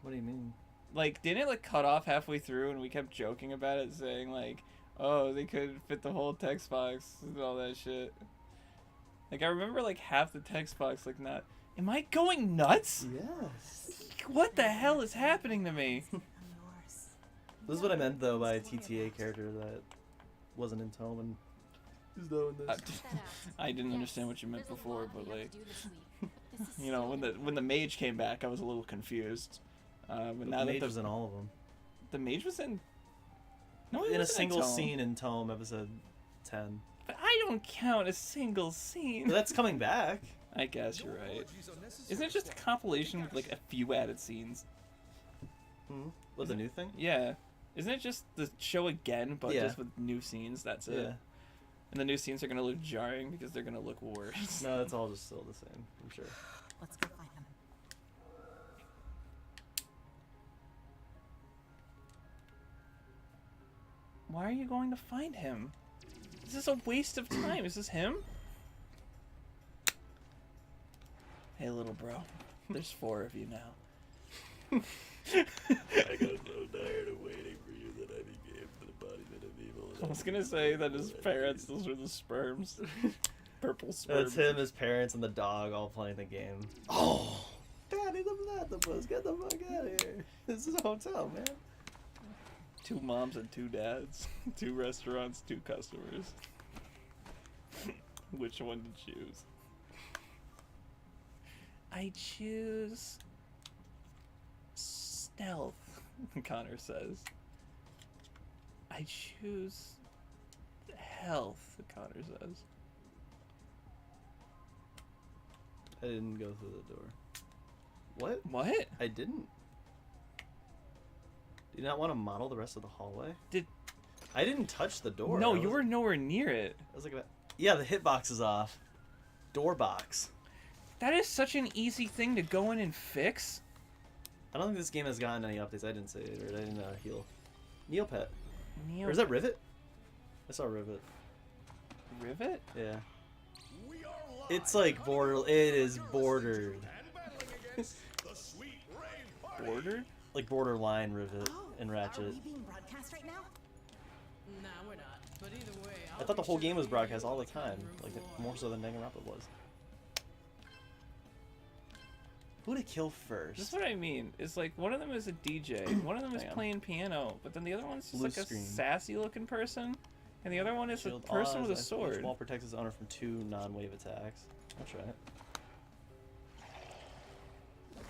C: What do you mean?
B: Like, didn't it like cut off halfway through, and we kept joking about it, saying like, "Oh, they could fit the whole text box and all that shit." Like, I remember like half the text box like not. Am I going nuts?
C: Yes.
B: What the hell is happening to me?
C: This is what I meant though by a TTA character that wasn't in Tome and is now in this.
B: I didn't understand what you meant before, but like, you know, when the mage came back, I was a little confused. But
C: But
B: now
C: the
B: that
C: mage was in all of them.
B: The mage was in. No, he
C: in a
B: wasn't
C: single
B: Tome.
C: scene in Tome episode 10.
B: But I don't count a single scene.
C: But that's coming back.
B: I guess you're right. Isn't it just a compilation with like a few added scenes?
C: What, the new thing?
B: Yeah. Isn't it just the show again, but
C: Yeah.
B: just with new scenes? That's it.
C: Yeah.
B: And the new scenes are gonna look jarring because they're gonna look worse.
C: No, it's all just still the same, I'm sure.
O: Let's go find him.
B: Why are you going to find him? This is a waste of time. Is this him? Hey, little bro. There's 4 of you now.
C: I got so tired of waiting for you that I became the embodiment of evil.
B: I was gonna say that his parents, those were the sperms. Purple sperms.
C: That's him, his parents, and the dog all playing the game. Oh! Daddy the platypus, get the fuck out of here. This is a hotel, man.
B: 2 moms and 2 dads. 2 restaurants, 2 customers. Which one to choose? I choose stealth, Connor says. I choose health, Connor says.
C: I didn't go through the door. What?
B: What?
C: I didn't. Do you not want to model the rest of the hallway? I didn't touch the door.
B: No, you were nowhere near it.
C: I was like, yeah, the hitbox is off. Door box.
B: That is such an easy thing to go in and fix.
C: I don't think this game has gotten any updates. I didn't say it, or I didn't heal. Neopet.
B: Neopet.
C: Or is that Rivet? I saw Rivet.
B: Rivet?
C: Yeah. It's like border. It is bordered.
B: Bordered?
C: Like borderline Rivet and Ratchet.
O: Are we being broadcast right now?
N: Nah, we're not. But either way,
C: I thought the whole game was broadcast all the time, like more so than Danganronpa was. Who to kill first?
B: That's what I mean. It's like one of them is a DJ, one of them is
C: Damn.
B: playing piano, but then the other one's just
C: Blue
B: like
C: screen.
B: a sassy looking person, and the other one is
C: Shield
B: a person with a
C: Oz, Each
B: sword.
C: wall protects its owner from 2 non-wave attacks. I'll try it.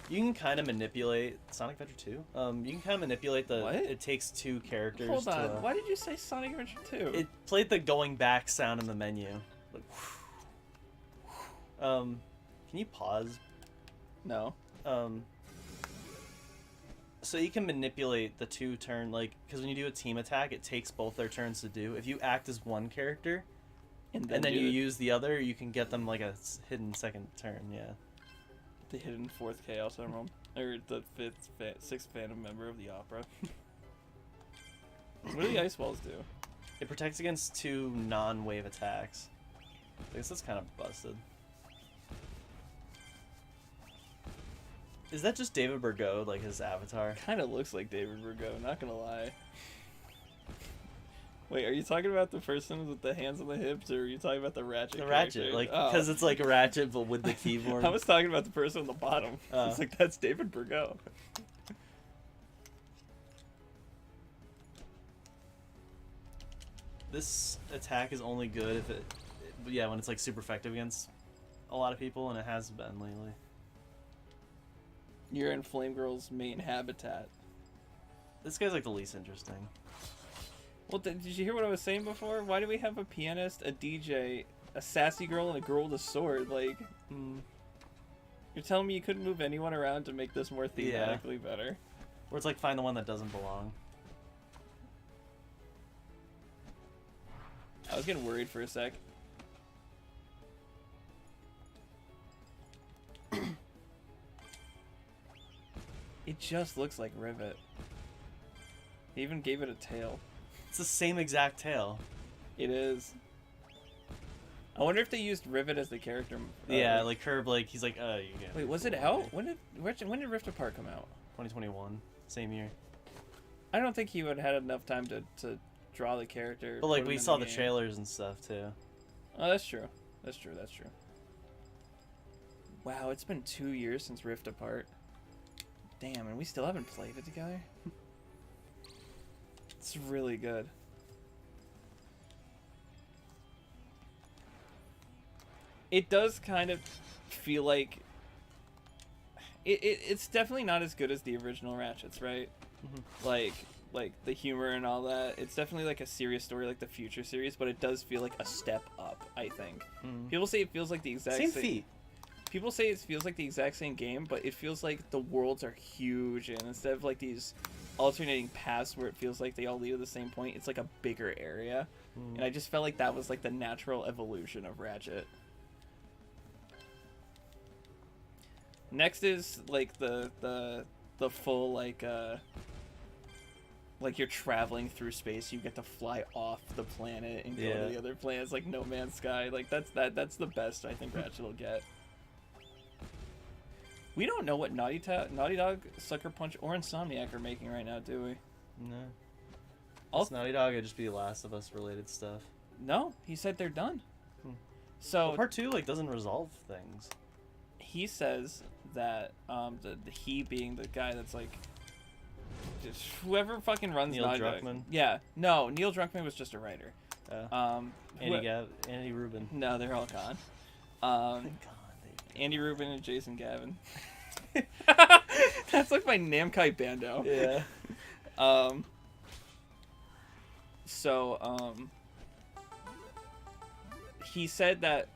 C: You can kind of manipulate Sonic Adventure 2. You can kind of manipulate the.
B: What?
C: It takes 2 characters.
B: Hold on.
C: To,
B: Why did you say Sonic Adventure 2?
C: It played the going back sound in the menu. Like, can you pause?
B: No.
C: So you can manipulate the 2 turn, like, because when you do a team attack, it takes both their turns to do. If you act as one character, and then
B: do
C: you
B: it.
C: use the other, you can get them like a hidden second turn. Yeah.
B: The hidden 4th Chaos Emerald. Or the 6th Phantom member of the opera. What do the ice walls do?
C: It protects against 2 non-wave attacks. I guess that's kind of busted. Is that just David Bergot, like his avatar?
B: Kind of looks like David Bergot, not gonna lie. Wait, are you talking about the person with the hands on the hips, or are you talking about the Ratchet?
C: The Ratchet,
B: character?
C: like, because it's like a Ratchet, but with the keyboard.
B: I was talking about the person on the bottom. It's like, that's David Burgo.
C: This attack is only good if when it's like super effective against a lot of people, and it has been lately.
B: You're in Flame Girl's main habitat.
C: This guy's like the least interesting.
B: Well, did you hear what I was saying before? Why do we have a pianist, a DJ, a sassy girl, and a girl with a sword? Like, you're telling me you couldn't move anyone around to make this more thematically better?
C: Or it's like find the one that doesn't belong.
B: I was getting worried for a sec. It just looks like Rivet. They even gave it a tail.
C: It's the same exact tail.
B: It is. I wonder if they used Rivet as the character.
C: Yeah, like Herb, like he's like, you get.
B: Wait, was it out? When did Rift Apart come out?
C: 2021, same year.
B: I don't think he would have had enough time to draw the character.
C: But like we saw the trailers and stuff too.
B: Oh, that's true. That's true. That's true. Wow, it's been 2 years since Rift Apart. Damn, and we still haven't played it together. It's really good. It does kind of feel like it's definitely not as good as the original Ratchets, right? Like the humor and all that. It's definitely like a serious story, like the Future series, but it does feel like a step up, I think. People say it feels like the exact
C: same feat.
B: People say it feels like the exact same game, but it feels like the worlds are huge, and instead of like these alternating paths where it feels like they all lead to the same point, it's like a bigger area. And I just felt like that was like the natural evolution of Ratchet. Next is like the full like you're traveling through space, you get to fly off the planet and go to the other planets, like No Man's Sky. Like that's the best I think Ratchet will get. We don't know what Naughty Dog, Sucker Punch, or Insomniac are making right now, do we?
C: No. It's Naughty Dog, it'd just be Last of Us related stuff.
B: No, he said they're done. So
C: well, part 2 like doesn't resolve things.
B: He says that the he being the guy that's like just whoever fucking runs
C: Neil
B: Naughty Dog.
C: Druckmann?
B: Yeah, no, Neil Druckmann was just a writer.
C: Andy Rubin.
B: No, they're all gone. Andy Rubin and Jason Gavin. That's like my Namkai Bando.
C: Yeah.
B: He said that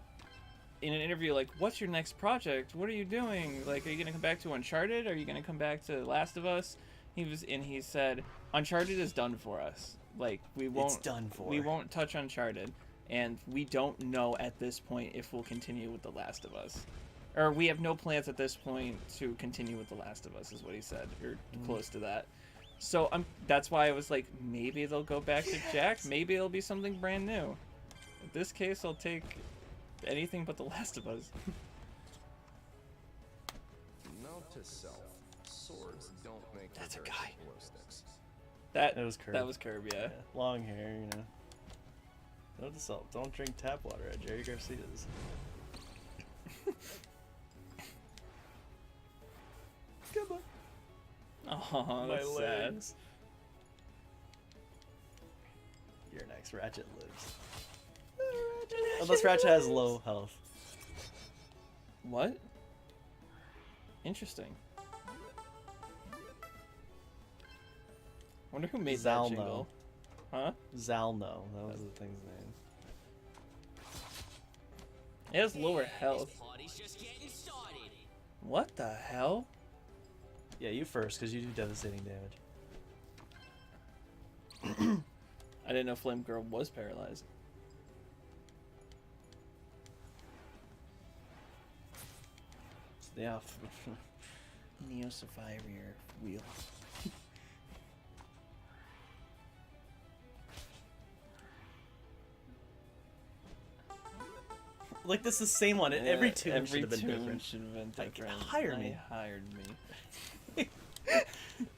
B: in an interview, like, what's your next project? What are you doing? Like, are you gonna come back to Uncharted? Are you gonna come back to Last of Us? He said, Uncharted is done for us. Like, we won't touch Uncharted, and we don't know at this point if we'll continue with The Last of Us. Or we have no plans at this point to continue with The Last of Us, is what he said, or close to that. So that's why I was like, maybe they'll go back to Jack. Maybe it'll be something brand new. In this case, I'll take anything but The Last of Us.
P: Note to self: swords don't make
B: That's a
P: for
B: guy.
P: glow sticks.
B: That
C: was Curb.
B: That was Curb, yeah.
C: Long hair, you know. Note to self: don't drink tap water at Jerry Garcia's. Come on.
B: Oh, that's sad.
C: Your next Ratchet lives. Unless Ratchet has low health.
B: What? Interesting. Wonder who made that jingle. Huh?
C: Zalno. That was the thing's name.
B: It has lower health. What the hell?
C: Yeah, you first, because you do devastating
B: damage. I didn't know Flame Girl was paralyzed.
C: Yeah.
B: Neo Survivor wheel.
C: Like, this is the same one. Every tune should have been different.
B: Should have been different.
C: Like, hire me.
B: Hired me.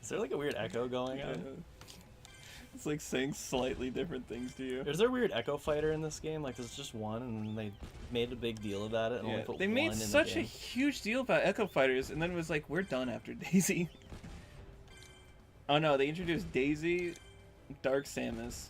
C: Is there like a weird echo going on?
B: It's like saying slightly different things to you.
C: Is there a weird Echo Fighter in this game? Like, there's just one, and they made a big deal about it. And only put
B: They
C: one
B: made
C: in
B: such
C: the
B: a
C: game.
B: huge deal about Echo Fighters, and then it was like, we're done after Daisy. Oh no, they introduced Daisy, Dark Samus.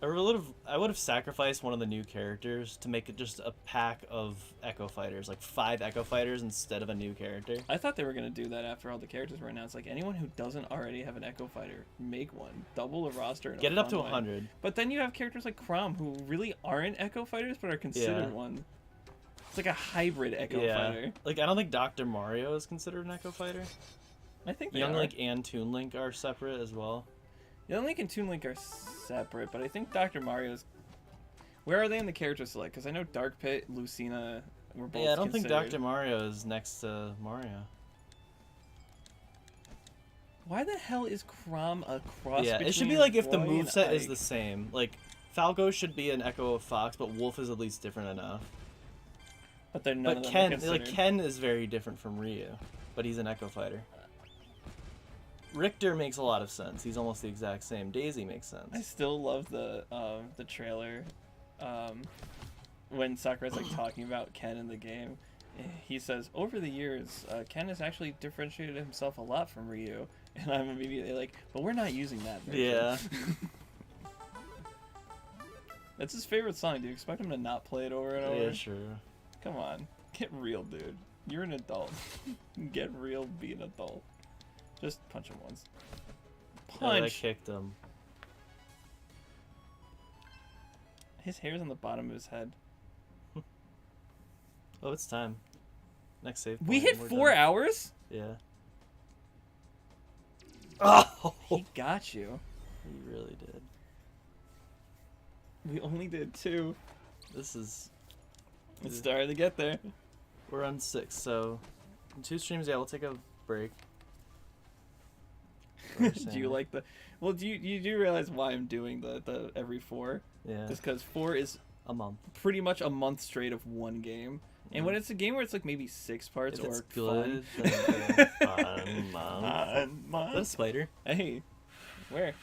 C: I would have sacrificed one of the new characters to make it just a pack of Echo Fighters, like 5 Echo Fighters instead of a new character.
B: I thought they were gonna do that after all the characters were announced. Like, anyone who doesn't already have an Echo Fighter, make one. Double the roster. In
C: Get
B: a
C: it up to
B: fun way.
C: 100.
B: But then you have characters like Chrom who really aren't Echo Fighters, but are considered one. It's like a hybrid Echo Fighter.
C: Like, I don't think Dr. Mario is considered an Echo Fighter.
B: I think they
C: Young
B: are.
C: Link and Toon Link are separate as well.
B: Young Link and Toon Link are separate, but I think Dr. Mario's... Where are they in the character select? Because I know Dark Pit, Lucina were both
C: Yeah, I don't think
B: considered.
C: Dr. Mario is next to Mario.
B: Why the hell is Chrom a cross
C: Yeah,
B: between
C: it should be like if the
B: Roy and
C: moveset is
B: Ike?
C: the same. Like, Falco should be an Echo of Fox, but Wolf is at least different enough.
B: But they're none
C: But
B: of them are
C: Ken,
B: considered.
C: Ken is very different from Ryu, but he's an Echo Fighter. Richter makes a lot of sense. He's almost the exact same. Daisy makes sense.
B: I still love the trailer when Sakurai's like talking about Ken in the game. He says, over the years, Ken has actually differentiated himself a lot from Ryu. And I'm immediately like, but we're not using that version.
C: Yeah.
B: That's his favorite song. Do you expect him to not play it over and over?
C: Yeah, sure.
B: Come on. Get real, dude. You're an adult. Get real, be an adult. Just punch him once.
C: Oh, I
B: Punch!
C: kicked him.
B: His hair's on the bottom of his head.
C: Oh, it's time. Next save
B: We
C: point,
B: hit
C: we're
B: 4
C: done.
B: hours?
C: Yeah.
B: Oh! He got you.
C: He really did.
B: We only did 2.
C: This is...
B: It's starting to get there.
C: We're on 6, so... In 2 streams, yeah, we'll take a break.
B: Do you like the... Well, you do realize why I'm doing the every 4?
C: Yeah.
B: Just because 4 is...
C: A month.
B: Pretty much a month straight of one game. And when it's a game where it's like maybe 6 parts
C: If
B: or
C: it's
B: fun.
C: good, then fun month.
B: Fun.
C: That's a spider.
B: Hey. Where?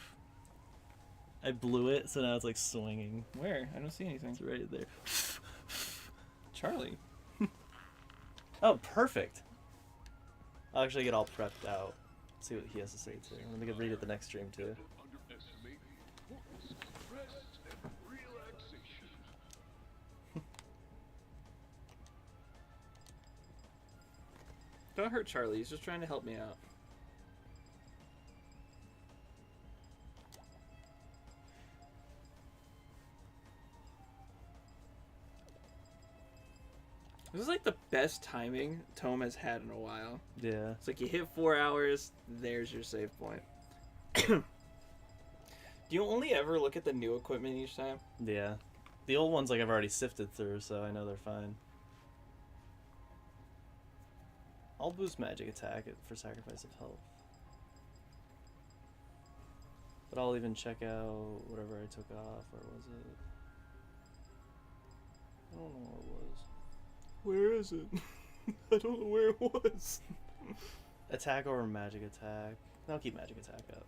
C: I blew it, so now it's like swinging.
B: Where? I don't see anything.
C: It's right there.
B: Charlie.
C: Oh, perfect. I'll actually get all prepped out. See what he has to say too. I'm gonna read it the next stream too.
B: Don't hurt Charlie. He's just trying to help me out. This is like the best timing Tome has had in a while.
C: Yeah.
B: It's like you hit 4 hours, there's your save point. Do you only ever look at the new equipment each time?
C: Yeah. The old ones like I've already sifted through, so I know they're fine. I'll boost magic attack for sacrifice of health. But I'll even check out whatever I took off. Where was it? I don't know where it was.
B: Where is it? I don't know where it was.
C: Attack over magic attack. I'll keep magic attack up.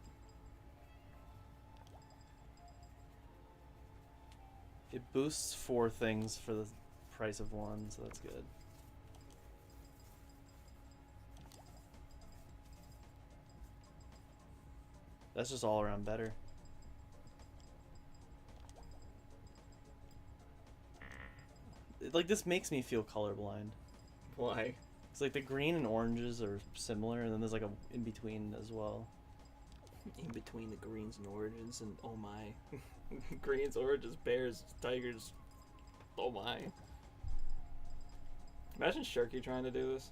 C: It boosts 4 things for the price of 1, so that's good. That's just all around better. Like, this makes me feel colorblind.
B: Why?
C: It's like the green and oranges are similar, and then there's like a in between as well.
B: In between the greens and oranges, and oh my. Greens, oranges, bears, tigers. Oh my. Imagine Sharky trying to do this.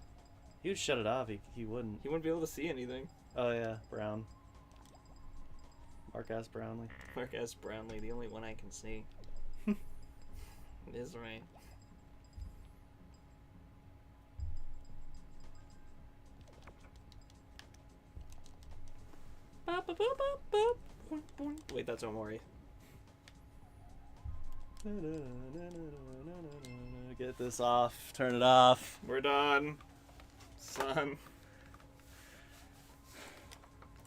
C: He would shut it off, he wouldn't.
B: He wouldn't be able to see anything.
C: Oh yeah, Brown. Mark S. Brownlee.
B: Mark S. Brownlee, the only one I can see. Is right. Wait, that's Omori.
C: Get this off. Turn it off.
B: We're done. Son.